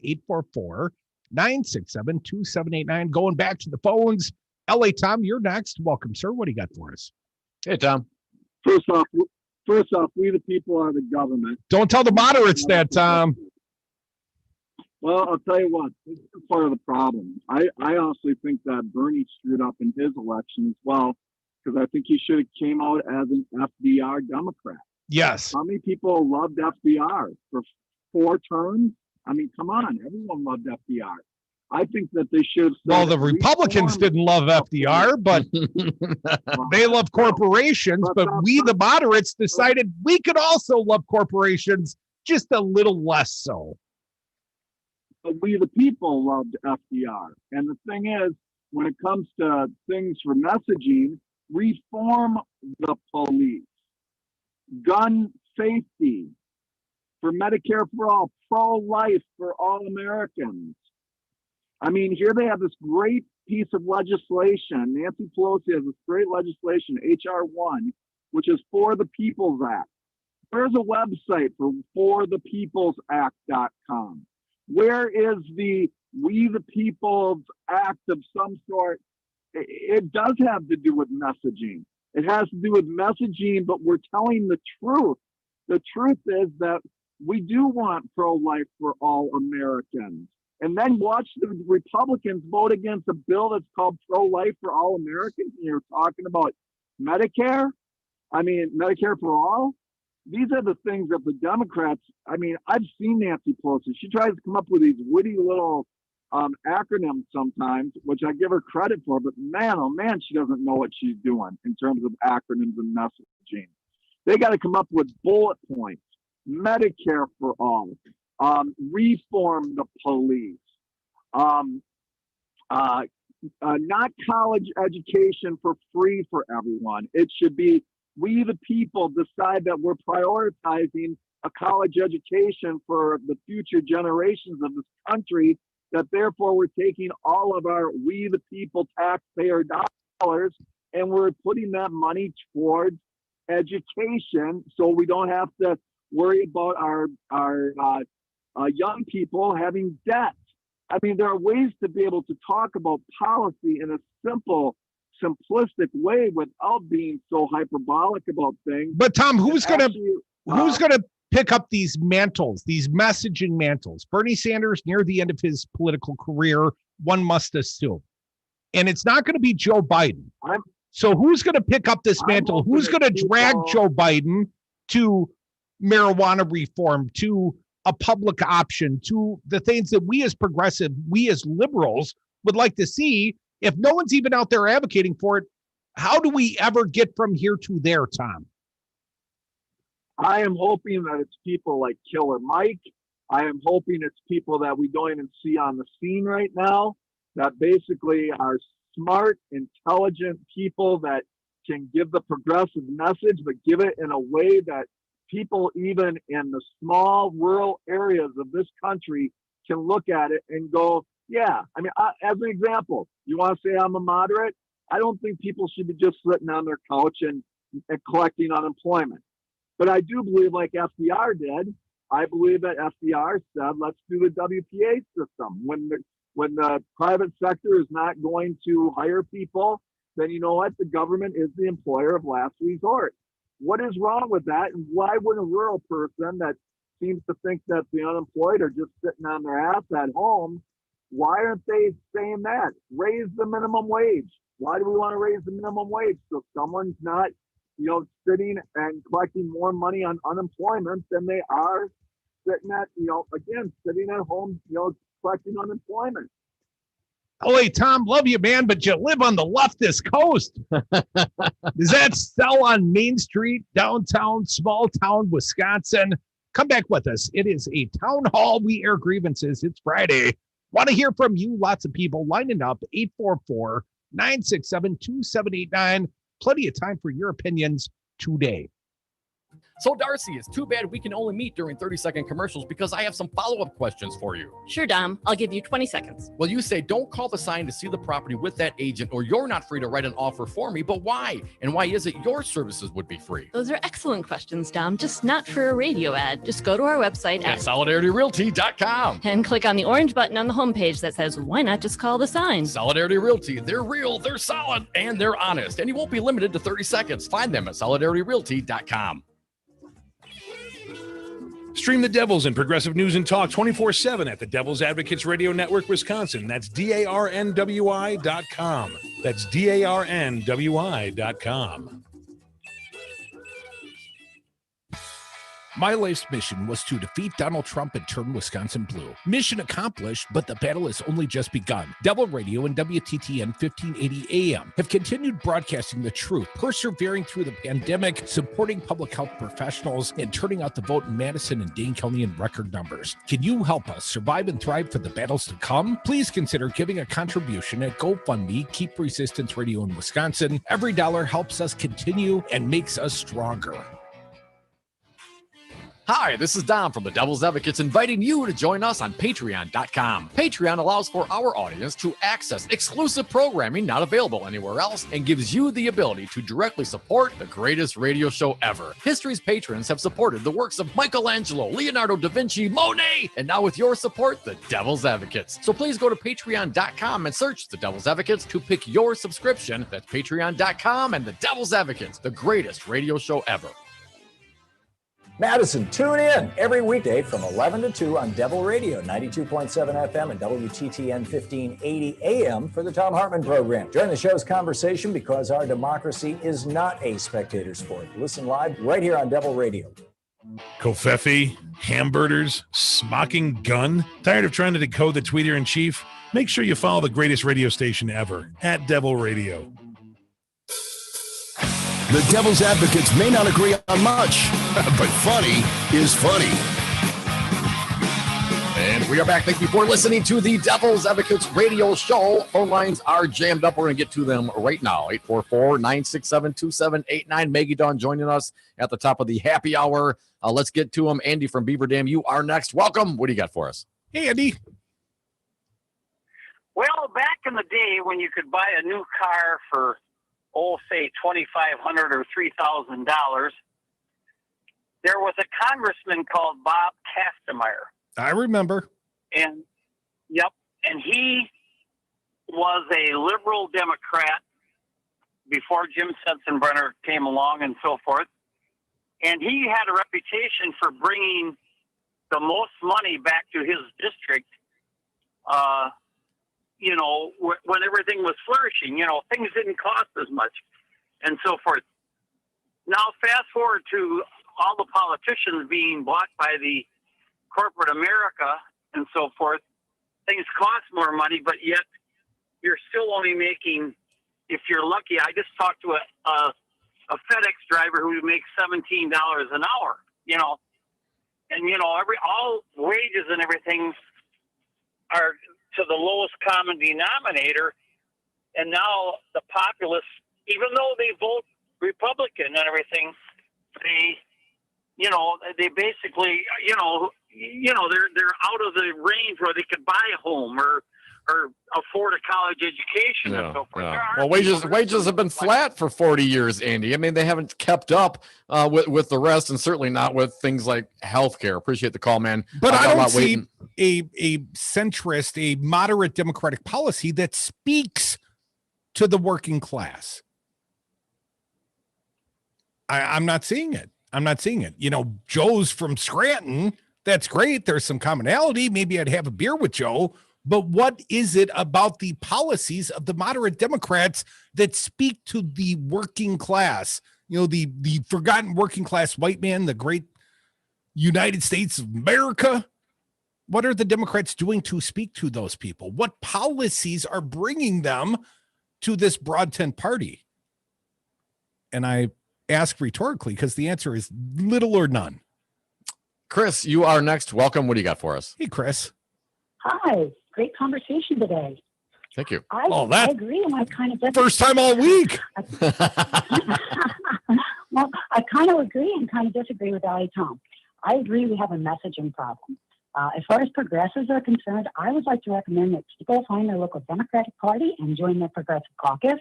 844-967-2789. Going back to the phones. LA Tom, you're next. Welcome, sir. What do you got for us? Hey, Tom. First off, we the people are the government. Don't tell the moderates that, Tom. Well, I'll tell you what, this is part of the problem. I honestly think that Bernie screwed up in his election as well, because I think he should have came out as an FDR Democrat. Yes. How many people loved FDR for 4 terms? I mean, come on, everyone loved FDR. I think that they should have. Well, the Republicans didn't love FDR, but they love corporations. But we, the moderates, decided we could also love corporations, just a little less so. But we, the people, loved FDR. And the thing is, when it comes to things for messaging, reform the police, gun safety, for Medicare for all, pro-life for all Americans. I mean, here they have this great piece of legislation. Nancy Pelosi has this great legislation, H.R. 1, which is For the People's Act. Where's a website for forthepeoplesact.com? Where is the We the People's Act of some sort? It does have to do with messaging. It has to do with messaging, but we're telling the truth. The truth is that we do want pro-life for all Americans. And then watch the Republicans vote against a bill that's called pro-life for all Americans. And you're talking about Medicare? I mean, Medicare for all? These are the things that the Democrats, I mean, I've seen Nancy Pelosi. She tries to come up with these witty little acronyms sometimes, which I give her credit for. But man, oh man, she doesn't know what she's doing in terms of acronyms and messaging. They got to come up with bullet points. Medicare for all. Reform the police, not college education for free for everyone. It should be we the people decide that we're prioritizing a college education for the future generations of this country, that therefore we're taking all of our we the people taxpayer dollars and we're putting that money towards education so we don't have to worry about our young people having debt. I mean, there are ways to be able to talk about policy in a simple, simplistic way without being so hyperbolic about things. But Tom, who's gonna pick up these mantles, these messaging mantles? Bernie Sanders, near the end of his political career, one must assume, and it's not going to be Joe Biden. So who's going to pick up this mantle? Who's going to drag Joe Biden to marijuana reform, to a public option, to the things that we as progressive, we as liberals would like to see? If no one's even out there advocating for it, how do we ever get from here to there, Tom? I am hoping that it's people like Killer Mike. I am hoping it's people that we don't even see on the scene right now, that basically are smart, intelligent people that can give the progressive message, but give it in a way that people even in the small rural areas of this country can look at it and go, yeah. I mean, as an example, you want to say I'm a moderate? I don't think people should be just sitting on their couch and collecting unemployment. But I do believe, like FDR did, I believe that FDR said, let's do the WPA system. When the private sector is not going to hire people, then you know what? The government is the employer of last resort. What is wrong with that? And why would a rural person that seems to think that the unemployed are just sitting on their ass at home, why aren't they saying that? Raise the minimum wage. Why do we want to raise the minimum wage? So someone's not, sitting and collecting more money on unemployment than they are sitting at, sitting at home, collecting unemployment. Oh, hey, Tom, love you, man, but you live on the leftist coast. Does that sell on Main Street, downtown, small town, Wisconsin? Come back with us. It is a town hall. We air grievances. It's Friday. Want to hear from you. Lots of people lining up. 844-967-2789. Plenty of time for your opinions today. So, Darcy, it's too bad we can only meet during 30-second commercials because I have some follow-up questions for you. Sure, Dom. I'll give you 20 seconds. Well, you say don't call the sign to see the property with that agent, or you're not free to write an offer for me, but why? And why is it your services would be free? Those are excellent questions, Dom, just not for a radio ad. Just go to our website at SolidarityRealty.com and click on the orange button on the homepage that says, why not just call the sign? Solidarity Realty. They're real, they're solid, and they're honest. And you won't be limited to 30 seconds. Find them at SolidarityRealty.com. Stream the Devils and Progressive News and Talk 24/7 at the Devil's Advocates Radio Network, Wisconsin. That's DARNWI.com. That's DARNWI.com. My life's mission was to defeat Donald Trump and turn Wisconsin blue. Mission accomplished, but the battle has only just begun. Devil Radio and WTTN 1580 AM have continued broadcasting the truth, persevering through the pandemic, supporting public health professionals, and turning out the vote in Madison and Dane County in record numbers. Can you help us survive and thrive for the battles to come? Please consider giving a contribution at GoFundMe. Keep Resistance Radio in Wisconsin. Every dollar helps us continue and makes us stronger. Hi, this is Dom from the Devil's Advocates inviting you to join us on Patreon.com. Patreon allows for our audience to access exclusive programming not available anywhere else and gives you the ability to directly support the greatest radio show ever. History's patrons have supported the works of Michelangelo, Leonardo da Vinci, Monet, and now with your support, the Devil's Advocates. So please go to Patreon.com and search the Devil's Advocates to pick your subscription. That's Patreon.com and the Devil's Advocates, the greatest radio show ever. Madison, tune in every weekday from 11 to 2 on Devil Radio, 92.7 FM and WTTN 1580 AM for the Thom Hartmann Program. Join the show's conversation because our democracy is not a spectator sport. Listen live right here on Devil Radio. Covfefe, hamburgers, smocking gun. Tired of trying to decode the tweeter-in-chief? Make sure you follow the greatest radio station ever, at Devil Radio. The Devil's Advocates may not agree on much, but funny is funny. And we are back. Thank you for listening to the Devil's Advocates radio show. Phone lines are jammed up. We're going to get to them right now. 844-967-2789. Maggie Dawn joining us at the top of the happy hour. Let's get to them. Andy from Beaver Dam, you are next. Welcome. What do you got for us? Hey, Andy. Well, back in the day when you could buy a new car for say $2,500 or $3,000, there was a congressman called Bob Kastemeyer. I remember. And he was a liberal Democrat before Jim Sensenbrenner came along and so forth. And he had a reputation for bringing the most money back to his district, when everything was flourishing, things didn't cost as much and so forth. Now, fast forward to all the politicians being bought by the corporate America and so forth. Things cost more money, but yet you're still only making, if you're lucky. I just talked to a FedEx driver who makes $17 an hour, and all wages and everything are to the lowest common denominator. And now the populace, even though they vote Republican and everything, they basically, they're out of the range where they could buy a home or afford a college education and so forth. Well, wages have been flat for 40 years, Andy. I mean, they haven't kept up with the rest, and certainly not with things like healthcare. Appreciate the call, man. But I don't see a centrist, a moderate Democratic policy that speaks to the working class. I'm not seeing it. Joe's from Scranton. That's great. There's some commonality. Maybe I'd have a beer with Joe. But what is it about the policies of the moderate Democrats that speak to the working class? The forgotten working class white man, the great United States of America. What are the Democrats doing to speak to those people? What policies are bringing them to this broad tent party? And I ask rhetorically because the answer is little or none. Chris, you are next. Welcome. What do you got for us? Hey, Chris. Hi. Great conversation today. Thank you. I agree. And I kind of first time all week. Well, I I kind of agree and kind of disagree with Ali Tom. I agree we have a messaging problem. As far as progressives are concerned, I would like to recommend that people find their local Democratic Party and join their progressive caucus.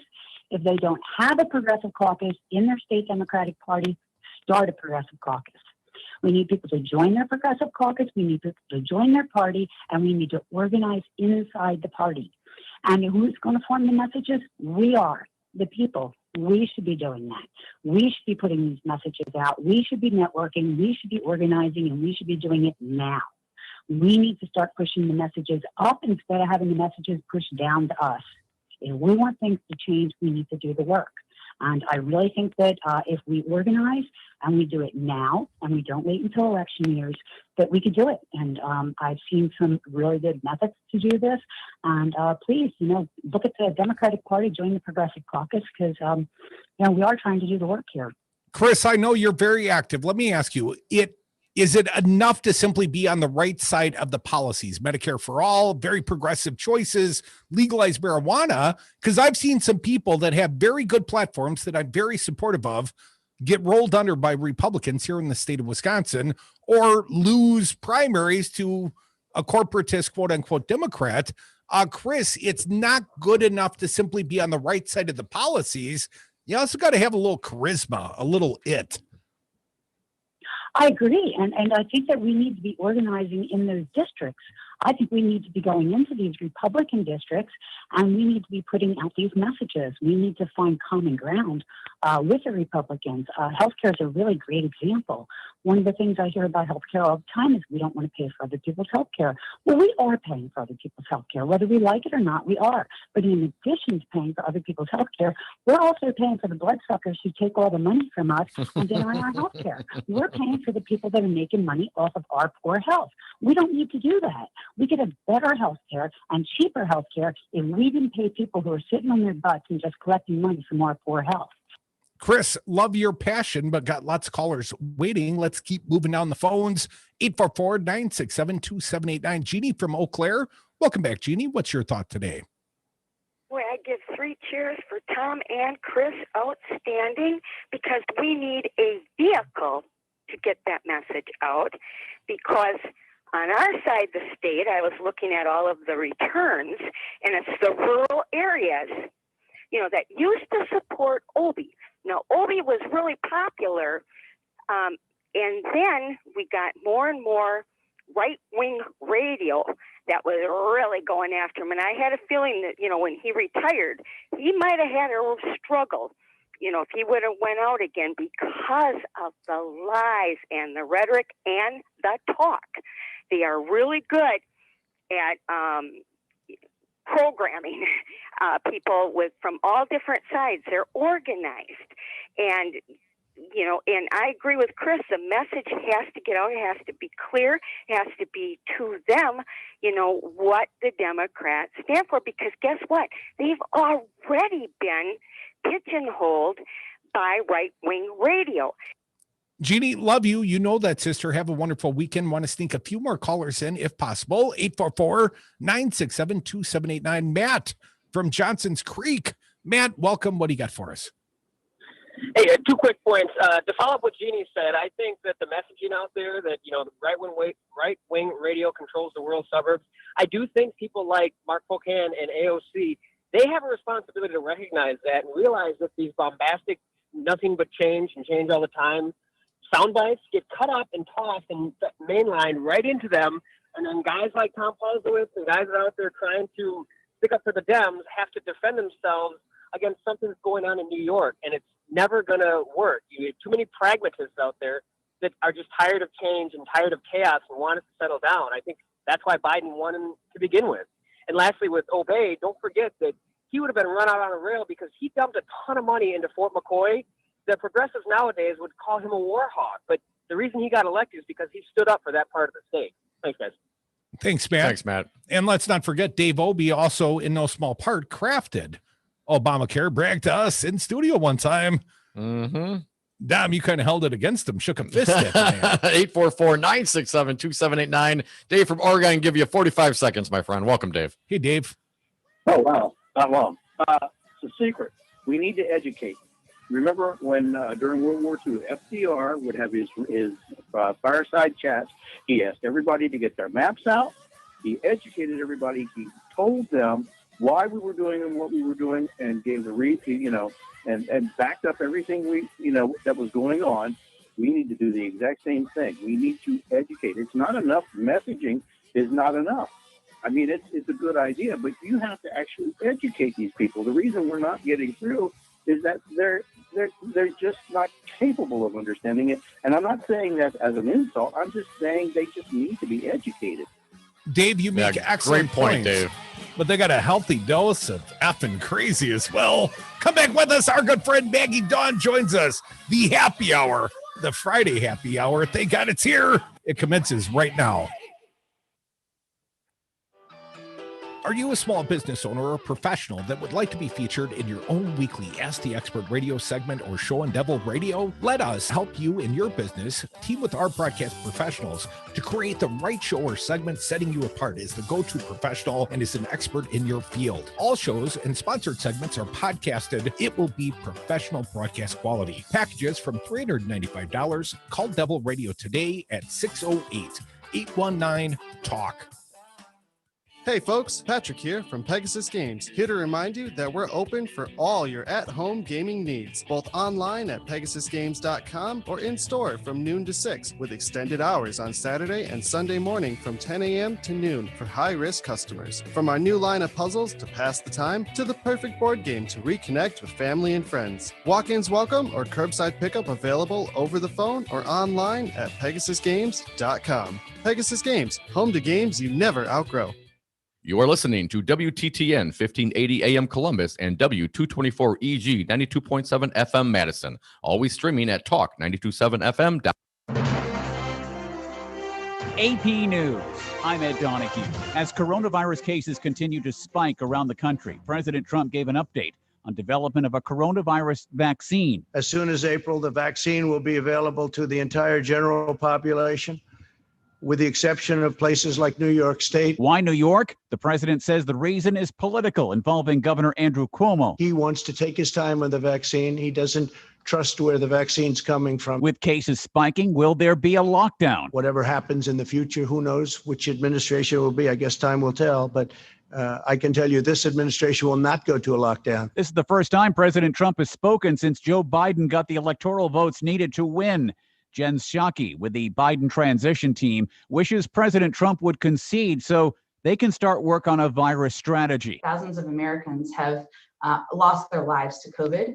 If they don't have a progressive caucus in their state Democratic Party, start a progressive caucus. We need people to join their progressive caucus. We need people to join their party, and we need to organize inside the party. And who's going to form the messages? We are, the people. We should be doing that. We should be putting these messages out. We should be networking. We should be organizing, and we should be doing it now. We need to start pushing the messages up instead of having the messages pushed down to us. If we want things to change, we need to do the work. And I really think that if we organize and we do it now and we don't wait until election years, that we could do it. And I've seen some really good methods to do this. And please, look at the Democratic Party, join the Progressive Caucus, because, we are trying to do the work here. Chris, I know you're very active. Let me ask you, is it enough to simply be on the right side of the policies? Medicare for all, very progressive choices, legalize marijuana? Because I've seen some people that have very good platforms that I'm very supportive of get rolled under by Republicans here in the state of Wisconsin or lose primaries to a corporatist, quote unquote, Democrat. Chris, it's not good enough to simply be on the right side of the policies. You also got to have a little charisma, a little it. I agree. And I think that we need to be organizing in those districts. I think we need to be going into these Republican districts and we need to be putting out these messages. We need to find common ground with the Republicans. Healthcare is a really great example. One of the things I hear about healthcare all the time is we don't want to pay for other people's healthcare. Well, we are paying for other people's healthcare. Whether we like it or not, we are. But in addition to paying for other people's healthcare, we're also paying for the bloodsuckers who take all the money from us and deny our healthcare. We're paying for the people that are making money off of our poor health. We don't need to do that. We could have better healthcare and cheaper healthcare if we didn't pay people who are sitting on their butts and just collecting money from our poor health. Chris, love your passion, but got lots of callers waiting. Let's keep moving down the phones. 844-967-2789. Jeannie from Eau Claire. Welcome back, Jeannie. What's your thought today? Boy, I give 3 cheers for Tom and Chris. Outstanding, because we need a vehicle to get that message out. Because on our side of the state, I was looking at all of the returns, and it's the rural areas, that used to support Obie. Now, Obie was really popular, and then we got more and more right-wing radio that was really going after him. And I had a feeling that, when he retired, he might have had a little struggle, if he would have went out again, because of the lies and the rhetoric and the talk. They are really good at programming people from all different sides. They're organized. And, and I agree with Chris, the message has to get out. It has to be clear. It has to be to them, what the Democrats stand for. Because guess what? They've already been pigeonholed by right-wing radio. Jeannie, love you. You know that, sister. Have a wonderful weekend. Want to sneak a few more callers in if possible. 844-967-2789. Matt from Johnson's Creek. Matt, welcome. What do you got for us? Hey, 2 quick points. To follow up what Jeannie said, I think that the messaging out there that, the right-wing radio controls the rural suburbs, I do think people like Mark Pocan and AOC, they have a responsibility to recognize that and realize that these bombastic, nothing but change and change all the time sound bites get cut up and tossed and mainlined right into them. And then guys like Tom Paulsowitz and guys that are out there trying to stick up for the Dems have to defend themselves against something that's going on in New York. And it's never going to work. You have too many pragmatists out there that are just tired of change and tired of chaos and want it to settle down. I think that's why Biden won him to begin with. And lastly, with Obey, don't forget that he would have been run out on a rail because he dumped a ton of money into Fort McCoy. The progressives nowadays would call him a war hawk, but the reason he got elected is because he stood up for that part of the state. Thanks, guys. Thanks, Matt. And let's not forget Dave Obey also, in no small part, crafted Obamacare. Bragged to us in studio one time. Mm-hmm. Dom, you kind of held it against him, shook a fist at the man. 844-967-2789. Dave from Oregon, give you 45 seconds, my friend. Welcome, Dave. Hey, Dave. Oh, wow. Not long. It's a secret. We need to educate. Remember when during World War II, FDR would have his fireside chats. He asked everybody to get their maps out. He educated everybody. He told them why we were doing and what we were doing, and gave the and backed up everything that was going on. We need to do the exact same thing. We need to educate. It's not enough. Messaging is not enough. I mean, it's a good idea, but you have to actually educate these people. The reason we're not getting through is that they're just not capable of understanding it. And I'm not saying that as an insult. I'm just saying they just need to be educated. Dave, you make excellent great point, points, Dave. But they got a healthy dose of effing crazy as well. Come back with us. Our good friend Maggie Dawn joins us. The happy hour, the Friday happy hour. Thank God it's here. It commences right now. Are you a small business owner or professional that would like to be featured in your own weekly Ask the Expert radio segment or show on Devil Radio? Let us help you in your business team with our broadcast professionals to create the right show or segment, setting you apart as the go-to professional and as an expert in your field. All shows and sponsored segments are podcasted. It will be professional broadcast quality. Packages from $395. Call Devil Radio today at 608-819-TALK. Hey folks, Patrick here from Pegasus Games, here to remind you that we're open for all your at-home gaming needs, both online at pegasusgames.com or in-store from noon to 6, with extended hours on Saturday and Sunday morning from 10 a.m. to noon for high-risk customers. From our new line of puzzles to pass the time, to the perfect board game to reconnect with family and friends. Walk-ins welcome or curbside pickup available over the phone or online at pegasusgames.com. Pegasus Games, home to games you never outgrow. You are listening to WTTN 1580 AM Columbus and W224EG 92.7 FM Madison. Always streaming at talk927fm. AP News. I'm Ed Donahue. As coronavirus cases continue to spike around the country, President Trump gave an update on development of a coronavirus vaccine. As soon as April, the vaccine will be available to the entire general population, with the exception of places like New York State. Why New York? The president says the reason is political, involving Governor Andrew Cuomo. He wants to take his time with the vaccine. He doesn't trust where the vaccine's coming from. With cases spiking, will there be a lockdown? Whatever happens in the future, who knows which administration will be? I guess time will tell. But I can tell you this administration will not go to a lockdown. This is the first time President Trump has spoken since Joe Biden got the electoral votes needed to win. Jen Psaki with the Biden transition team wishes President Trump would concede so they can start work on a virus strategy. Thousands of Americans have lost their lives to COVID.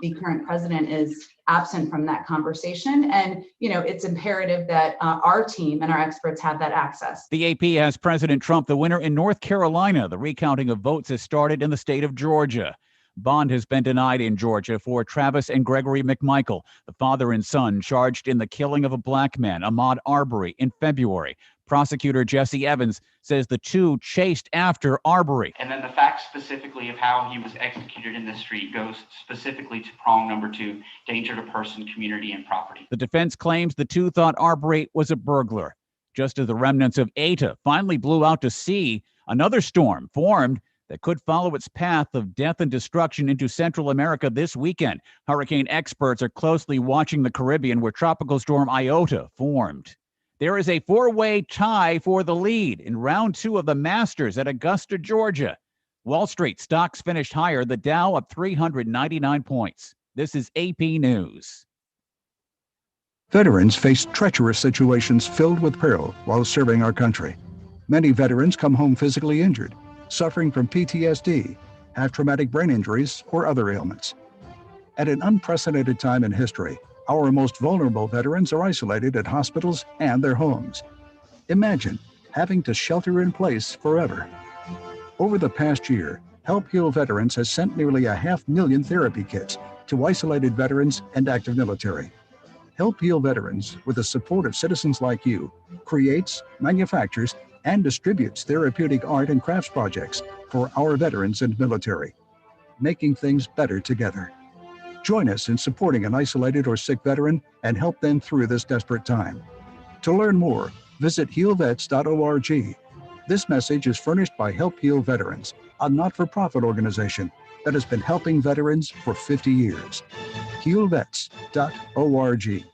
The current president is absent from that conversation. And, it's imperative that our team and our experts have that access. The AP has President Trump the winner in North Carolina. The recounting of votes has started in the state of Georgia. Bond has been denied in Georgia for Travis and Gregory McMichael, the father and son charged in the killing of a black man, Ahmaud Arbery, in February. Prosecutor Jesse Evans says the two chased after Arbery. And then the facts specifically of how he was executed in the street goes specifically to prong number 2, danger to person, community, and property. The defense claims the two thought Arbery was a burglar. Just as the remnants of Eta finally blew out to sea, another storm formed that could follow its path of death and destruction into Central America this weekend. Hurricane experts are closely watching the Caribbean, where Tropical Storm Iota formed. There is a 4-way tie for the lead in round 2 of the Masters at Augusta, Georgia. Wall Street stocks finished higher, the Dow up 399 points. This is AP News. Veterans face treacherous situations filled with peril while serving our country. Many veterans come home physically injured, suffering from PTSD, have traumatic brain injuries, or other ailments. At an unprecedented time in history, our most vulnerable veterans are isolated at hospitals and their homes. Imagine having to shelter in place forever. Over the past year, Help Heal Veterans has sent nearly 500,000 therapy kits to isolated veterans and active military. Help Heal Veterans, with the support of citizens like you, creates, manufactures, and distributes therapeutic art and crafts projects for our veterans and military, making things better together. Join us in supporting an isolated or sick veteran and help them through this desperate time. To learn more, visit healvets.org. This message is furnished by Help Heal Veterans, a not-for-profit organization. that has been helping veterans for 50 years. HealVets.org.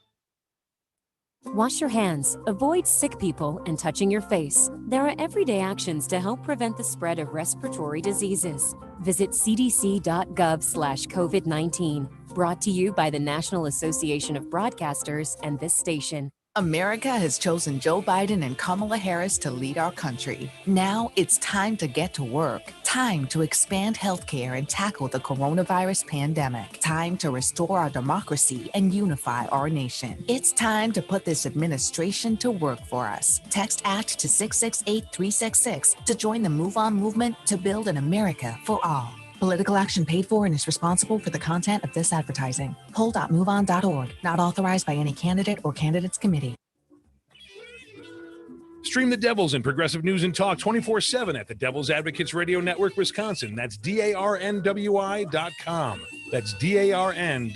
Wash your hands, avoid sick people, and touching your face. There are everyday actions to help prevent the spread of respiratory diseases. Visit cdc.gov/COVID-19. Brought to you by the National Association of Broadcasters and this station. America has chosen Joe Biden and Kamala Harris to lead our country. Now it's time to get to work. Time to expand healthcare and tackle the coronavirus pandemic. Time to restore our democracy and unify our nation. It's time to put this administration to work for us. Text ACT to 668-366 to join the Move On movement to build an America for all. Political action paid for and is responsible for the content of this advertising. Poll.moveon.org. Not authorized by any candidate or candidates committee. Stream the Devils and Progressive News and Talk 24/7 at the Devil's Advocates Radio Network, Wisconsin. That's DARNWI.com. That's DARNWI.com.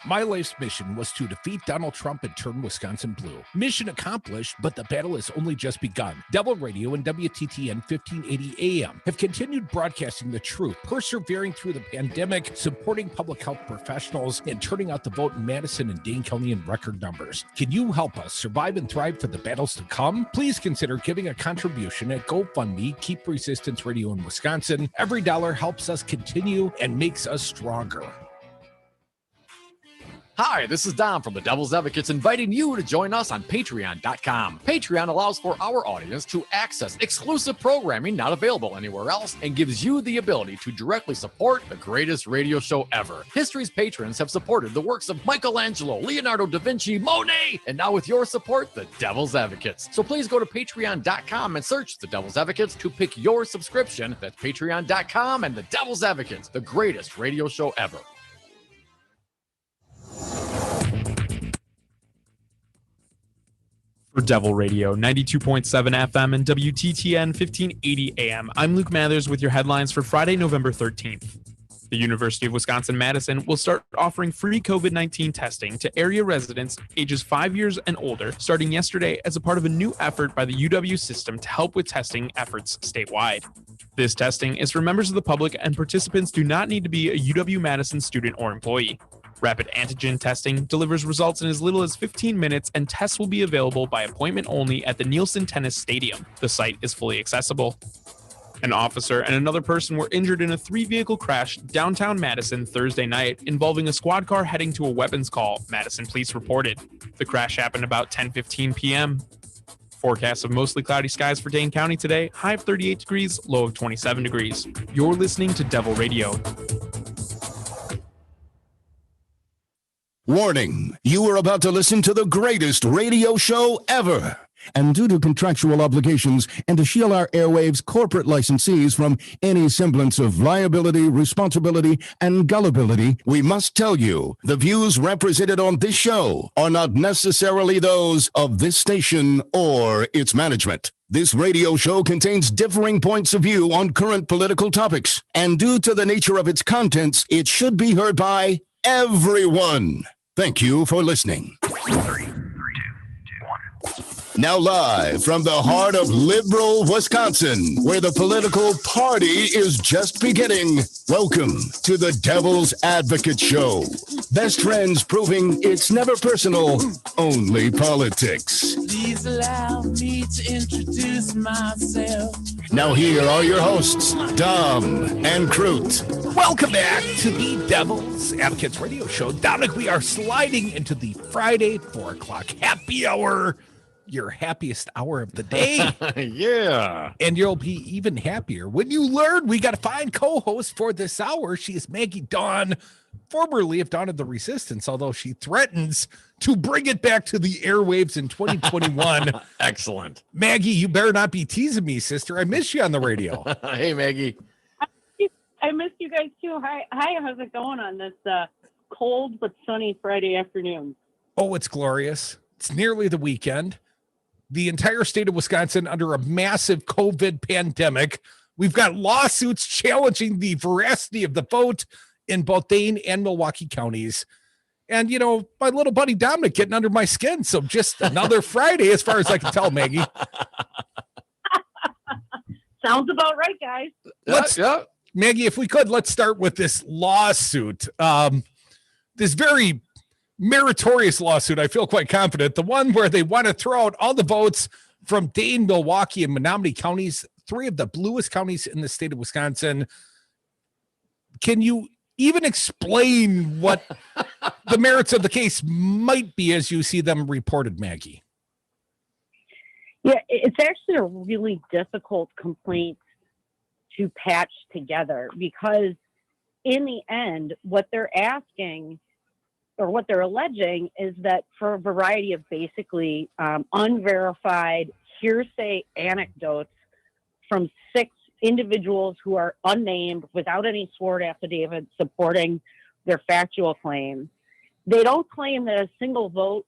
My life's mission was to defeat Donald Trump and turn Wisconsin blue. Mission accomplished, but the battle has only just begun. Devil Radio and WTTN 1580 AM have continued broadcasting the truth, persevering through the pandemic, supporting public health professionals, and turning out the vote in Madison and Dane County in record numbers. Can you help us survive and thrive for the battles to come? Please consider giving a contribution at GoFundMe. Keep Resistance Radio in Wisconsin. Every dollar helps us continue and makes us stronger. Hi, this is Dom from the Devil's Advocates inviting you to join us on Patreon.com. Patreon allows for our audience to access exclusive programming not available anywhere else and gives you the ability to directly support the greatest radio show ever. History's patrons have supported the works of Michelangelo, Leonardo da Vinci, Monet, and now with your support, the Devil's Advocates. So please go to Patreon.com and search the Devil's Advocates to pick your subscription. That's Patreon.com and the Devil's Advocates, the greatest radio show ever. For Devil Radio, 92.7 FM and WTTN 1580 AM, I'm Luke Mathers with your headlines for Friday, November 13th. The University of Wisconsin-Madison will start offering free COVID-19 testing to area residents ages 5 years and older starting yesterday as a part of a new effort by the UW system to help with testing efforts statewide. This testing is for members of the public and participants do not need to be a UW-Madison student or employee. Rapid antigen testing delivers results in as little as 15 minutes, and tests will be available by appointment only at the Nielsen Tennis Stadium. The site is fully accessible. An officer and another person were injured in a 3-vehicle crash downtown Madison Thursday night involving a squad car heading to a weapons call, Madison police reported. The crash happened about 10:15 p.m. Forecast of mostly cloudy skies for Dane County today, high of 38 degrees, low of 27 degrees. You're listening to Devil Radio. Warning, you are about to listen to the greatest radio show ever. And due to contractual obligations and to shield our airwaves' corporate licensees from any semblance of liability, responsibility, and gullibility, we must tell you the views represented on this show are not necessarily those of this station or its management. This radio show contains differing points of view on current political topics, and due to the nature of its contents, it should be heard by everyone. Thank you for listening. 3, 2, 1. Now live from the heart of liberal Wisconsin, where the political party is just beginning, welcome to the Devil's Advocate Show. Best friends proving it's never personal, only politics. Please allow me to introduce myself. Now here are your hosts, Dom and Crute. Welcome back to the Devil's Advocates Radio Show. Dominic, we are sliding into the Friday 4 o'clock happy hour. Your happiest hour of the day. Yeah. And you'll be even happier when you learn we got a fine co-host for this hour. She is Maggie Dawn, formerly of Dawn of the Resistance, although she threatens to bring it back to the airwaves in 2021. Excellent. Maggie, you better not be teasing me, sister. I miss you on the radio. Hey, Maggie. I miss you guys too. Hi, how's it going on this cold but sunny Friday afternoon? Oh, it's glorious. It's nearly the weekend. The entire state of Wisconsin under a massive COVID pandemic. We've got lawsuits challenging the veracity of the vote in both Dane and Milwaukee counties. And, you know, my little buddy Dominic getting under my skin. So just another Friday, as far as I can tell, Maggie. Sounds about right, guys. Yeah. Maggie, if we could, let's start with this lawsuit. This very meritorious lawsuit, I feel quite confident. The one where they want to throw out all the votes from Dane, Milwaukee, and Menominee counties, 3 of the bluest counties in the state of Wisconsin. Can you even explain what the merits of the case might be as you see them reported, Maggie? Yeah, it's actually a really difficult complaint to patch together because in the end, what they're asking or what they're alleging is that for a variety of basically unverified hearsay anecdotes from 6 individuals who are unnamed without any sworn affidavit supporting their factual claims. They don't claim that a single vote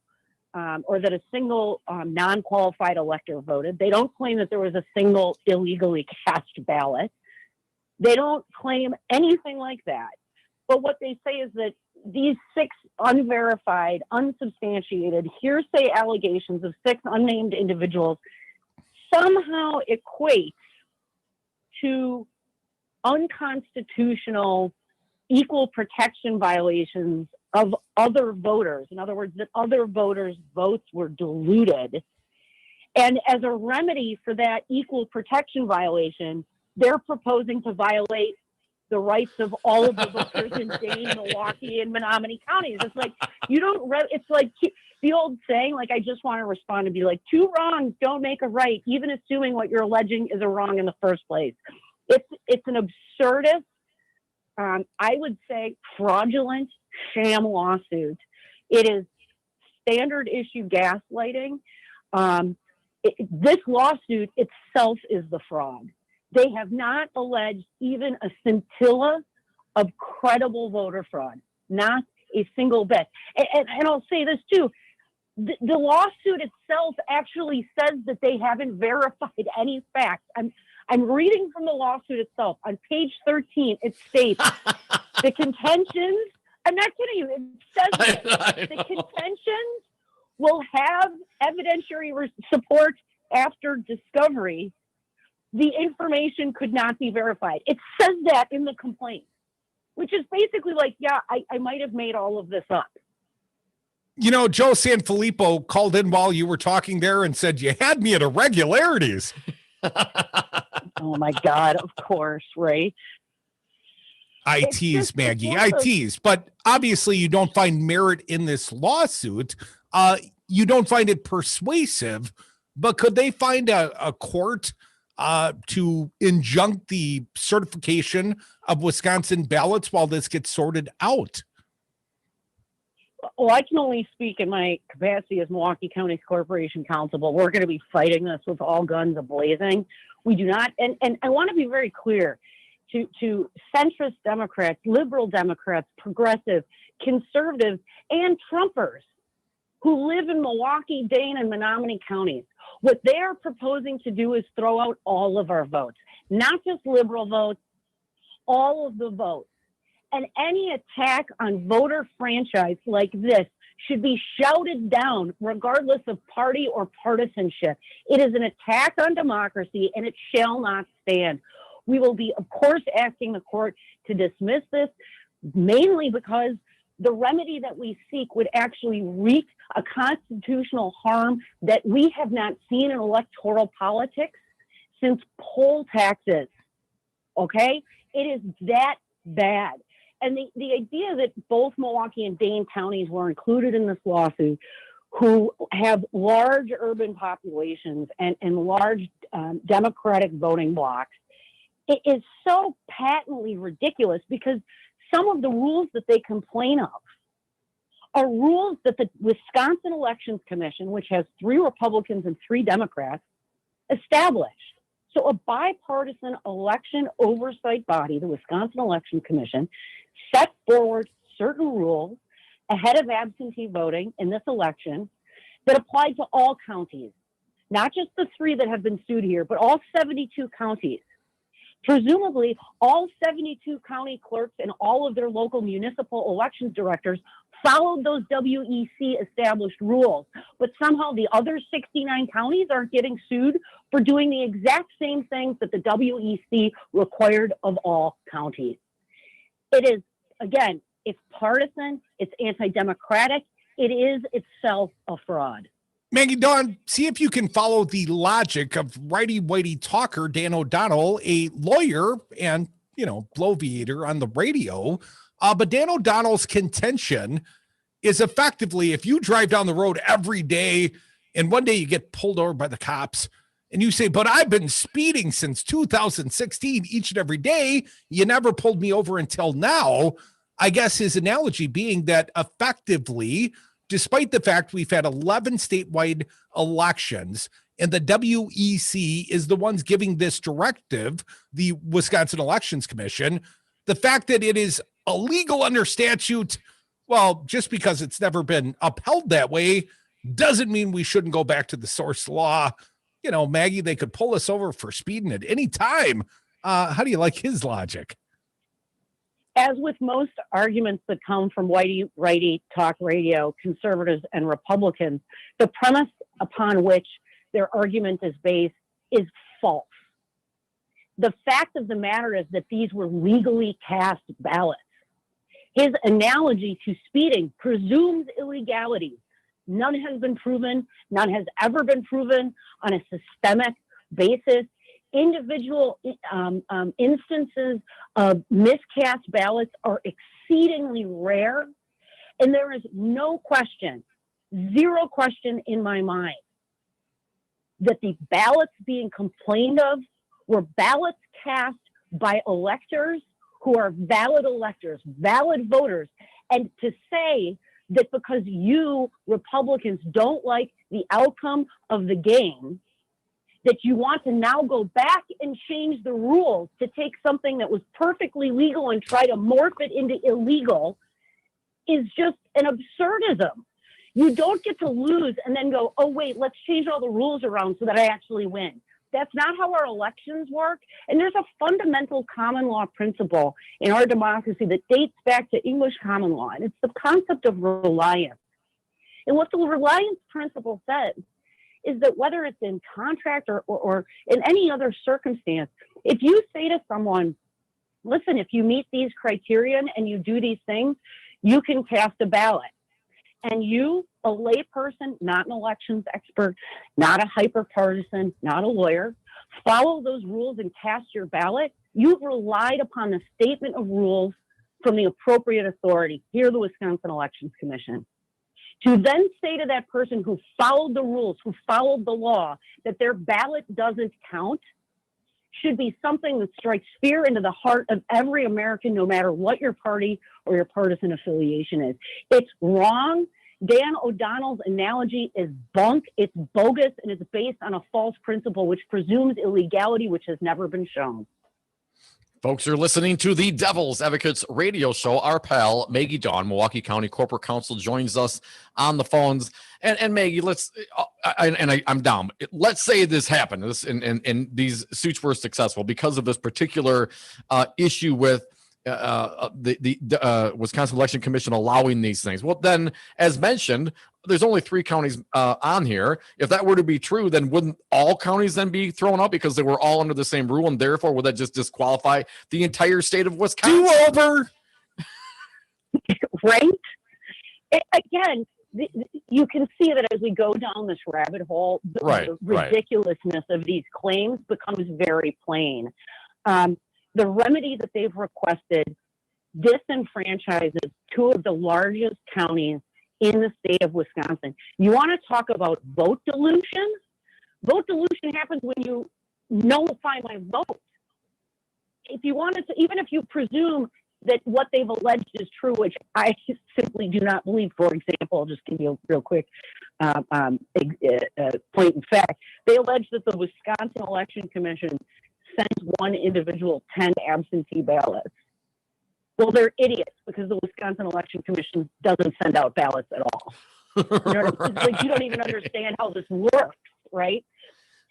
or that a single non-qualified elector voted. They don't claim that there was a single illegally cast ballot. They don't claim anything like that. But what they say is that these 6 unverified, unsubstantiated hearsay allegations of 6 unnamed individuals somehow equate to unconstitutional equal protection violations of other voters. In other words, that other voters' votes were diluted. And as a remedy for that equal protection violation, they're proposing to violate the rights of all of the voters in Dane, Milwaukee, and Menominee counties. It's like, it's like the old saying, like, I just want to respond and be like, 2 wrongs don't make a right, even assuming what you're alleging is a wrong in the first place. It's an absurdist, I would say fraudulent sham lawsuit. It is standard issue gaslighting. This lawsuit itself is the fraud. They have not alleged even a scintilla of credible voter fraud, not a single bit. And I'll say this too, the lawsuit itself actually says that they haven't verified any facts. I'm reading from the lawsuit itself. On page 13, it states the contentions, I'm not kidding you, it says the contentions will have evidentiary support after discovery. The information could not be verified. It says that in the complaint, which is basically like, yeah, I might have made all of this up. You know, Joe Sanfilippo called in while you were talking there and said, you had me at irregularities. Oh my God, of course, right? I tease, Maggie. I tease. But obviously you don't find merit in this lawsuit. You don't find it persuasive, but could they find a court to injunct the certification of Wisconsin ballots while this gets sorted out? Well, I can only speak in my capacity as Milwaukee County Corporation Counsel, but we're going to be fighting this with all guns a-blazing. We do not, and I want to be very clear to centrist Democrats, liberal Democrats, progressive, conservatives, and Trumpers who live in Milwaukee, Dane, and Menominee counties. What they are proposing to do is throw out all of our votes, not just liberal votes, all of the votes. And any attack on voter franchise like this should be shouted down regardless of party or partisanship. It is an attack on democracy and it shall not stand. We will be, of course, asking the court to dismiss this, mainly because the remedy that we seek would actually wreak a constitutional harm that we have not seen in electoral politics since poll taxes. Okay? It is that bad. And the idea that both Milwaukee and Dane counties were included in this lawsuit, who have large urban populations and large Democratic voting blocks, it is so patently ridiculous because some of the rules that they complain of are rules that the Wisconsin Elections Commission, which has 3 Republicans and 3 Democrats, established. So a bipartisan election oversight body, the Wisconsin Election Commission, set forward certain rules ahead of absentee voting in this election that applied to all counties, not just the 3 that have been sued here, but all 72 counties. Presumably, all 72 county clerks and all of their local municipal elections directors followed those WEC established rules. But somehow the other 69 counties aren't getting sued for doing the exact same things that the WEC required of all counties. It is, again, it's partisan, it's anti-democratic, it is itself a fraud. Maggie Dawn, see if you can follow the logic of righty-whitey talker Dan O'Donnell, a lawyer and, bloviator on the radio. But Dan O'Donnell's contention is effectively, if you drive down the road every day and one day you get pulled over by the cops and you say, but I've been speeding since 2016 each and every day, you never pulled me over until now. I guess his analogy being that effectively, despite the fact we've had 11 statewide elections and the WEC is the ones giving this directive, the Wisconsin Elections Commission, the fact that it is illegal under statute, well, just because it's never been upheld that way, doesn't mean we shouldn't go back to the source law. Maggie, they could pull us over for speeding at any time. How do you like his logic? As with most arguments that come from righty talk radio, conservatives and Republicans, the premise upon which their argument is based is false. The fact of the matter is that these were legally cast ballots. His analogy to speeding presumes illegality. None has been proven. None has ever been proven on a systemic basis. Individual instances of miscast ballots are exceedingly rare. And there is no question, zero question in my mind, that the ballots being complained of were ballots cast by electors who are valid electors, valid voters. And to say that because you Republicans don't like the outcome of the game, that you want to now go back and change the rules to take something that was perfectly legal and try to morph it into illegal is just an absurdism. You don't get to lose and then go, oh, wait, let's change all the rules around so that I actually win. That's not how our elections work. And there's a fundamental common law principle in our democracy that dates back to English common law, and it's the concept of reliance. And what the reliance principle says is that whether it's in contract or in any other circumstance, if you say to someone, listen, if you meet these criteria and you do these things, you can cast a ballot. And you, a lay person, not an elections expert, not a hyper-partisan, not a lawyer, follow those rules and cast your ballot, you've relied upon the statement of rules from the appropriate authority, here the Wisconsin Elections Commission. To then say to that person who followed the rules, who followed the law, that their ballot doesn't count, should be something that strikes fear into the heart of every American, no matter what your party or your partisan affiliation is. It's wrong. Dan O'Donnell's analogy is bunk, it's bogus, and it's based on a false principle which presumes illegality, which has never been shown. Folks are listening to the Devil's Advocates radio show. Our pal, Maggie Dawn, Milwaukee County Corporate Counsel, joins us on the phones. And Maggie, I'm down. Let's say this happened, and these suits were successful because of this particular issue with the Wisconsin Election Commission allowing these things. Well, then, as mentioned, there's only 3 counties on here. If that were to be true, then wouldn't all counties then be thrown out because they were all under the same rule, and therefore would that just disqualify the entire state of Wisconsin? Do over, right? Again, you can see that as we go down this rabbit hole, the ridiculousness of these claims becomes very plain. The remedy that they've requested disenfranchises 2 of the largest counties in the state of Wisconsin. You want to talk about vote dilution? Vote dilution happens when you nullify my vote. If you wanted to, even if you presume that what they've alleged is true, which I simply do not believe. For example, I'll just give you a real quick point in fact. They allege that the Wisconsin Election Commission sends one individual 10 absentee ballots. Well, they're idiots because the Wisconsin Election Commission doesn't send out ballots at all. You know what I mean? It's like you don't even understand how this works, right?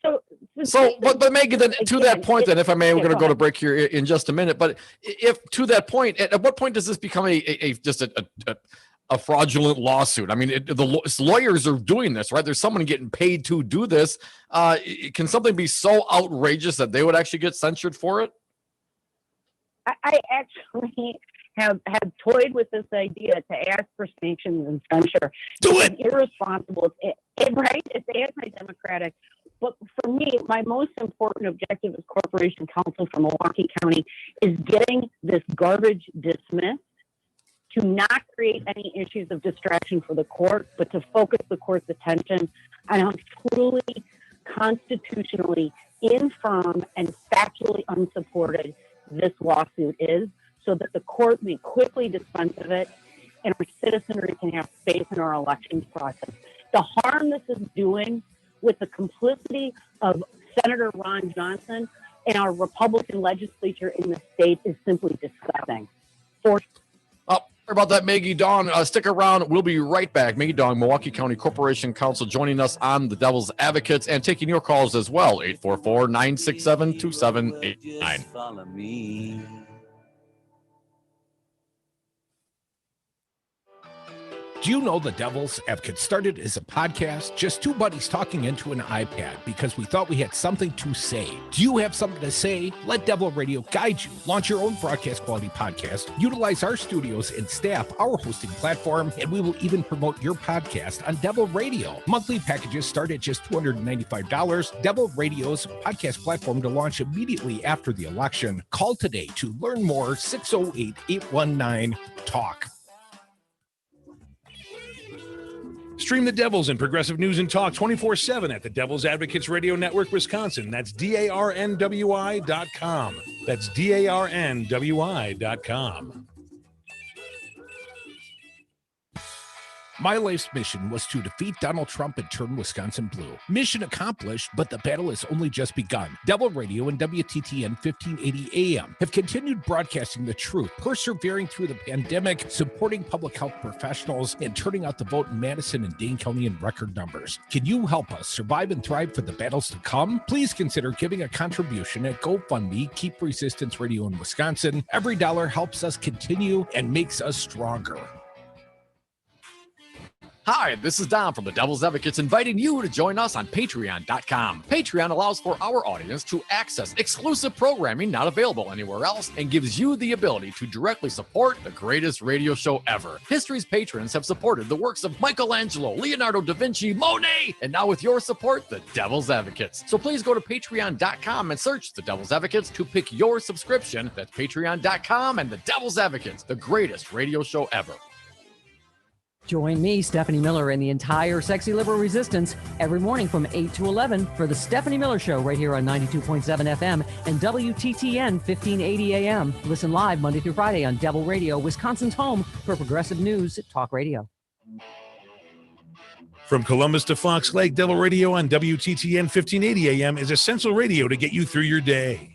But Megan, then to that point, then, if I may, we're going to go to break here in just a minute. But if to that point, at what point does this become a fraudulent lawsuit. I mean, the lawyers are doing this, right? There's someone getting paid to do this. Can something be so outrageous that they would actually get censured for it? I actually have toyed with this idea to ask for sanctions and censure. Do it! It's irresponsible. Right? It's anti-democratic. But for me, my most important objective as Corporation Counsel for Milwaukee County is getting this garbage dismissed, to not create any issues of distraction for the court, but to focus the court's attention on how truly constitutionally infirm and factually unsupported this lawsuit is, so that the court may quickly dispense of it and our citizenry can have faith in our elections process. The harm this is doing with the complicity of Senator Ron Johnson and our Republican legislature in the state is simply disgusting. Sorry about that, Maggie Dawn. Stick around. We'll be right back. Maggie Dawn, Milwaukee County Corporation Counsel, joining us on the Devil's Advocates and taking your calls as well. 844-967-2789. Follow me. Do you know the Devil's Advocate started as a podcast, just two buddies talking into an iPad because we thought we had something to say? Do you have something to say? Let Devil Radio guide you. Launch your own broadcast quality podcast. Utilize our studios and staff, our hosting platform, and we will even promote your podcast on Devil Radio. Monthly packages start at just $295. Devil Radio's podcast platform to launch immediately after the election. Call today to learn more. 608-819-TALK. Stream the Devils and Progressive News and Talk 24/7 at the Devil's Advocates Radio Network, Wisconsin. That's DARNWI.com. That's DARNWI.com. My life's mission was to defeat Donald Trump and turn Wisconsin blue. Mission accomplished, but the battle has only just begun. Devil Radio and WTTN 1580 AM have continued broadcasting the truth, persevering through the pandemic, supporting public health professionals, and turning out the vote in Madison and Dane County in record numbers. Can you help us survive and thrive for the battles to come? Please consider giving a contribution at GoFundMe. Keep Resistance Radio in Wisconsin. Every dollar helps us continue and makes us stronger. Hi, this is Don from the Devil's Advocates inviting you to join us on Patreon.com. Patreon allows for our audience to access exclusive programming not available anywhere else and gives you the ability to directly support the greatest radio show ever. History's patrons have supported the works of Michelangelo, Leonardo da Vinci, Monet, and now with your support, the Devil's Advocates. So please go to Patreon.com and search the Devil's Advocates to pick your subscription. That's Patreon.com and the Devil's Advocates, the greatest radio show ever. Join me, Stephanie Miller, and the entire Sexy Liberal Resistance every morning from 8 to 11 for The Stephanie Miller Show right here on 92.7 FM and WTTN 1580 AM. Listen live Monday through Friday on Devil Radio, Wisconsin's home for progressive news talk radio. From Columbus to Fox Lake, Devil Radio on WTTN 1580 AM is essential radio to get you through your day.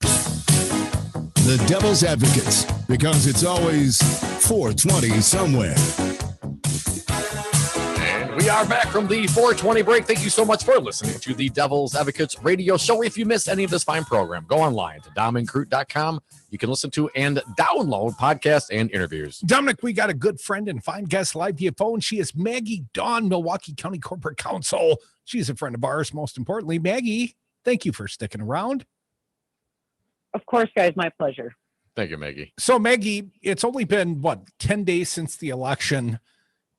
The Devil's Advocates, because it's always 420 somewhere. And we are back from the 420 break. Thank you so much for listening to the Devil's Advocates radio show. If you missed any of this fine program, go online to DomInCrute.com. You can listen to and download podcasts and interviews. Dominic, we got a good friend and fine guest live via phone. She is Maggie Dawn, Milwaukee County Corporate Counsel. She's a friend of ours, most importantly. Maggie, thank you for sticking around. Of course, guys, my pleasure. Thank you, Maggie. So, Maggie, it's only been, 10 days since the election,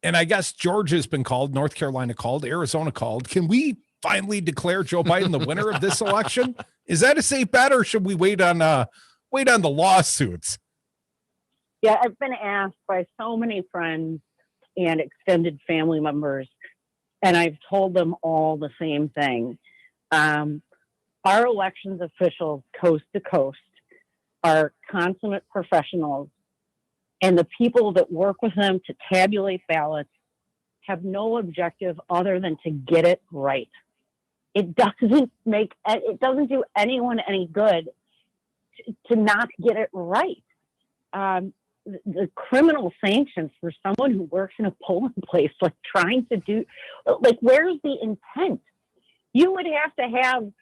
and I guess Georgia's been called, North Carolina called, Arizona called. Can we finally declare Joe Biden the winner of this election? Is that a safe bet, or should we wait on the lawsuits? Yeah, I've been asked by so many friends and extended family members, and I've told them all the same thing. Our elections officials, coast to coast, are consummate professionals, and the people that work with them to tabulate ballots have no objective other than to get it right. It doesn't do anyone any good to not get it right. The criminal sanctions for someone who works in a polling place, where's the intent? You would have to have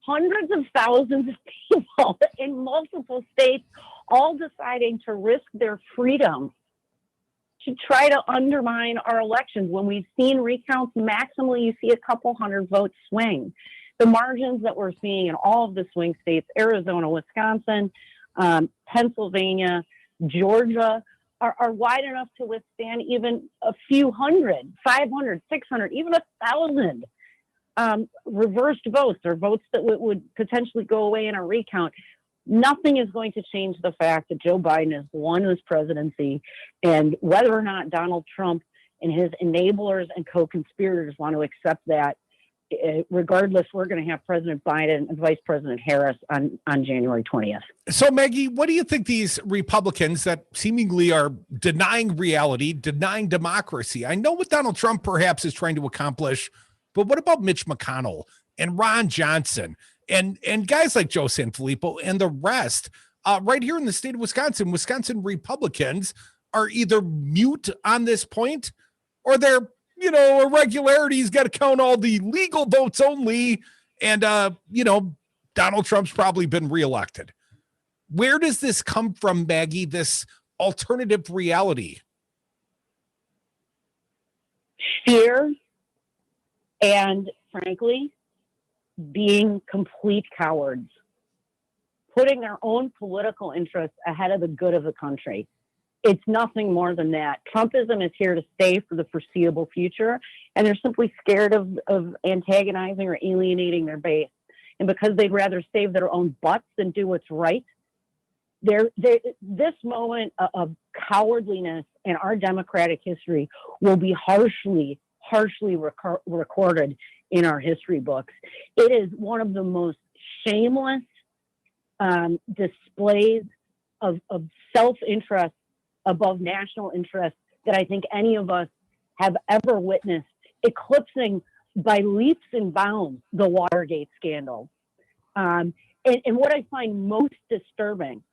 hundreds of thousands of people in multiple states all deciding to risk their freedom to try to undermine our elections. When we've seen recounts, maximally you see a couple hundred votes swing. The margins that we're seeing in all of the swing states, Arizona, Wisconsin, Pennsylvania, Georgia, are wide enough to withstand even a few hundred, 500, 600, even 1,000 reversed votes, or votes that would potentially go away in a recount. Nothing is going to change the fact that Joe Biden has won this presidency, and whether or not Donald Trump and his enablers and co-conspirators want to accept that, regardless, we're going to have President Biden and Vice President Harris on January 20th. So, Maggie, what do you think these Republicans that seemingly are denying reality, denying democracy? I know what Donald Trump perhaps is trying to accomplish, but what about Mitch McConnell and Ron Johnson and guys like Joe Sanfilippo and the rest? Right here in the state of Wisconsin, Wisconsin Republicans are either mute on this point, or they're, irregularities, got to count all the legal votes only. And, Donald Trump's probably been reelected. Where does this come from, Maggie, this alternative reality? Fear and, frankly, being complete cowards, putting their own political interests ahead of the good of the country. It's nothing more than that. Trumpism is here to stay for the foreseeable future, and they're simply scared of antagonizing or alienating their base. And because they'd rather save their own butts than do what's right, this moment of cowardliness in our democratic history will be harshly recorded in our history books. It is one of the most shameless displays of self-interest above national interest that I think any of us have ever witnessed, eclipsing by leaps and bounds the Watergate scandal. And what I find most disturbing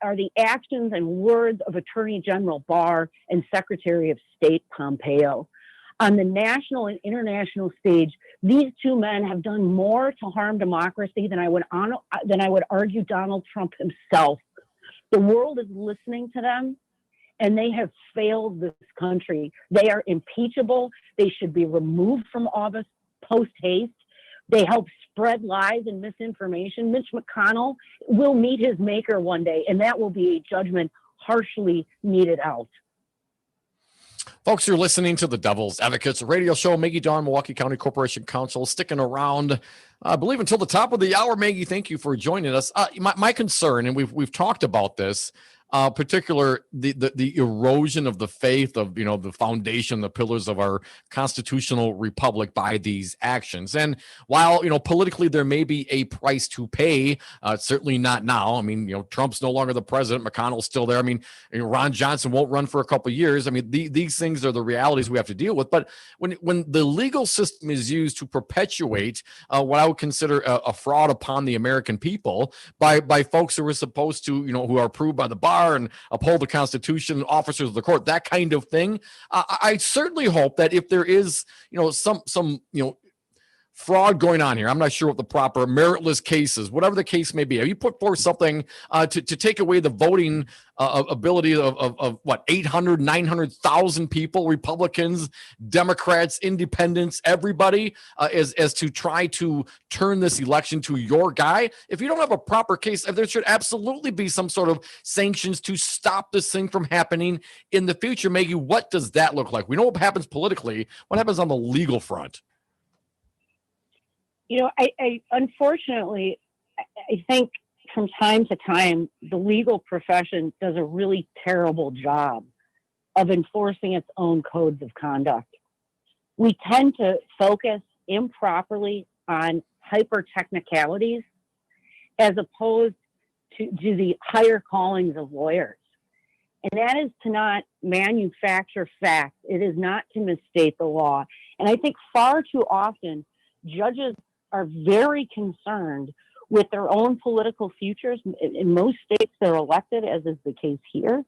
are the actions and words of Attorney General Barr and Secretary of State Pompeo. On the national and international stage, these two men have done more to harm democracy than I would argue Donald Trump himself. The world is listening to them, and they have failed this country. They are impeachable. They should be removed from office post haste. They help spread lies and misinformation. Mitch McConnell will meet his maker one day, and that will be a judgment harshly meted out. Folks, you're listening to the Devil's Advocates radio show. Maggie Dawn, Milwaukee County Corporation Counsel, sticking around, I believe, until the top of the hour. Maggie, thank you for joining us. My concern, and we've talked about this, particular the erosion of the faith of the foundation, the pillars of our constitutional republic by these actions. And while politically there may be a price to pay, certainly not now. I mean, Trump's no longer the president. McConnell's still there. I mean, Ron Johnson won't run for a couple of years. I mean, these things are the realities we have to deal with. But when the legal system is used to perpetuate what I would consider a fraud upon the American people by folks who are supposed to who are approved by the bar and uphold the Constitution, officers of the court, that kind of thing. I certainly hope that if there is, some fraud going on here, I'm not sure what the proper meritless case is, whatever the case may be. Have you put forth something to take away the voting ability of what, 800, 900,000 people, Republicans, Democrats, independents, everybody, as to try to turn this election to your guy? If you don't have a proper case, there should absolutely be some sort of sanctions to stop this thing from happening in the future. Maggie, what does that look like? We know what happens politically. What happens on the legal front? I unfortunately, I think from time to time, the legal profession does a really terrible job of enforcing its own codes of conduct. We tend to focus improperly on hyper technicalities as opposed to the higher callings of lawyers. And that is to not manufacture facts. It is not to misstate the law. And I think far too often, judges are very concerned with their own political futures. In most states, they're elected, as is the case here.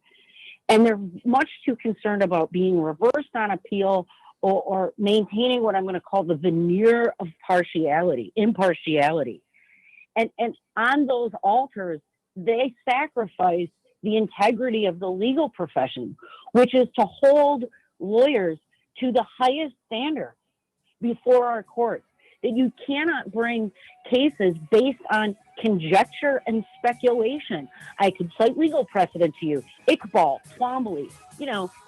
And they're much too concerned about being reversed on appeal or maintaining what I'm going to call the veneer of impartiality. And on those altars, they sacrifice the integrity of the legal profession, which is to hold lawyers to the highest standard before our courts. That you cannot bring cases based on conjecture and speculation. I could cite legal precedent to you. Iqbal, Twombly.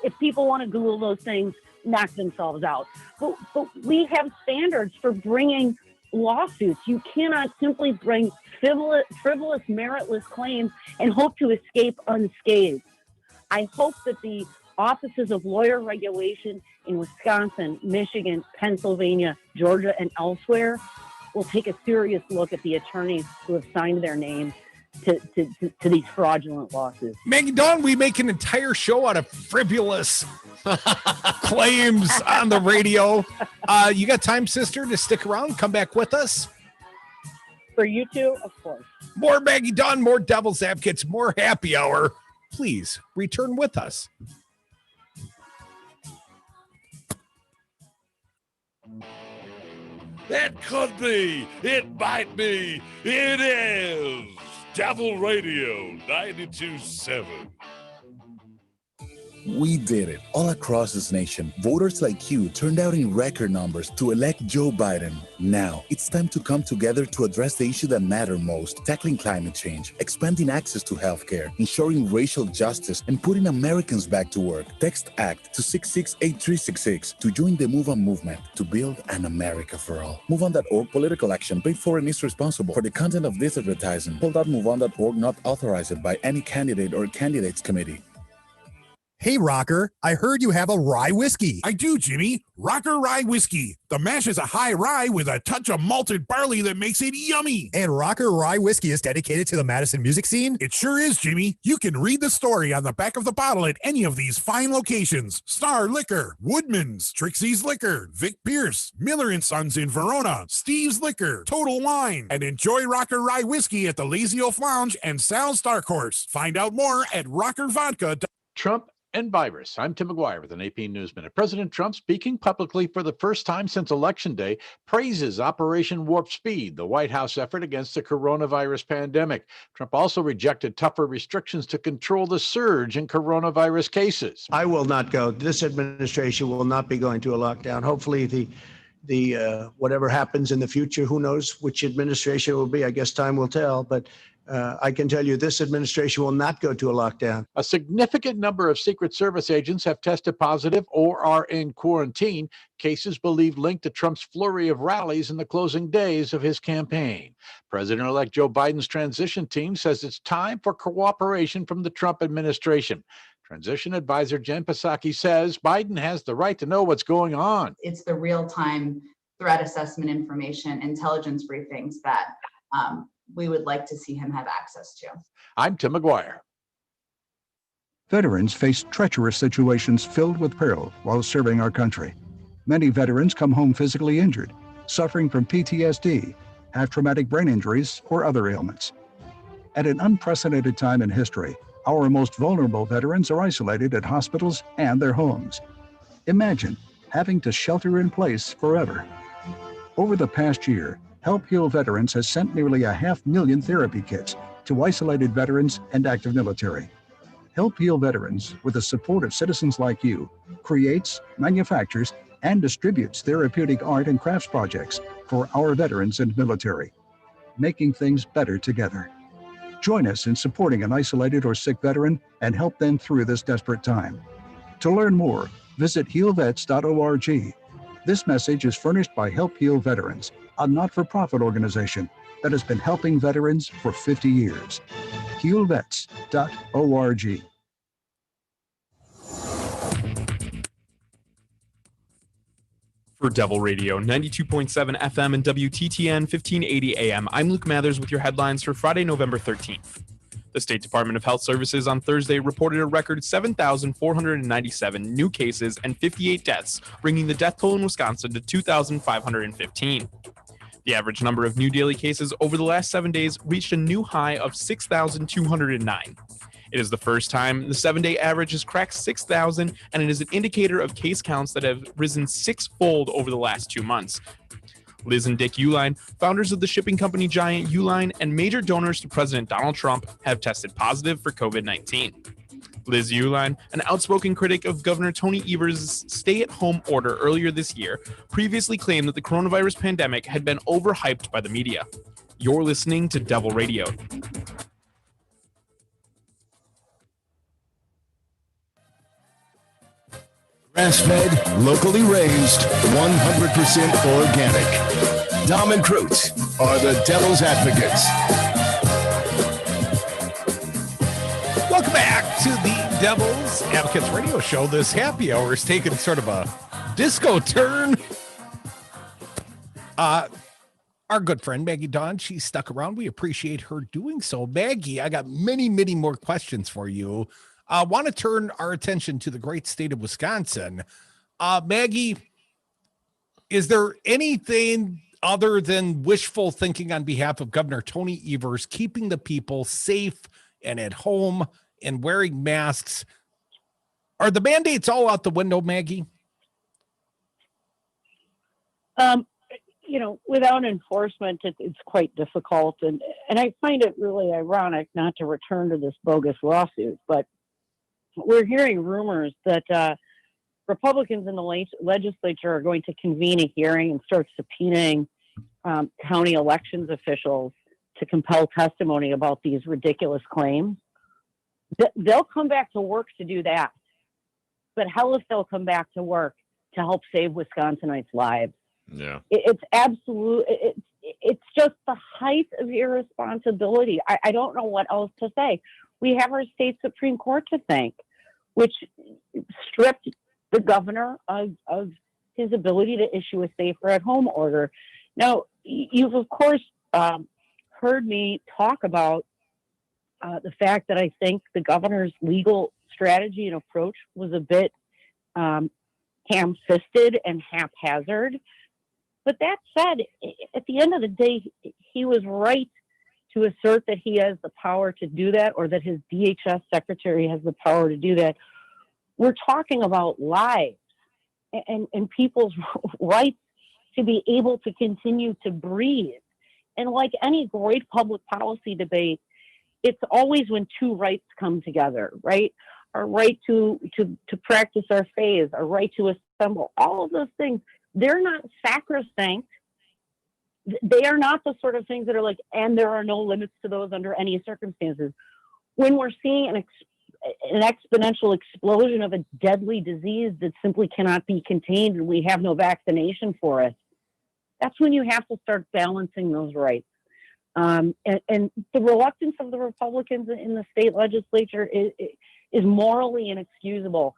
If people want to Google those things, knock themselves out. But we have standards for bringing lawsuits. You cannot simply bring frivolous, meritless claims and hope to escape unscathed. I hope that the offices of lawyer regulation in Wisconsin, Michigan, Pennsylvania, Georgia, and elsewhere will take a serious look at the attorneys who have signed their names to these fraudulent lawsuits. Maggie Dawn, we make an entire show out of frivolous claims on the radio. You got time, sister, to stick around, come back with us? For you two, of course. More Maggie Dawn, more Devil's Advocates, more happy hour. Please return with us. It could be. It might be. It is Devil Radio 92.7. We did it. All across this nation, voters like you turned out in record numbers to elect Joe Biden. Now, it's time to come together to address the issue that matter most, tackling climate change, expanding access to healthcare, ensuring racial justice, and putting Americans back to work. Text ACT to 668366 to join the Move On movement to build an America for all. MoveOn.org political action paid for and is responsible for the content of this advertising. Hold.moveon.org not authorized by any candidate or candidates committee. Hey, Rocker, I heard you have a rye whiskey. I do, Jimmy. Rocker Rye Whiskey. The mash is a high rye with a touch of malted barley that makes it yummy. And Rocker Rye Whiskey is dedicated to the Madison music scene? It sure is, Jimmy. You can read the story on the back of the bottle at any of these fine locations. Star Liquor, Woodman's, Trixie's Liquor, Vic Pierce, Miller & Sons in Verona, Steve's Liquor, Total Wine, and enjoy Rocker Rye Whiskey at the Lazy Oaf Lounge and Sal's Dark Horse. Find out more at rockervodka.com. Trump and virus. I'm Tim McGuire with an AP News Minute. President Trump, speaking publicly for the first time since Election Day, praises Operation Warp Speed, the White House effort against the coronavirus pandemic. Trump also rejected tougher restrictions to control the surge in coronavirus cases. I will not go. This administration will not be going to a lockdown. Hopefully the whatever happens in the future, who knows which administration it will be. I guess time will tell. But I can tell you this administration will not go to a lockdown. A significant number of Secret Service agents have tested positive or are in quarantine, cases believed linked to Trump's flurry of rallies in the closing days of his campaign. President-elect Joe Biden's transition team says it's time for cooperation from the Trump administration. Transition advisor Jen Psaki says Biden has the right to know what's going on. It's the real-time threat assessment information, intelligence briefings that we would like to see him have access to. I'm Tim McGuire. Veterans face treacherous situations filled with peril while serving our country. Many veterans come home physically injured, suffering from PTSD, have traumatic brain injuries, or other ailments. At an unprecedented time in history, our most vulnerable veterans are isolated at hospitals and their homes. Imagine having to shelter in place forever. Over the past year, Help Heal Veterans has sent nearly 500,000 therapy kits to isolated veterans and active military. Help Heal Veterans, with the support of citizens like you, creates, manufactures, and distributes therapeutic art and crafts projects for our veterans and military, making things better together. Join us in supporting an isolated or sick veteran and help them through this desperate time. To learn more, visit healvets.org. This message is furnished by Help Heal Veterans, a not-for-profit organization that has been helping veterans for 50 years. healvets.org. For Devil Radio, 92.7 FM and WTTN 1580 AM, I'm Luke Mathers with your headlines for Friday, November 13th. The State Department of Health Services on Thursday reported a record 7,497 new cases and 58 deaths, bringing the death toll in Wisconsin to 2,515. The average number of new daily cases over the last 7 days reached a new high of 6,209. It is the first time the 7-day average has cracked 6,000, and it is an indicator of case counts that have risen six-fold over the last 2 months. Liz and Dick Uline, founders of the shipping company giant Uline and major donors to President Donald Trump, have tested positive for COVID-19. Liz Uline, an outspoken critic of Governor Tony Evers' stay-at-home order earlier this year, previously claimed that the coronavirus pandemic had been overhyped by the media. You're listening to Devil Radio. Grass-fed, locally raised, 100% organic. Dom and Croots are the Devil's Advocates. Welcome back to the Devil's Advocates radio show. This happy hour is taking sort of a disco turn. Our good friend Maggie Dawn, she stuck around. We appreciate her doing so. Maggie, I got many, many more questions for you. I want to turn our attention to the great state of Wisconsin. Maggie, is there anything other than wishful thinking on behalf of Governor Tony Evers keeping the people safe and at home and wearing masks? Are the mandates all out the window, Maggie? Without enforcement, it's quite difficult. And I find it really ironic, not to return to this bogus lawsuit, but we're hearing rumors that Republicans in the legislature are going to convene a hearing and start subpoenaing county elections officials to compel testimony about these ridiculous claims. They'll come back to work to do that. But hell if they'll come back to work to help save Wisconsinites' lives. Yeah. It's absolute. It's just the height of irresponsibility. I don't know what else to say. We have our state Supreme Court to thank, which stripped the governor of his ability to issue a safer at home order. Now, you've of course heard me talk about the fact that I think the governor's legal strategy and approach was a bit ham-fisted and haphazard. But that said, at the end of the day, he was right to assert that he has the power to do that, or that his DHS secretary has the power to do that. We're talking about lives and people's rights to be able to continue to breathe. And like any great public policy debate, it's always when two rights come together, right? Our right to practice our faith, our right to assemble, all of those things. They're not sacrosanct. They are not the sort of things that are like, and there are no limits to those under any circumstances. When we're seeing an exponential explosion of a deadly disease that simply cannot be contained and we have no vaccination for it, that's when you have to start balancing those rights. And the reluctance of the Republicans in the state legislature is morally inexcusable.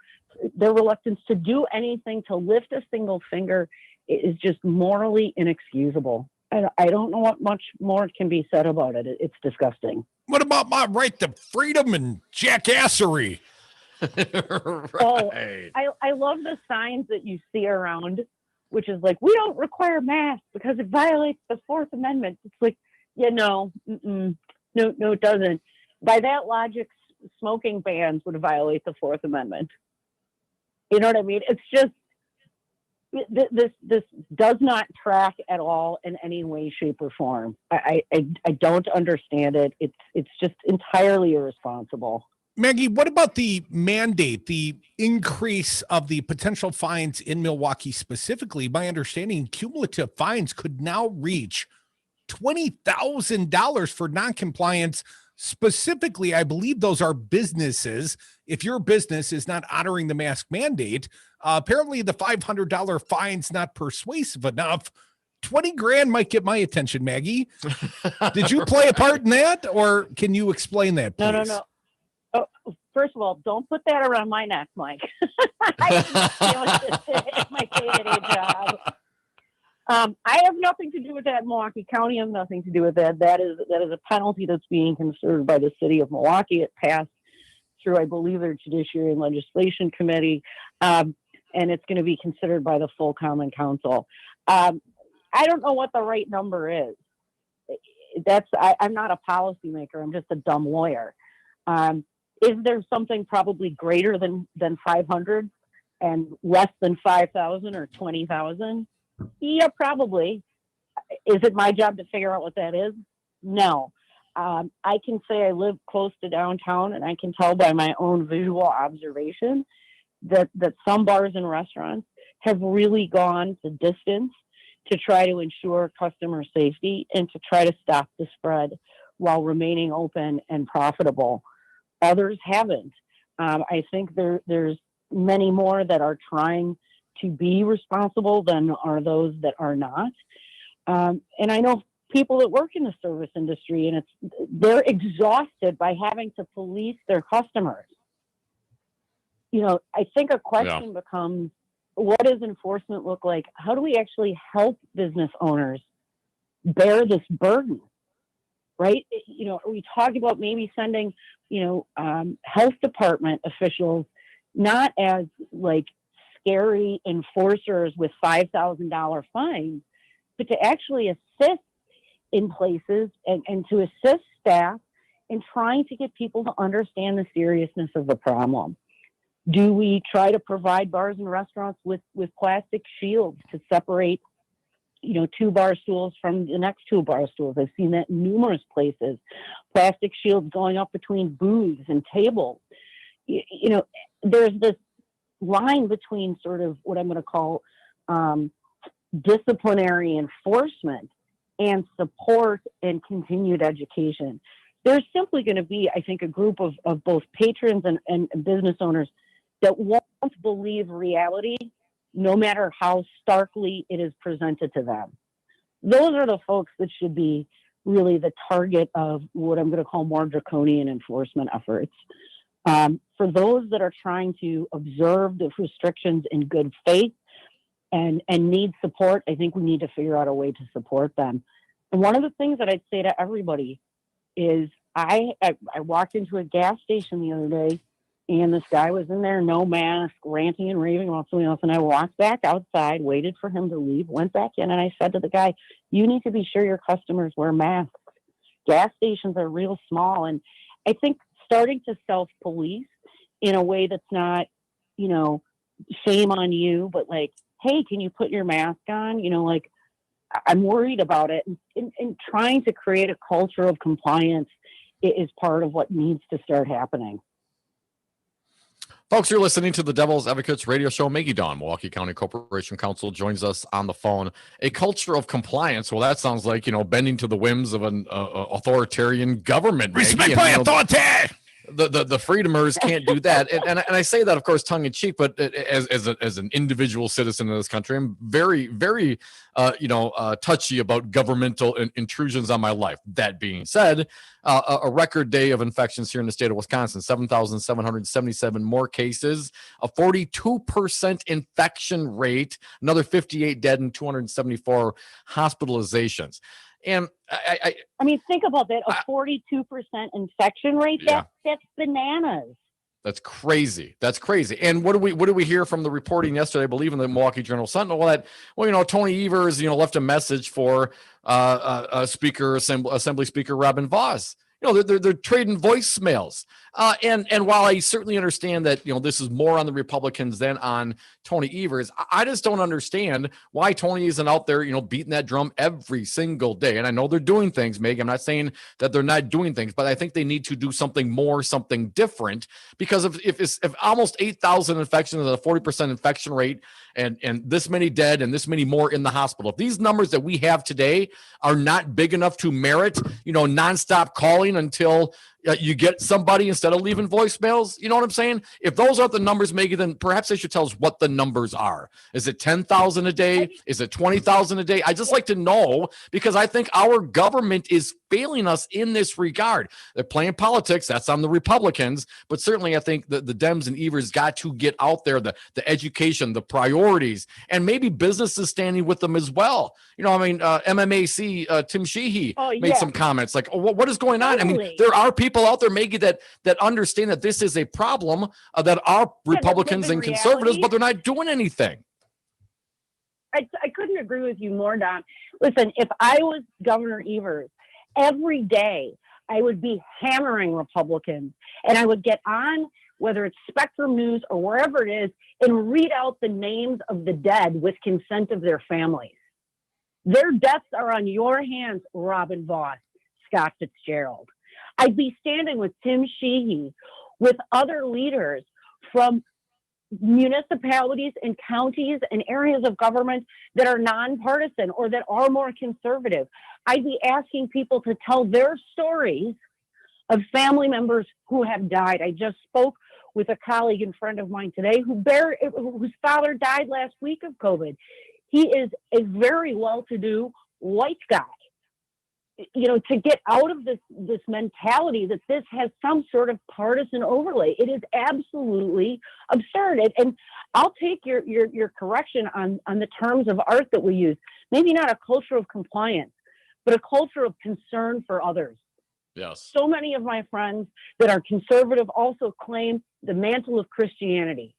Their reluctance to do anything, to lift a single finger, is just morally inexcusable. I don't know what much more can be said about it. It's disgusting. What about my right to freedom and jackassery? Right. Oh, I love the signs that you see around, which is like, we don't require masks because it violates the Fourth Amendment. It's like, no, it doesn't. By that logic, smoking bans would violate the Fourth Amendment. You know what I mean? It's just, this does not track at all in any way, shape, or form. I don't understand it. It's just entirely irresponsible. Maggie, what about the mandate, the increase of the potential fines in Milwaukee specifically? My understanding, cumulative fines could now reach $20,000 for noncompliance. Specifically, I believe those are businesses. If your business is not honoring the mask mandate, apparently the $500 fine's not persuasive enough. 20 grand might get my attention, Maggie. Did you play a part in that, or can you explain that, please? No. Oh, first of all, don't put that around my neck, Mike. I did not feel it at my day-to-day job. I have nothing to do with that. Milwaukee County has nothing to do with that. That is a penalty that's being considered by the city of Milwaukee. It passed through, I believe, their Judiciary and Legislation Committee, and it's going to be considered by the full Common Council. I don't know what the right number is. I'm not a policymaker. I'm just a dumb lawyer. Is there something probably greater than 500 and less than 5,000 or 20,000? Yeah, probably. Is it my job to figure out what that is? No. I can say I live close to downtown, and I can tell by my own visual observation that some bars and restaurants have really gone the distance to try to ensure customer safety and to try to stop the spread while remaining open and profitable. Others haven't. I think there's many more that are trying to be responsible than are those that are not. And I know people that work in the service industry, and they're exhausted by having to police their customers. I think a question becomes, what does enforcement look like? How do we actually help business owners bear this burden? Right? We talk about maybe sending, health department officials not as like scary enforcers with $5,000 fines, but to actually assist in places and to assist staff in trying to get people to understand the seriousness of the problem. Do we try to provide bars and restaurants with plastic shields to separate, 2 bar stools from the next 2 bar stools? I've seen that in numerous places. Plastic shields going up between booths and tables. There's this line between sort of what I'm going to call disciplinary enforcement and support and continued education. There's simply going to be, I think, a group of both patrons and business owners that won't believe reality, no matter how starkly it is presented to them. Those are the folks that should be really the target of what I'm going to call more draconian enforcement efforts. For those that are trying to observe the restrictions in good faith and need support, I think we need to figure out a way to support them. And one of the things that I'd say to everybody is I walked into a gas station the other day, and this guy was in there, no mask, ranting and raving about something else. And I walked back outside, waited for him to leave, went back in, and I said to the guy, you need to be sure your customers wear masks. Gas stations are real small. And I think starting to self-police in a way that's not, shame on you, but like, hey, can you put your mask on? I'm worried about it. And trying to create a culture of compliance is part of what needs to start happening. Folks, you're listening to the Devil's Advocates radio show. Maggie Dawn, Milwaukee County Corporation Counsel, joins us on the phone. A culture of compliance. Well, that sounds like, bending to the whims of an authoritarian government. Respect my authority. The freedomers can't do that, and I say that, of course, tongue in cheek. But as an individual citizen in this country, I'm very, very, touchy about governmental intrusions on my life. That being said, a record day of infections here in the state of Wisconsin, 7,777 more cases, a 42% infection rate, another 58 dead, and 274 hospitalizations. And I mean, think about that, a 42% infection rate. That's bananas. That's crazy. That's crazy. And what do we hear from the reporting yesterday, I believe in the Milwaukee Journal Sentinel, Tony Evers, left a message for Assembly Speaker Robin Vos. They're trading voicemails. And while I certainly understand that, this is more on the Republicans than on Tony Evers, I just don't understand why Tony isn't out there, beating that drum every single day. And I know they're doing things, Meg. I'm not saying that they're not doing things, but I think they need to do something more, something different, because if almost 8,000 infections and a 40% infection rate and this many dead and this many more in the hospital, if these numbers that we have today are not big enough to merit, nonstop calling until you get somebody instead of leaving voicemails. You know what I'm saying? If those aren't the numbers, Maggie, then perhaps they should tell us what the numbers are. Is it 10,000 a day? Is it 20,000 a day? I just like to know, because I think our government is failing us in this regard. They're playing politics. That's on the Republicans. But certainly I think the Dems and Evers got to get out there, the education, the priorities, and maybe businesses standing with them as well. MMAC, Tim Sheehy made some comments like, what is going on? Totally. I mean, there are people out there, Maggie, that understand that this is a problem, that are Republicans and conservatives, but they're not doing anything. I couldn't agree with you more, Don. Listen, if I was Governor Evers, every day I would be hammering Republicans, and I would get on, whether it's Spectrum News or wherever it is, and read out the names of the dead with consent of their families. Their deaths are on your hands, Robin Voss, Scott Fitzgerald. I'd be standing with Tim Sheehy, with other leaders from municipalities and counties and areas of government that are nonpartisan or that are more conservative. I'd be asking people to tell their stories of family members who have died. I just spoke with a colleague and friend of mine today whose father died last week of COVID. He is a very well-to-do white guy. You know, to get out of this mentality that this has some sort of partisan overlay, it is absolutely absurd. And I'll take your correction on the terms of art that we use. Maybe not a culture of compliance, but a culture of concern for others. Yes. So many of my friends that are conservative also claim the mantle of Christianity.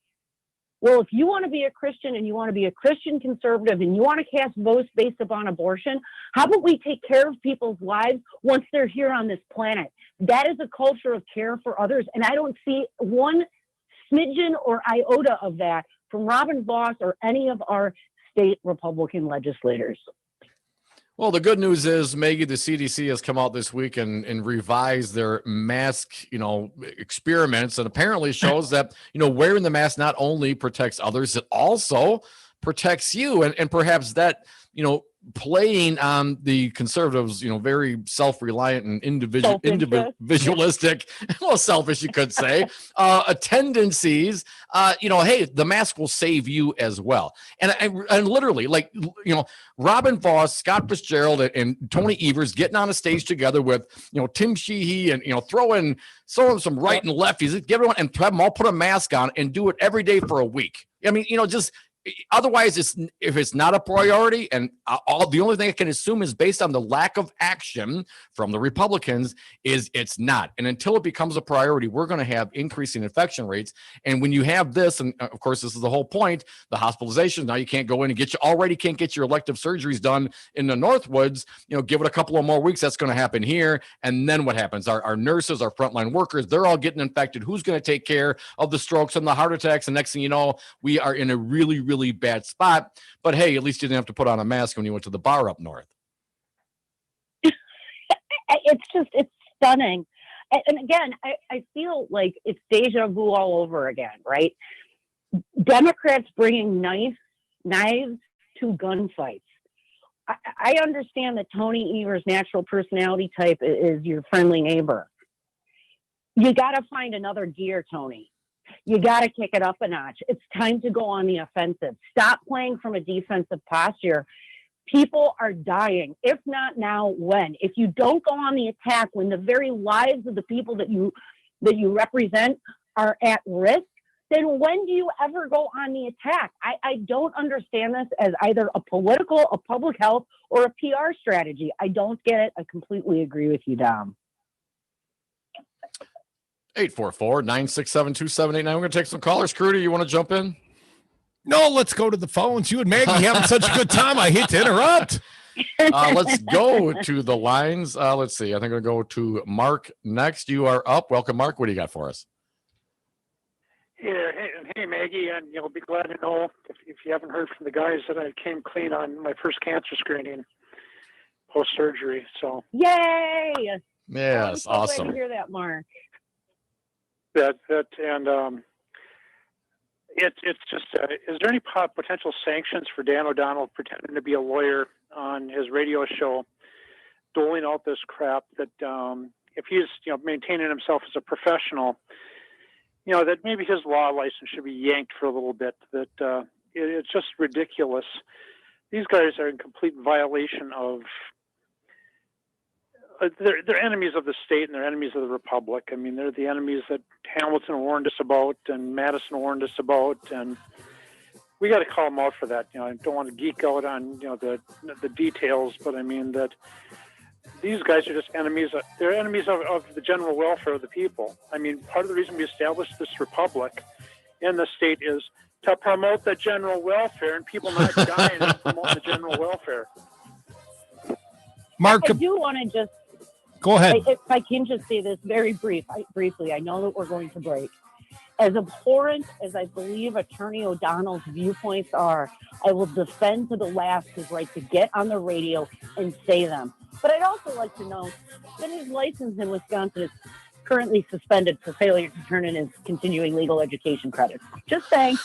Well, if you want to be a Christian and you want to be a Christian conservative and you want to cast votes based upon abortion, how about we take care of people's lives once they're here on this planet? That is a culture of care for others. And I don't see one smidgen or iota of that from Robin Voss or any of our state Republican legislators. Well, the good news is, Maggie, the CDC has come out this week and revised their mask, experiments, and apparently shows that, wearing the mask not only protects others, it also protects you. And perhaps that, playing on the conservatives, very self-reliant and individualistic, well, selfish, you could say, tendencies, hey, the mask will save you as well. And literally, Robin Voss, Scott Fitzgerald, and Tony Evers getting on a stage together with, Tim Sheehy and, throwing some right and lefties, get everyone and have them all put a mask on and do it every day for a week. I mean, otherwise, if it's not a priority, and the only thing I can assume is based on the lack of action from the Republicans, is it's not. And until it becomes a priority, we're going to have increasing infection rates. And when you have this, and of course, this is the whole point, the hospitalizations, now you can't go in and can't get your elective surgeries done in the Northwoods. Give it a couple of more weeks. That's going to happen here. And then what happens? Our nurses, our frontline workers, they're all getting infected. Who's going to take care of the strokes and the heart attacks? And next thing you know, we are in a really, really bad spot. But hey, at least you didn't have to put on a mask when you went to the bar up north. It's stunning. And again, I feel like it's deja vu all over again, right? Democrats bringing knives to gunfights. I understand that Tony Evers' natural personality type is your friendly neighbor. You got to find another gear, Tony. You got to kick it up a notch. It's time to go on the offensive. Stop playing from a defensive posture. People are dying. If not now, when? If you don't go on the attack when the very lives of the people that you represent are at risk, then when do you ever go on the attack? I don't understand this as either a political, a public health, or a PR strategy. I don't get it. I completely agree with you, Dom. 844-967-2789. We're going to take some callers. Crudy, you want to jump in? No, let's go to the phones. You and Maggie having such a good time. I hate to interrupt. Let's go to the lines. Let's see. I think I'm going to go to Mark next. You are up. Welcome, Mark. What do you got for us? Yeah, hey Maggie, and you'll be glad to know if you haven't heard from the guys that I came clean on my first cancer screening post-surgery. So yay! Yes, I'm so awesome. glad to hear that, Mark. It's just is there any potential sanctions for Dan O'Donnell pretending to be a lawyer on his radio show, doling out this crap that if he's maintaining himself as a professional, that maybe his law license should be yanked for a little bit. That it's just ridiculous. These guys are in complete violation of. They're enemies of the state and they're enemies of the republic. I mean, they're the enemies that Hamilton warned us about and Madison warned us about, and we got to call them out for that. I don't want to geek out on the details, but I mean that these guys are just enemies. They're enemies of the general welfare of the people. I mean, part of the reason we established this republic in the state is to promote the general welfare and people not dying and promote the general welfare. Mark, I do want to just go ahead. If I can just say this very briefly, I know that we're going to break. As abhorrent as I believe Attorney O'Donnell's viewpoints are, I will defend to the last his right to get on the radio and say them. But I'd also like to note that his license in Wisconsin is currently suspended for failure to turn in his continuing legal education credits. Just saying.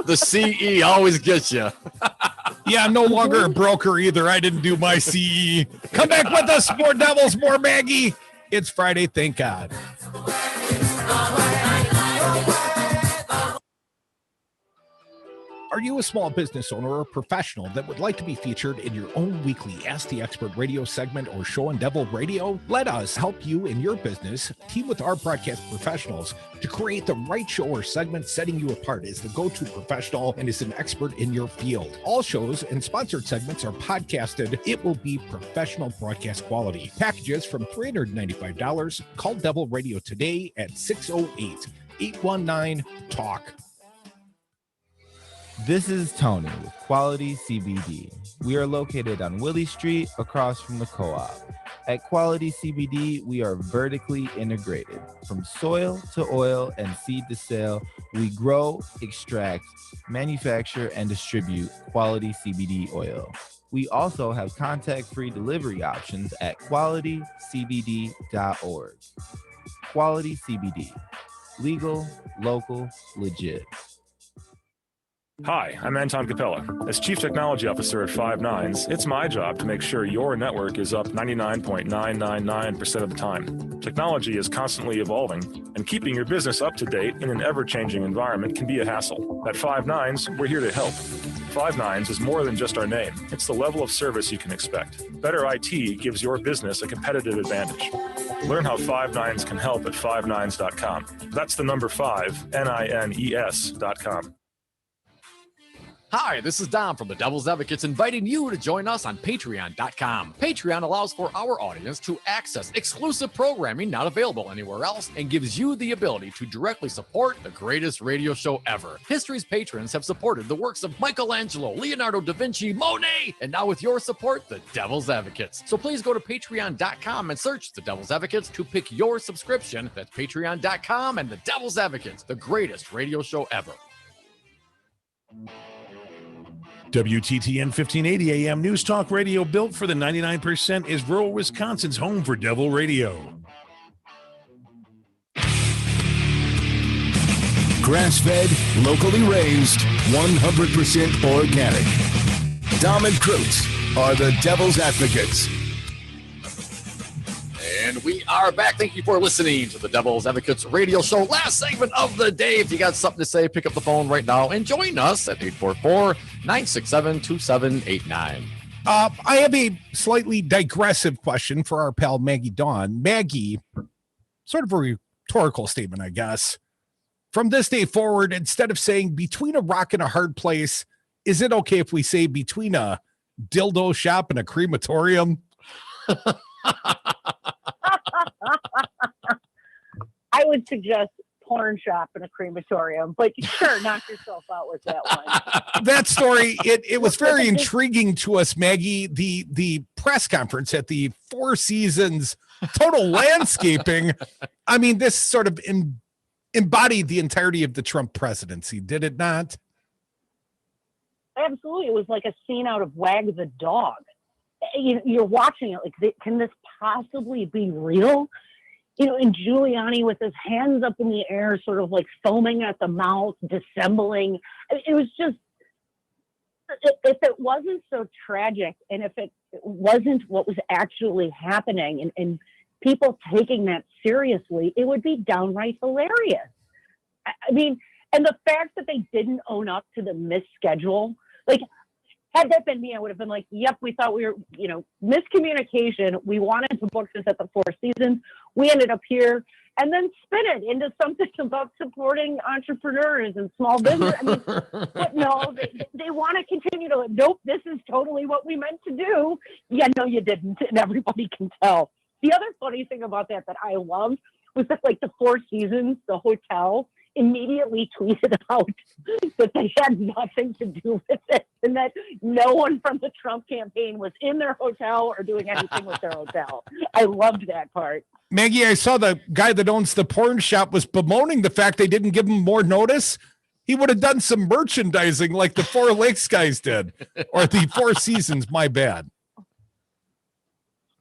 The CE always gets you. Yeah, I'm no longer a broker either. I didn't do my CE. Come back with us. More Devils, more Maggie. It's Friday, thank God. Are you a small business owner or professional that would like to be featured in your own weekly Ask the Expert radio segment or show on Devil Radio? Let us help you in your business team with our broadcast professionals to create the right show or segment, setting you apart as the go-to professional and as an expert in your field. All shows and sponsored segments are podcasted. It will be professional broadcast quality. Packages from $395. Call Devil Radio today at 608-819-TALK. This is Tony with Quality CBD. We are located on Willie Street across from the co-op. At Quality CBD, we are vertically integrated. From soil to oil and seed to sale, we grow, extract, manufacture, and distribute quality CBD oil. We also have contact-free delivery options at qualitycbd.org. Quality CBD. Legal, local, legit. Hi, I'm Anton Capella. As Chief Technology Officer at Five Nines, it's my job to make sure your network is up 99.999% of the time. Technology is constantly evolving, and keeping your business up to date in an ever-changing environment can be a hassle. At Five Nines, we're here to help. Five Nines is more than just our name. It's the level of service you can expect. Better IT gives your business a competitive advantage. Learn how Five Nines can help at fivenines.com. That's the number 5, NINES.com. Hi, this is Dom from the Devil's Advocates inviting you to join us on Patreon.com. Patreon allows for our audience to access exclusive programming not available anywhere else and gives you the ability to directly support the greatest radio show ever. History's patrons have supported the works of Michelangelo, Leonardo da Vinci, Monet, and now with your support, the Devil's Advocates. So please go to Patreon.com and search the Devil's Advocates to pick your subscription. That's Patreon.com and the Devil's Advocates, the greatest radio show ever. WTTN 1580 AM News Talk Radio, built for the 99%, is rural Wisconsin's home for Devil Radio. Grass-fed, locally raised, 100% organic. Dom and Krutz are the Devil's Advocates. And we are back. Thank you for listening to the Devil's Advocates radio show. Last segment of the day. If you got something to say, pick up the phone right now and join us at 844-967-2789. I have a slightly digressive question for our pal Maggie Dawn. Maggie, sort of a rhetorical statement, I guess. From this day forward, instead of saying between a rock and a hard place, is it okay if we say between a dildo shop and a crematorium? I would suggest porn shop and a crematorium, but sure, knock yourself out with that one. That story, it was very intriguing to us, Maggie. The press conference at the Four Seasons Total Landscaping. I mean, this sort of embodied the entirety of the Trump presidency, did it not? Absolutely. It was like a scene out of Wag the Dog. You're watching it like, can this possibly be real? And Giuliani with his hands up in the air, sort of like foaming at the mouth, dissembling. It was just, if it wasn't so tragic and if it wasn't what was actually happening and people taking that seriously, it would be downright hilarious. I mean, and the fact that they didn't own up to the misschedule, like, had that been me, I would have been like, yep, we thought we were, miscommunication. We wanted to book this at the Four Seasons. We ended up here, and then spin it into something about supporting entrepreneurs and small business. I mean, but no, they want to continue to, nope, this is totally what we meant to do. Yeah, no, you didn't, and everybody can tell. The other funny thing about that I loved was that, like, the Four Seasons, the hotel, immediately tweeted out that they had nothing to do with it and that no one from the Trump campaign was in their hotel or doing anything with their hotel. I loved that part. Maggie, I saw the guy that owns the porn shop was bemoaning the fact they didn't give him more notice. He would have done some merchandising like the Four Lakes guys did, or the Four Seasons, my bad.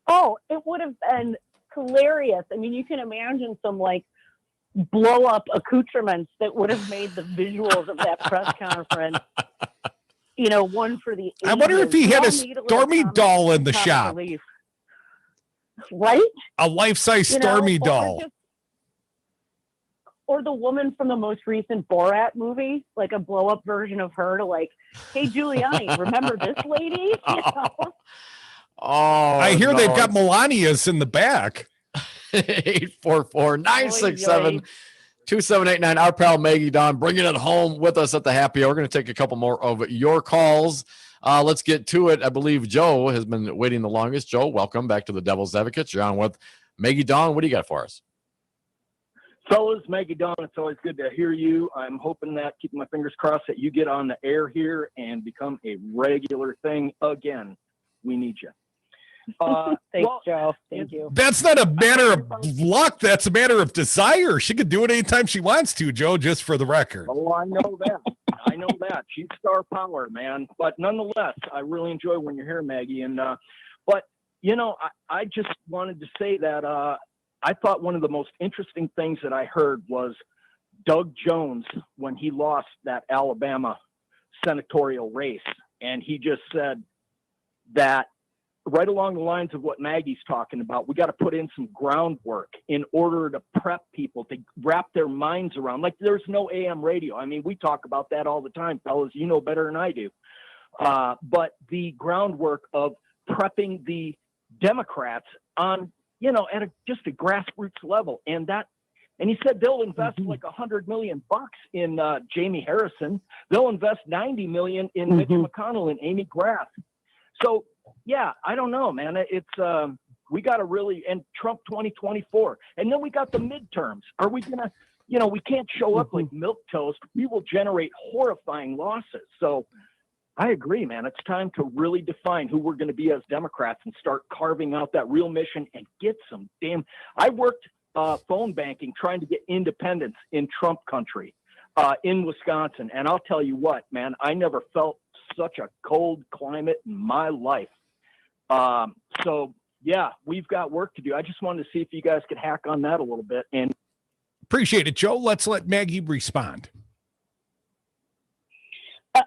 Oh, it would have been hilarious. I mean, you can imagine some like blow up accoutrements that would have made the visuals of that press conference, you know, one for the ages. I wonder if he had a Stormy doll in the shop. Relief. Right? A life-size Stormy doll. Or the woman from the most recent Borat movie, like a blow-up version of her to like, hey, Giuliani, remember this lady? You know? Oh, I hear they've got Melania's in the back. 844-967-2789. Our pal Maggie Dawn bringing it home with us at the happy hour. We're going to take a couple more of your calls. Let's get to it. I believe Joe has been waiting the longest. Joe, welcome back to the Devil's Advocates. You're on with Maggie Dawn. What do you got for us? Fellas, Maggie Dawn, it's always good to hear you. I'm hoping that, keeping my fingers crossed, that you get on the air here and become a regular thing again. We need you. Thanks, Joe. Thank you. That's not a matter of luck. That's a matter of desire. She could do it anytime she wants to, Joe, just for the record. Oh, I know that. I know that. She's star power, man. But nonetheless, I really enjoy when you're here, Maggie. And but, you know, I just wanted to say that I thought one of the most interesting things that I heard was Doug Jones when he lost that Alabama senatorial race. And he just said that right along the lines of what Maggie's talking about, we got to put in some groundwork in order to prep people to wrap their minds around. Like there's no AM radio. I mean, we talk about that all the time, fellas. You know better than I do. But the groundwork of prepping the Democrats on, you know, at just a grassroots level. And he said they'll invest like $100 million in Jamie Harrison. They'll invest $90 million in Mitch McConnell and Amy Graff. So, yeah, I don't know, man. It's we got to really, and Trump 2024, and then we got the midterms. Are we gonna, you know, we can't show up like milquetoast. We will generate horrifying losses. So, I agree, man. It's time to really define who we're going to be as Democrats and start carving out that real mission and get some damn. I worked phone banking trying to get independence in Trump country in Wisconsin, and I'll tell you what, man, I never felt such a cold climate in my life. So yeah, we've got work to do. I just wanted to see if you guys could hack on that a little bit. And appreciate it, Joe. Let's let Maggie respond.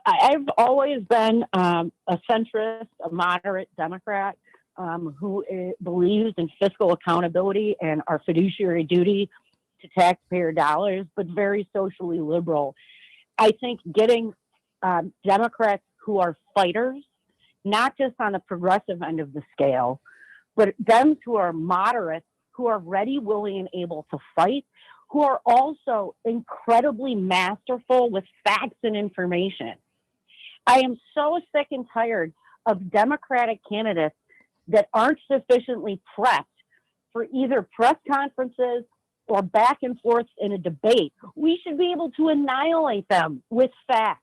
I've always been a centrist, a moderate Democrat who believes in fiscal accountability and our fiduciary duty to taxpayer dollars, but very socially liberal. I think getting Democrats who are fighters, not just on the progressive end of the scale, but them who are moderates, who are ready, willing, and able to fight, who are also incredibly masterful with facts and information. I am so sick and tired of Democratic candidates that aren't sufficiently prepped for either press conferences or back and forth in a debate. We should be able to annihilate them with facts.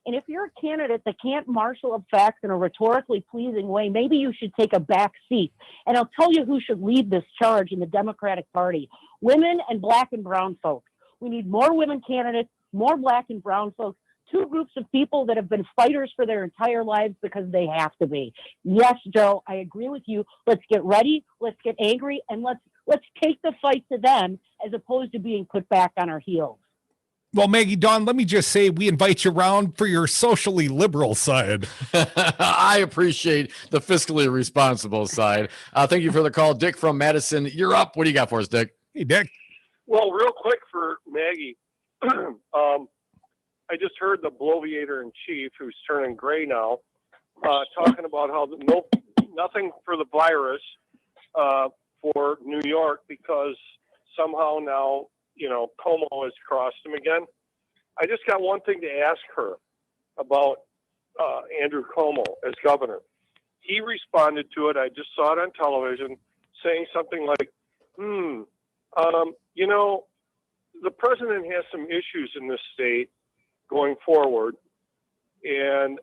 And if you're a candidate that can't marshal up facts in a rhetorically pleasing way, maybe you should take a back seat. And I'll tell you who should lead this charge in the Democratic Party: women and black and brown folks. We need more women candidates, more black and brown folks, two groups of people that have been fighters for their entire lives because they have to be. Yes, Joe, I agree with you. Let's get ready, let's get angry, and let's take the fight to them as opposed to being put back on our heels. Well, Maggie Dawn, let me just say we invite you around for your socially liberal side. I appreciate the fiscally responsible side. Thank you for the call. Dick from Madison, you're up. What do you got for us, Dick? Hey, Dick. Well, real quick for Maggie. I just heard the bloviator in chief, who's turning gray now, talking about how nothing for the virus for New York because somehow now, you know, Cuomo has crossed him again. I just got one thing to ask her about Andrew Cuomo as governor. He responded to it. I just saw it on television saying something like, you know, the president has some issues in this state going forward, and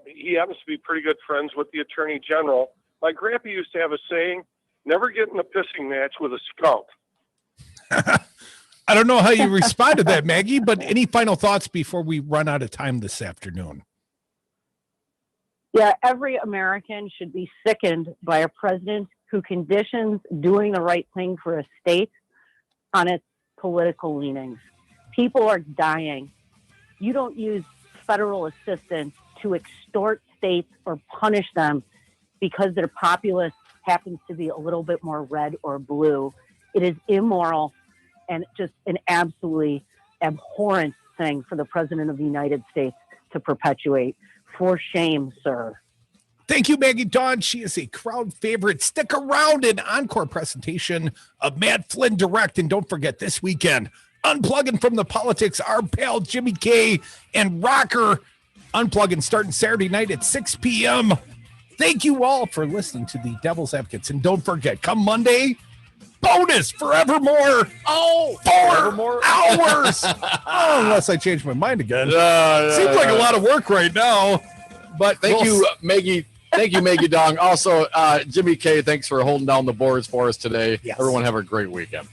he happens to be pretty good friends with the attorney general. My grandpa used to have a saying, never get in a pissing match with a skunk. I don't know how you respond to that, Maggie, but any final thoughts before we run out of time this afternoon? Yeah, every American should be sickened by a president who conditions doing the right thing for a state on its political leanings. People are dying. You don't use federal assistance to extort states or punish them because their populace happens to be a little bit more red or blue. It is immoral and just an absolutely abhorrent thing for the president of the United States to perpetuate. For shame, sir. Thank you, Maggie Dawn. She is a crowd favorite. Stick around, an encore presentation of Matt Flynn Direct. And don't forget, this weekend, unplugging from the politics, our pal Jimmy K and Rocker. Unplugging starting Saturday night at 6 p.m. Thank you all for listening to the Devil's Advocates. And don't forget, come Monday, bonus forevermore. Oh, 4 hours. Unless I change my mind again. Seems like a lot of work right now. But thank you, Maggie. Thank you, Maggie Dong. Also, Jimmy K, thanks for holding down the boards for us today. Yes. Everyone have a great weekend.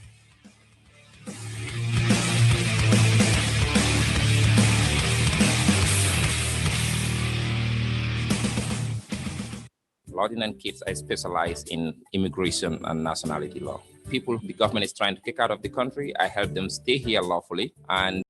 Ferdinand Kids, I specialize in immigration and nationality law. People the government is trying to kick out of the country, I help them stay here lawfully, and